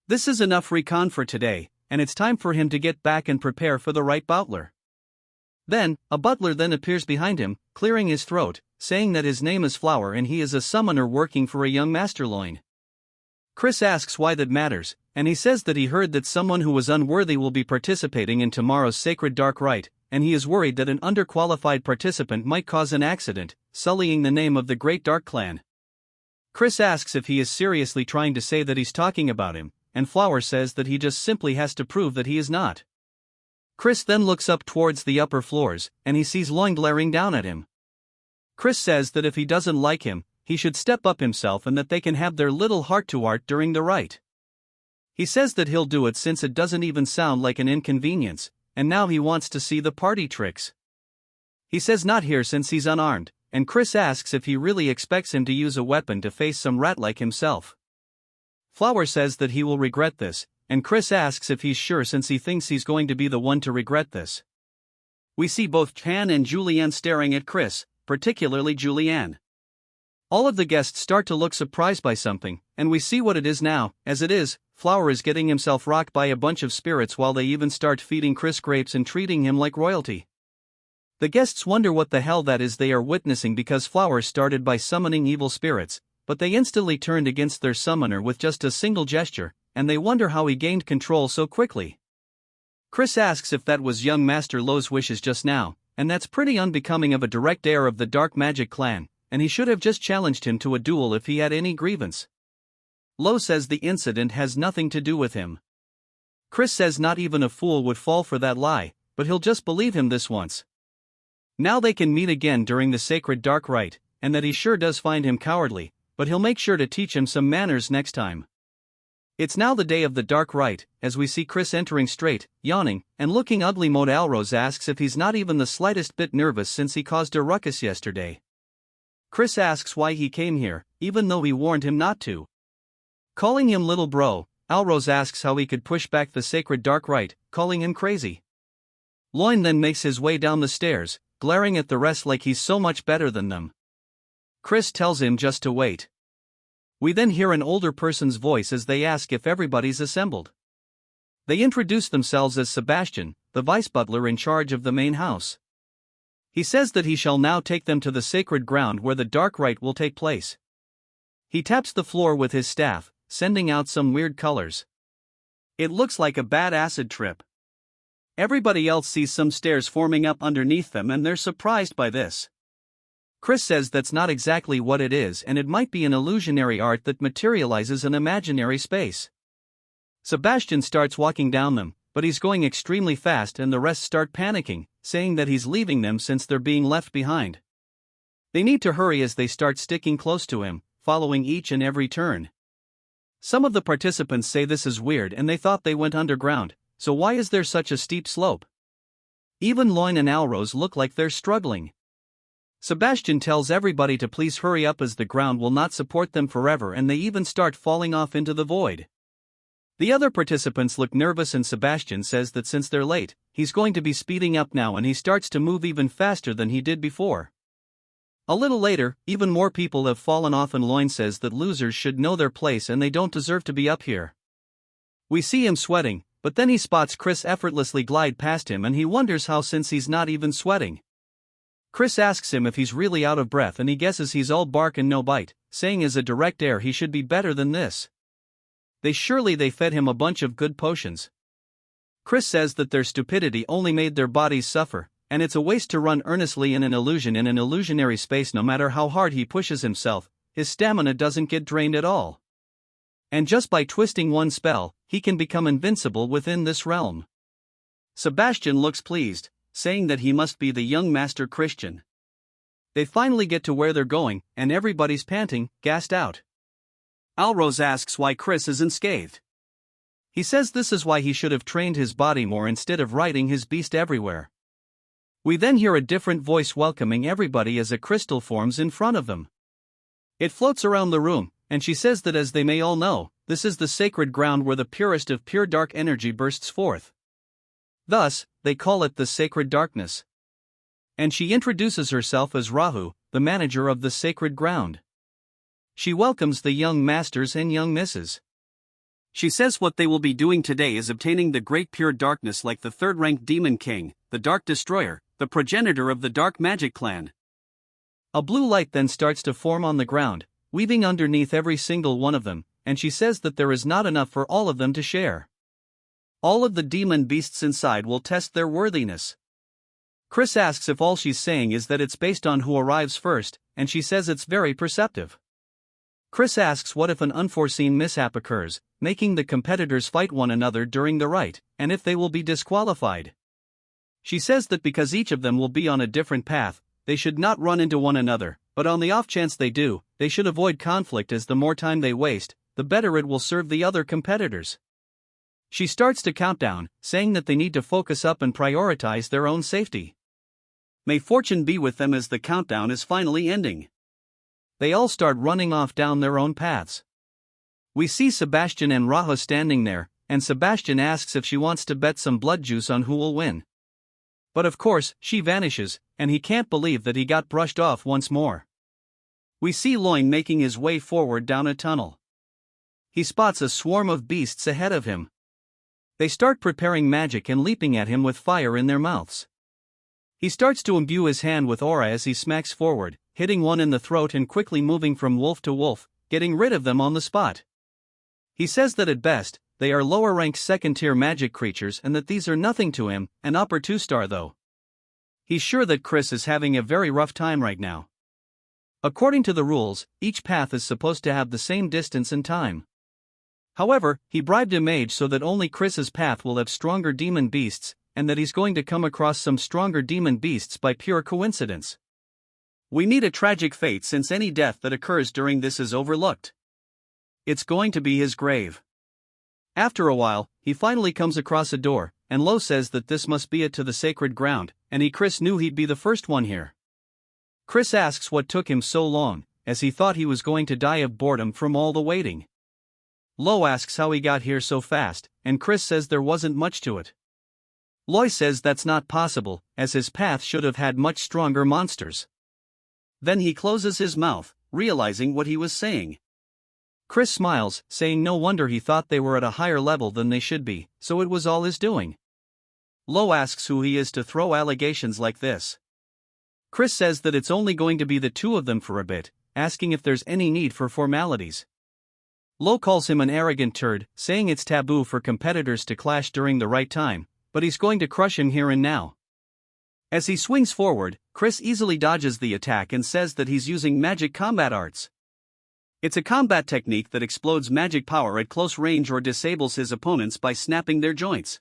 This is enough recon for today, and it's time for him to get back and prepare for the right butler. Then, a butler then appears behind him, clearing his throat, saying that his name is Flower and he is a summoner working for a young masterloin. Chris asks why that matters, and he says that he heard that someone who was unworthy will be participating in tomorrow's sacred dark rite, and he is worried that an underqualified participant might cause an accident, sullying the name of the Great Dark Clan. Chris asks if he is seriously trying to say that he's talking about him, and Flower says that he just simply has to prove that he is not. Chris then looks up towards the upper floors, and he sees Loin glaring down at him. Chris says that if he doesn't like him, he should step up himself and that they can have their little heart-to-heart during the rite. He says that he'll do it since it doesn't even sound like an inconvenience, and now he wants to see the party tricks. He says not here since he's unarmed, and Chris asks if he really expects him to use a weapon to face some rat like himself. Flower says that he will regret this, and Chris asks if he's sure since he thinks he's going to be the one to regret this. We see both Chan and Julianne staring at Chris, particularly Julianne. All of the guests start to look surprised by something, and we see what it is now. As it is, Flower is getting himself rocked by a bunch of spirits while they even start feeding Chris grapes and treating him like royalty. The guests wonder what the hell that is they are witnessing because Flower started by summoning evil spirits, but they instantly turned against their summoner with just a single gesture, and they wonder how he gained control so quickly. Chris asks if that was young Master Lo's wishes just now, and that's pretty unbecoming of a direct heir of the Dark Magic clan, and he should have just challenged him to a duel if he had any grievance. Lo says the incident has nothing to do with him. Chris says not even a fool would fall for that lie, but he'll just believe him this once. Now they can meet again during the sacred dark rite, and that he sure does find him cowardly, but he'll make sure to teach him some manners next time. It's now the day of the dark rite, as we see Chris entering straight, yawning, and looking ugly. Mode Alrose asks if he's not even the slightest bit nervous since he caused a ruckus yesterday. Chris asks why he came here, even though he warned him not to. Calling him little bro, Alrose asks how he could push back the sacred dark rite, calling him crazy. Loin then makes his way down the stairs, glaring at the rest like he's so much better than them. Chris tells him just to wait. We then hear an older person's voice as they ask if everybody's assembled. They introduce themselves as Sebastian, the vice butler in charge of the main house. He says that he shall now take them to the sacred ground where the dark rite will take place. He taps the floor with his staff, sending out some weird colors. It looks like a bad acid trip. Everybody else sees some stairs forming up underneath them and they're surprised by this. Chris says that's not exactly what it is and it might be an illusionary art that materializes an imaginary space. Sebastian starts walking down them, but he's going extremely fast and the rest start panicking, saying that he's leaving them since they're being left behind. They need to hurry as they start sticking close to him, following each and every turn. Some of the participants say this is weird and they thought they went underground, so why is there such a steep slope? Even Loin and Alrose look like they're struggling. Sebastian tells everybody to please hurry up as the ground will not support them forever and they even start falling off into the void. The other participants look nervous and Sebastian says that since they're late, he's going to be speeding up now and he starts to move even faster than he did before. A little later, even more people have fallen off and Loin says that losers should know their place and they don't deserve to be up here. We see him sweating, but then he spots Chris effortlessly glide past him and he wonders how since he's not even sweating. Chris asks him if he's really out of breath and he guesses he's all bark and no bite, saying as a direct heir he should be better than this. They fed him a bunch of good potions. Chris says that their stupidity only made their bodies suffer, and it's a waste to run earnestly in an illusion in an illusionary space. No matter how hard he pushes himself, his stamina doesn't get drained at all. And just by twisting one spell, he can become invincible within this realm. Sebastian looks pleased, saying that he must be the young Master Christian. They finally get to where they're going, and everybody's panting, gassed out. Alrose asks why Chris isn't scathed. He says this is why he should have trained his body more instead of riding his beast everywhere. We then hear a different voice welcoming everybody as a crystal forms in front of them. It floats around the room, and she says that as they may all know, this is the sacred ground where the purest of pure dark energy bursts forth. Thus, they call it the sacred darkness. And she introduces herself as Rahu, the manager of the sacred ground. She welcomes the young masters and young misses. She says what they will be doing today is obtaining the great pure darkness like the third-ranked demon king, the Dark Destroyer, the progenitor of the dark magic clan. A blue light then starts to form on the ground, weaving underneath every single one of them, and she says that there is not enough for all of them to share. All of the demon beasts inside will test their worthiness. Chris asks if all she's saying is that it's based on who arrives first, and she says it's very perceptive. Chris asks what if an unforeseen mishap occurs, making the competitors fight one another during the rite, and if they will be disqualified. She says that because each of them will be on a different path, they should not run into one another, but on the off chance they do, they should avoid conflict as the more time they waste, the better it will serve the other competitors. She starts to count down, saying that they need to focus up and prioritize their own safety. May fortune be with them as the countdown is finally ending. They all start running off down their own paths. We see Sebastian and Raha standing there, and Sebastian asks if she wants to bet some blood juice on who will win. But of course, she vanishes, and he can't believe that he got brushed off once more. We see Loin making his way forward down a tunnel. He spots a swarm of beasts ahead of him. They start preparing magic and leaping at him with fire in their mouths. He starts to imbue his hand with aura as he smacks forward, hitting one in the throat and quickly moving from wolf to wolf, getting rid of them on the spot. He says that at best, they are lower-ranked second-tier magic creatures and that these are nothing to him, an upper 2-star though. He's sure that Chris is having a very rough time right now. According to the rules, each path is supposed to have the same distance and time. However, he bribed a mage so that only Chris's path will have stronger demon beasts, and that he's going to come across some stronger demon beasts by pure coincidence. We need a tragic fate since any death that occurs during this is overlooked. It's going to be his grave. After a while, he finally comes across a door, and Lo says that this must be it to the sacred ground, and Chris knew he'd be the first one here. Chris asks what took him so long, as he thought he was going to die of boredom from all the waiting. Lo asks how he got here so fast, and Chris says there wasn't much to it. Loy says that's not possible, as his path should have had much stronger monsters. Then he closes his mouth, realizing what he was saying. Chris smiles, saying no wonder he thought they were at a higher level than they should be, so it was all his doing. Lo asks who he is to throw allegations like this. Chris says that it's only going to be the two of them for a bit, asking if there's any need for formalities. Lo calls him an arrogant turd, saying it's taboo for competitors to clash during the right time, but he's going to crush him here and now. As he swings forward, Chris easily dodges the attack and says that he's using magic combat arts. It's a combat technique that explodes magic power at close range or disables his opponents by snapping their joints.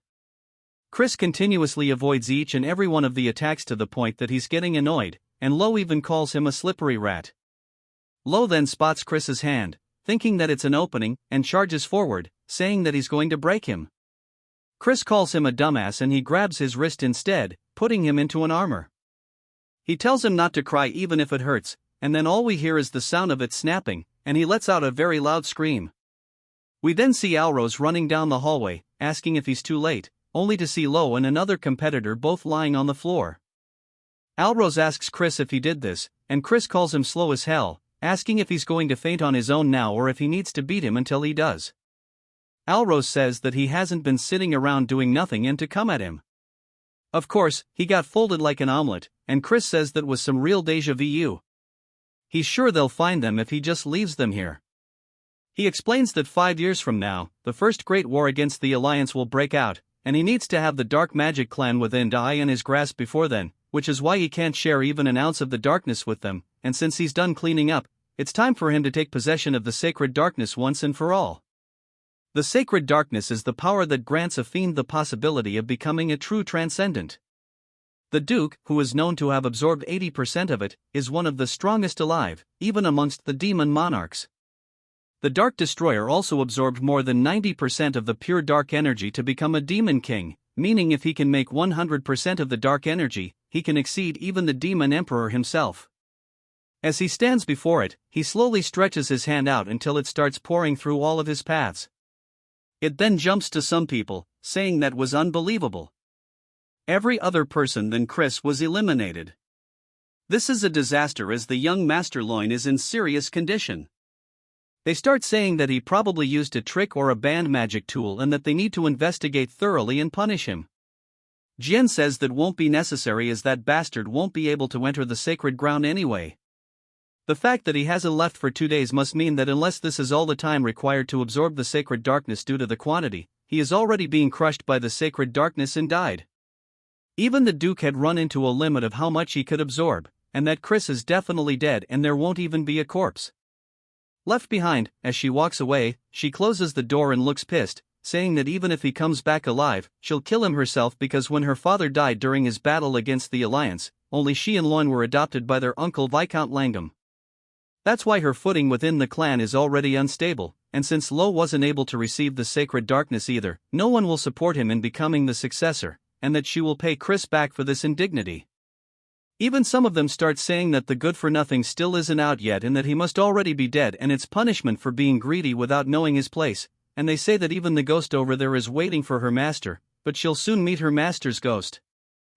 Chris continuously avoids each and every one of the attacks to the point that he's getting annoyed, and Lo even calls him a slippery rat. Lo then spots Chris's hand, thinking that it's an opening, and charges forward, saying that he's going to break him. Chris calls him a dumbass and he grabs his wrist instead, putting him into an armor. He tells him not to cry even if it hurts, and then all we hear is the sound of it snapping, and he lets out a very loud scream. We then see Alrose running down the hallway, asking if he's too late, only to see Lo and another competitor both lying on the floor. Alrose asks Chris if he did this, and Chris calls him slow as hell, asking if he's going to faint on his own now or if he needs to beat him until he does. Alrose says that he hasn't been sitting around doing nothing and to come at him. Of course, he got folded like an omelet, and Chris says that was some real deja vu. He's sure they'll find them if he just leaves them here. He explains that 5 years from now, the first great war against the Alliance will break out, and he needs to have the Dark Magic Clan within die in his grasp before then, which is why he can't share even an ounce of the darkness with them, and since he's done cleaning up, it's time for him to take possession of the sacred darkness once and for all. The sacred darkness is the power that grants a fiend the possibility of becoming a true transcendent. The Duke, who is known to have absorbed 80% of it, is one of the strongest alive, even amongst the demon monarchs. The Dark Destroyer also absorbed more than 90% of the pure dark energy to become a demon king, meaning if he can make 100% of the dark energy, he can exceed even the demon emperor himself. As he stands before it, he slowly stretches his hand out until it starts pouring through all of his paths. It then jumps to some people, saying that was unbelievable. Every other person than Chris was eliminated. This is a disaster as the young Master Loin is in serious condition. They start saying that he probably used a trick or a banned magic tool and that they need to investigate thoroughly and punish him. Jian says that won't be necessary as that bastard won't be able to enter the sacred ground anyway. The fact that he hasn't left for 2 days must mean that unless this is all the time required to absorb the sacred darkness due to the quantity, he is already being crushed by the sacred darkness and died. Even the Duke had run into a limit of how much he could absorb, and that Chris is definitely dead and there won't even be a corpse. Left behind, as she walks away, she closes the door and looks pissed, saying that even if he comes back alive, she'll kill him herself because when her father died during his battle against the Alliance, only she and Loin were adopted by their uncle Viscount Langham. That's why her footing within the clan is already unstable, and since Lo wasn't able to receive the sacred darkness either, no one will support him in becoming the successor, and that she will pay Chris back for this indignity. Even some of them start saying that the good-for-nothing still isn't out yet and that he must already be dead and it's punishment for being greedy without knowing his place, and they say that even the ghost over there is waiting for her master, but she'll soon meet her master's ghost.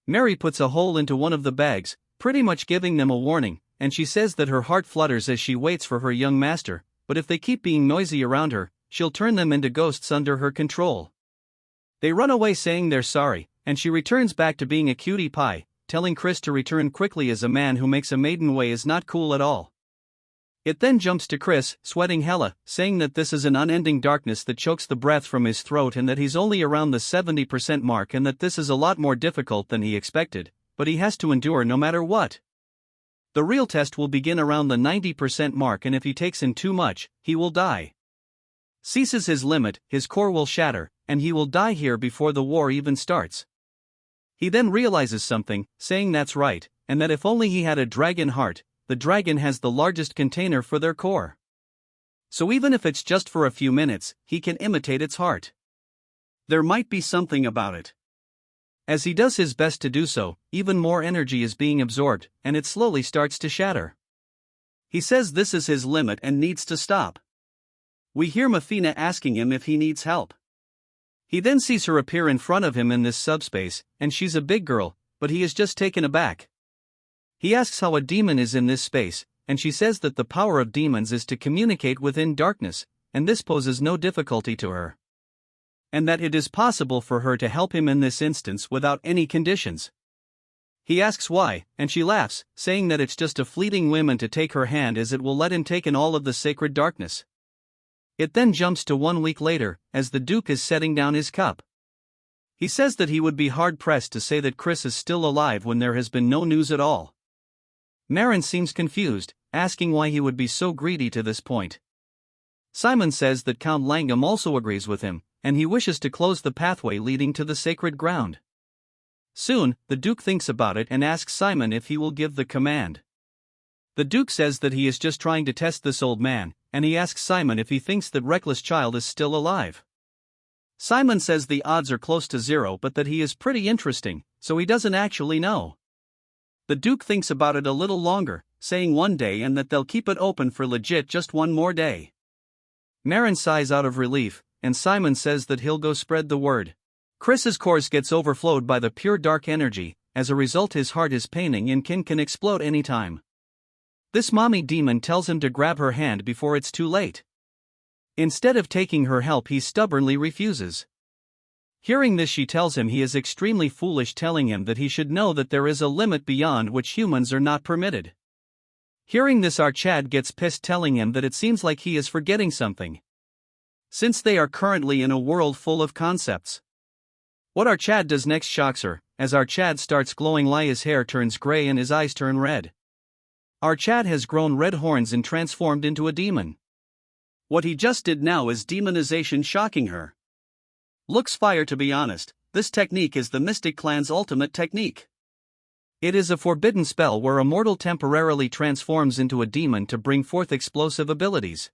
Mary puts a hole into one of the bags, pretty much giving them a warning, and she says that her heart flutters as she waits for her young master, but if they keep being noisy around her, she'll turn them into ghosts under her control. They run away saying they're sorry, and she returns back to being a cutie pie, telling Chris to return quickly as a man who makes a maiden way is not cool at all. It then jumps to Chris, sweating hella, saying that this is an unending darkness that chokes the breath from his throat and that he's only around the 70% mark and that this is a lot more difficult than he expected, but he has to endure no matter what. The real test will begin around the 90% mark and if he takes in too much, he will die. Ceases his limit, his core will shatter, and he will die here before the war even starts. He then realizes something, saying that's right, and that if only he had a dragon heart, the dragon has the largest container for their core. So even if it's just for a few minutes, he can imitate its heart. There might be something about it. As he does his best to do so, even more energy is being absorbed, and it slowly starts to shatter. He says this is his limit and needs to stop. We hear Mafina asking him if he needs help. He then sees her appear in front of him in this subspace, and she's a big girl, but he is just taken aback. He asks how a demon is in this space, and she says that the power of demons is to communicate within darkness, and this poses no difficulty to her. And that it is possible for her to help him in this instance without any conditions. He asks why, and she laughs, saying that it's just a fleeting whim to take her hand as it will let him take in all of the sacred darkness. It then jumps to 1 week later, as the Duke is setting down his cup. He says that he would be hard-pressed to say that Chris is still alive when there has been no news at all. Marin seems confused, asking why he would be so greedy to this point. Simon says that Count Langham also agrees with him, and he wishes to close the pathway leading to the sacred ground. Soon, the Duke thinks about it and asks Simon if he will give the command. The Duke says that he is just trying to test this old man, and he asks Simon if he thinks that Reckless Child is still alive. Simon says the odds are close to 0 but that he is pretty interesting, so he doesn't actually know. The Duke thinks about it a little longer, saying 1 day and that they'll keep it open for legit just 1 more day. Marin sighs out of relief, and Simon says that he'll go spread the word. Chris's course gets overflowed by the pure dark energy, as a result his heart is paining and can explode anytime. This mommy demon tells him to grab her hand before it's too late. Instead of taking her help he stubbornly refuses. Hearing this she tells him he is extremely foolish, telling him that he should know that there is a limit beyond which humans are not permitted. Hearing this our Chad gets pissed, telling him that it seems like he is forgetting something. Since they are currently in a world full of concepts. What our Chad does next shocks her, as our Chad starts glowing like his hair turns grey and his eyes turn red. Our Chad has grown red horns and transformed into a demon. What he just did now is demonization, shocking her. Looks fire, to be honest. This technique is the Mystic Clan's ultimate technique. It is a forbidden spell where a mortal temporarily transforms into a demon to bring forth explosive abilities.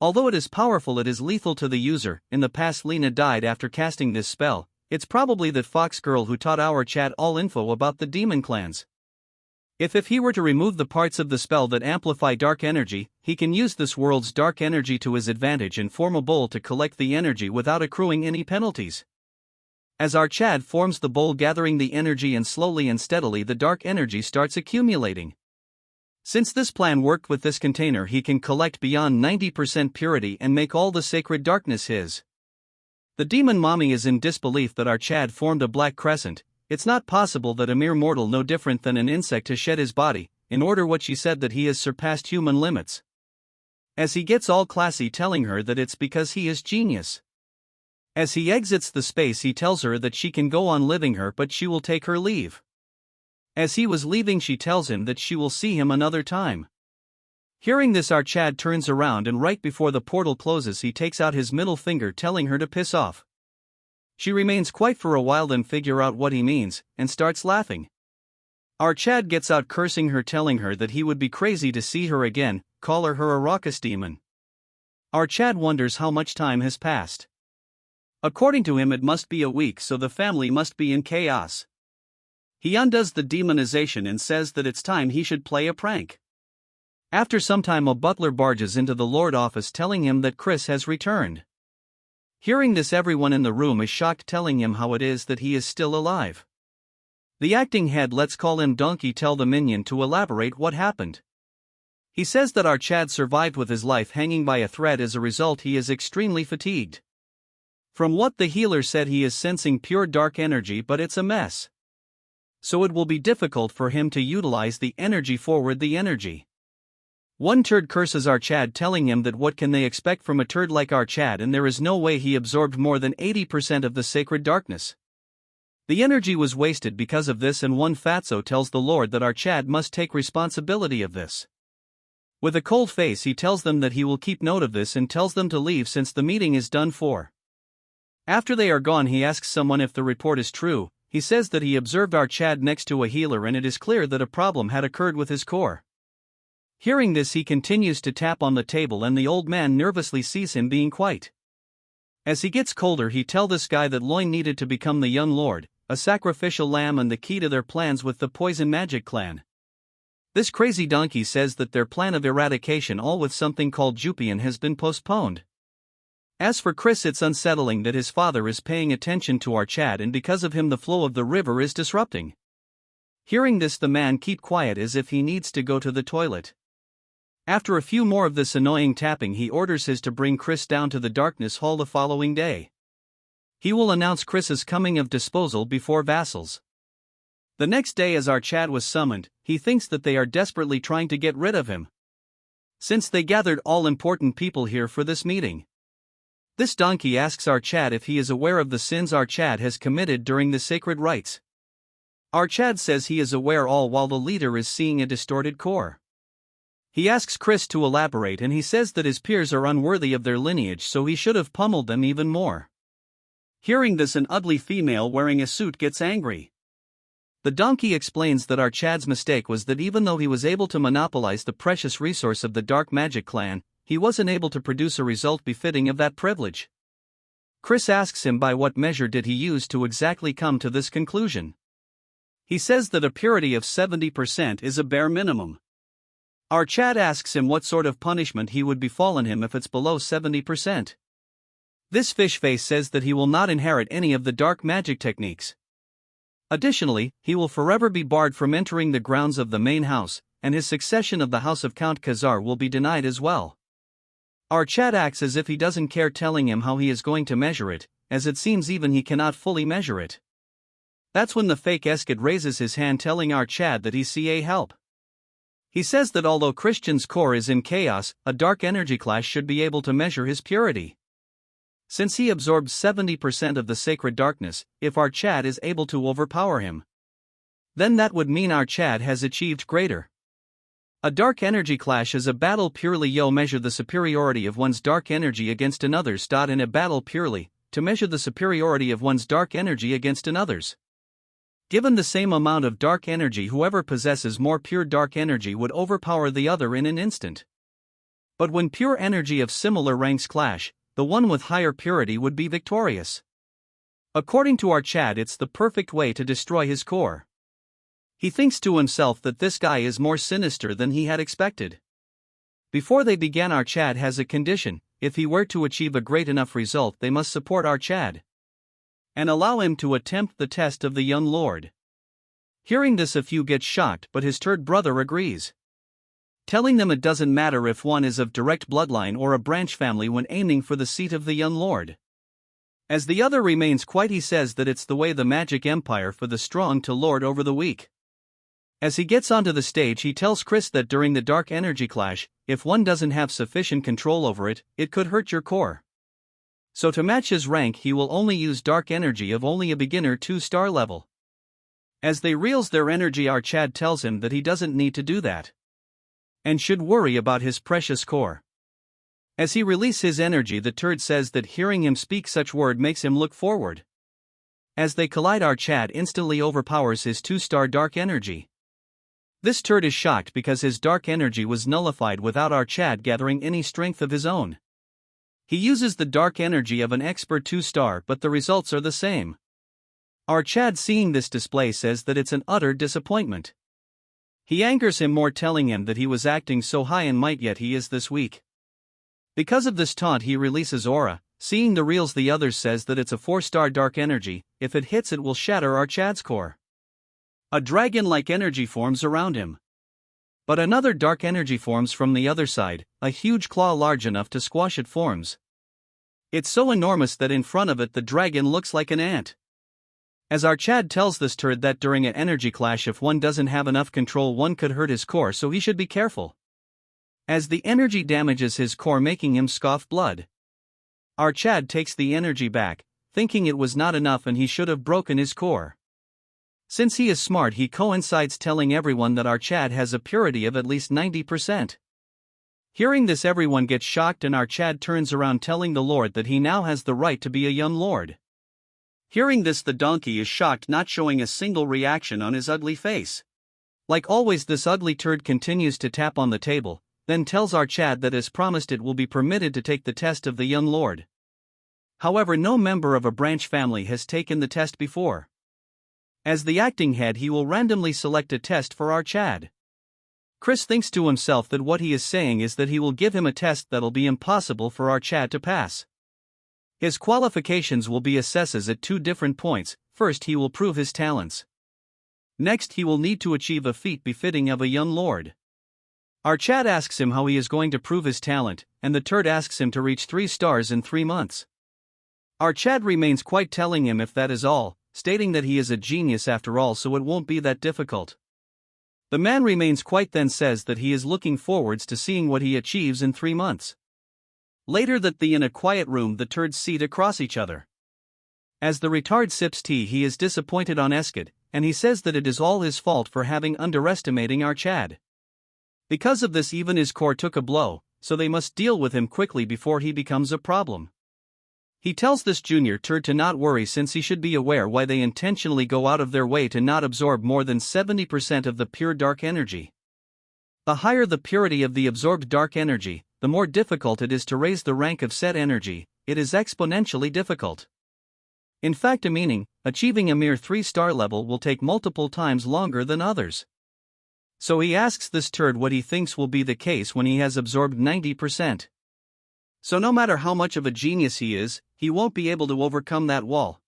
Although it is powerful, it is lethal to the user. In the past Lena died after casting this spell. It's probably that Fox girl who taught our Chad all info about the demon clans. If he were to remove the parts of the spell that amplify dark energy, he can use this world's dark energy to his advantage and form a bowl to collect the energy without accruing any penalties. As Archad forms the bowl gathering the energy, and slowly and steadily the dark energy starts accumulating. Since this plan worked with this container, he can collect beyond 90% purity and make all the sacred darkness his. The demon mommy is in disbelief that Archad formed a black crescent. It's not possible that a mere mortal no different than an insect has shed his body, in order what she said that he has surpassed human limits. As he gets all classy telling her that it's because he is genius. As he exits the space he tells her that she can go on living her but she will take her leave. As he was leaving she tells him that she will see him another time. Hearing this Archad turns around and right before the portal closes he takes out his middle finger telling her to piss off. She remains quiet for a while, then figure out what he means, and starts laughing. Archad gets out cursing her, telling her that he would be crazy to see her again, call her a raucous demon. Archad wonders how much time has passed. According to him it must be a week, so the family must be in chaos. He undoes the demonization and says that it's time he should play a prank. After some time a butler barges into the Lord office telling him that Chris has returned. Hearing this everyone in the room is shocked, telling him how it is that he is still alive. The acting head lets call him Donkey tell the minion to elaborate what happened. He says that Archad survived with his life hanging by a thread. As a result he is extremely fatigued. From what the healer said he is sensing pure dark energy, but it's a mess. So it will be difficult for him to utilize the energy forward the energy. One turd curses Archad, telling him that what can they expect from a turd like Archad, and there is no way he absorbed more than 80% of the sacred darkness. The energy was wasted because of this, and one fatso tells the Lord that Archad must take responsibility of this. With a cold face he tells them that he will keep note of this and tells them to leave since the meeting is done for. After they are gone he asks someone if the report is true. He says that he observed Archad next to a healer and it is clear that a problem had occurred with his core. Hearing this he continues to tap on the table and the old man nervously sees him being quiet. As he gets colder he tells this guy that Loin needed to become the young lord, a sacrificial lamb and the key to their plans with the poison magic clan. This crazy donkey says that their plan of eradication all with something called Jupian has been postponed. As for Chris, it's unsettling that his father is paying attention to Archad and because of him the flow of the river is disrupting. Hearing this the man keep quiet as if he needs to go to the toilet. After a few more of this annoying tapping he orders his to bring Chris down to the darkness hall the following day. He will announce Chris's coming of disposal before vassals. The next day as Archad was summoned, he thinks that they are desperately trying to get rid of him. Since they gathered all important people here for this meeting. This donkey asks Archad if he is aware of the sins Archad has committed during the sacred rites. Archad says he is aware all while the leader is seeing a distorted core. He asks Chris to elaborate and he says that his peers are unworthy of their lineage so he should have pummeled them even more. Hearing this an ugly female wearing a suit gets angry. The donkey explains that Archad's mistake was that even though he was able to monopolize the precious resource of the dark magic clan, he wasn't able to produce a result befitting of that privilege. Chris asks him by what measure did he use to exactly come to this conclusion. He says that a purity of 70% is a bare minimum. Archad asks him what sort of punishment he would befallen him if it's below 70%. This fish face says that he will not inherit any of the dark magic techniques. Additionally, he will forever be barred from entering the grounds of the main house, and his succession of the house of Count Khazar will be denied as well. Archad acts as if he doesn't care, telling him how he is going to measure it, as it seems even he cannot fully measure it. That's when the fake Eskid raises his hand telling Archad that he's CA help. He says that although Christian's core is in chaos, a dark energy clash should be able to measure his purity. Since he absorbs 70% of the sacred darkness, if Archad is able to overpower him, then that would mean Archad has achieved greater. A dark energy clash is a battle purely measure the superiority of one's dark energy against another's. In a battle purely, to measure the superiority of one's dark energy against another's. Given the same amount of dark energy, whoever possesses more pure dark energy would overpower the other in an instant. But when pure energy of similar ranks clash, the one with higher purity would be victorious. According to Archad, it's the perfect way to destroy his core. He thinks to himself that this guy is more sinister than he had expected. Before they began, our Chad has a condition: if he were to achieve a great enough result, they must support our Chad and allow him to attempt the test of the young lord. Hearing this, a few get shocked, but his third brother agrees, telling them it doesn't matter if one is of direct bloodline or a branch family when aiming for the seat of the young lord. As the other remains quiet, he says that it's the way the magic empire for the strong to lord over the weak. As he gets onto the stage, he tells Chris that during the dark energy clash, if one doesn't have sufficient control over it, it could hurt your core. So to match his rank, he will only use dark energy of only a beginner 2-star level. As they reels their energy, our Chad tells him that he doesn't need to do that and should worry about his precious core. As he releases his energy, the turd says that hearing him speak such word makes him look forward. As they collide, our Chad instantly overpowers his 2-star dark energy. This turd is shocked because his dark energy was nullified without our Chad gathering any strength of his own. He uses the dark energy of an expert 2-star, but the results are the same. Our Chad, seeing this display, says that it's an utter disappointment. He angers him more, telling him that he was acting so high in might yet he is this weak. Because of this taunt, he releases aura. Seeing the reels, the others says that it's a 4-star dark energy. If it hits, it will shatter our Chad's core. A dragon-like energy forms around him. But another dark energy forms from the other side. A huge claw large enough to squash it forms. It's so enormous that in front of it the dragon looks like an ant. As our Chad tells this turd that during an energy clash, if one doesn't have enough control, one could hurt his core, so he should be careful, as the energy damages his core, making him scoff blood. Our Chad takes the energy back, thinking it was not enough and he should have broken his core. Since he is smart, he coincides telling everyone that our Chad has a purity of at least 90%. Hearing this, everyone gets shocked and our Chad turns around, telling the Lord that he now has the right to be a young lord. Hearing this, the donkey is shocked, not showing a single reaction on his ugly face. Like always, this ugly turd continues to tap on the table, then tells our Chad that as promised it will be permitted to take the test of the young lord. However, no member of a branch family has taken the test before. As the acting head, he will randomly select a test for our Chad. Chris thinks to himself that what he is saying is that he will give him a test that'll be impossible for our Chad to pass. His qualifications will be assesses at 2 different points. First, he will prove his talents. Next, he will need to achieve a feat befitting of a young lord. Our Chad asks him how he is going to prove his talent, and the turd asks him to reach 3 stars in 3 months. Our Chad remains quiet, telling him if that is all, stating that he is a genius after all, so it won't be that difficult. The man remains quiet, then says that he is looking forwards to seeing what he achieves in 3 months. Later that in a quiet room, the turds sit across each other. As the retard sips tea, he is disappointed on Eskid, and he says that it is all his fault for having underestimating our Chad. Because of this, even his core took a blow, so they must deal with him quickly before he becomes a problem. He tells this junior turd to not worry, since he should be aware why they intentionally go out of their way to not absorb more than 70% of the pure dark energy. The higher the purity of the absorbed dark energy, the more difficult it is to raise the rank of said energy. It is exponentially difficult. In fact, achieving a mere 3-star level will take multiple times longer than others. So he asks this turd what he thinks will be the case when he has absorbed 90%. So no matter how much of a genius he is, he won't be able to overcome that wall.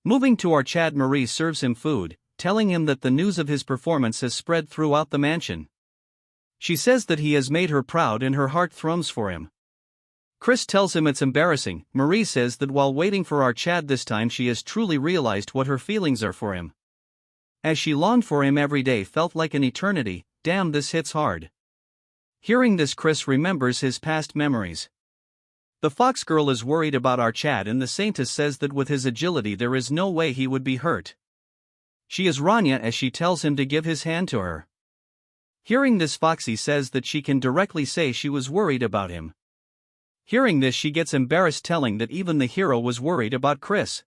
Moving to our Chad, Marie serves him food, telling him that the news of his performance has spread throughout the mansion. She says that he has made her proud and her heart thrums for him. Chris tells him it's embarrassing. Marie says that while waiting for our Chad this time, she has truly realized what her feelings are for him. As she longed for him every day felt like an eternity. Damn, this hits hard. Hearing this, Chris remembers his past memories. The fox girl is worried about our Chad, and the saintess says that with his agility there is no way he would be hurt. She is Rania, as she tells him to give his hand to her. Hearing this, Foxy says that she can directly say she was worried about him. Hearing this, she gets embarrassed, telling that even the hero was worried about Chris.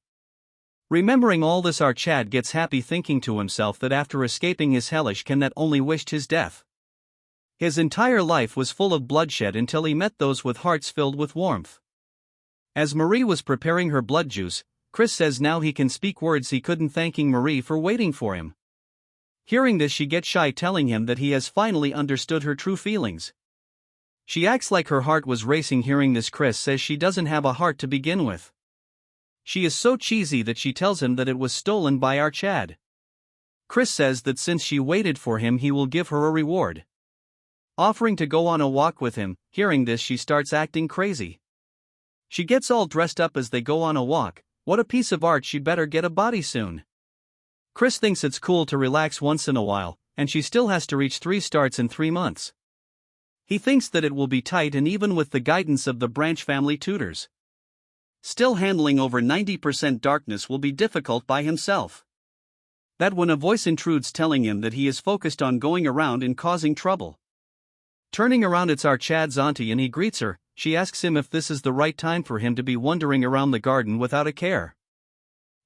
Remembering all this, our Chad gets happy, thinking to himself that after escaping his hellish can that only wished his death. His entire life was full of bloodshed until he met those with hearts filled with warmth. As Marie was preparing her blood juice, Chris says now he can speak words he couldn't, thanking Marie for waiting for him. Hearing this, she gets shy, telling him that he has finally understood her true feelings. She acts like her heart was racing. Hearing this, Chris says she doesn't have a heart to begin with. She is so cheesy that she tells him that it was stolen by our Chad. Chris says that since she waited for him, he will give her a reward, offering to go on a walk with him. Hearing this, she starts acting crazy. She gets all dressed up as they go on a walk. What a piece of art, she'd better get a body soon. Chris thinks it's cool to relax once in a while, and she still has to reach 3 starts in 3 months. He thinks that it will be tight, and even with the guidance of the Branch family tutors, still handling over 90% darkness will be difficult by himself. That when a voice intrudes telling him that he is focused on going around and causing trouble. Turning around, it's our Chad's auntie, and he greets her. She asks him if this is the right time for him to be wandering around the garden without a care,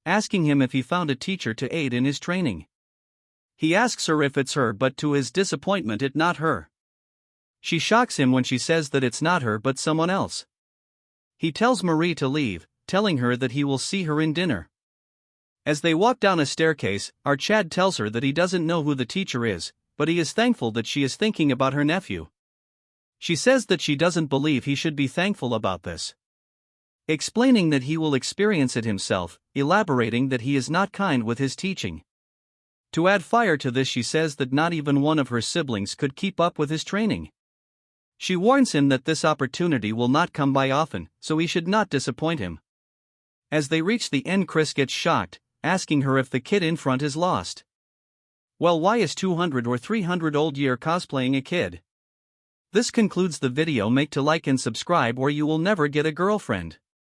asking him if he found a teacher to aid in his training. He asks her if it's her, but to his disappointment, it's not her. She shocks him when she says that it's not her but someone else. He tells Marie to leave, telling her that he will see her in dinner. As they walk down a staircase, our Chad tells her that he doesn't know who the teacher is, but he is thankful that she is thinking about her nephew. She says that she doesn't believe he should be thankful about this, explaining that he will experience it himself, elaborating that he is not kind with his teaching. To add fire to this, she says that not even one of her siblings could keep up with his training. She warns him that this opportunity will not come by often, so he should not disappoint him. As they reach the end, Chris gets shocked, asking her if the kid in front is lost. Well, why is 200 or 300 old year cosplaying a kid? This concludes the video. Make to like and subscribe or you will never get a girlfriend.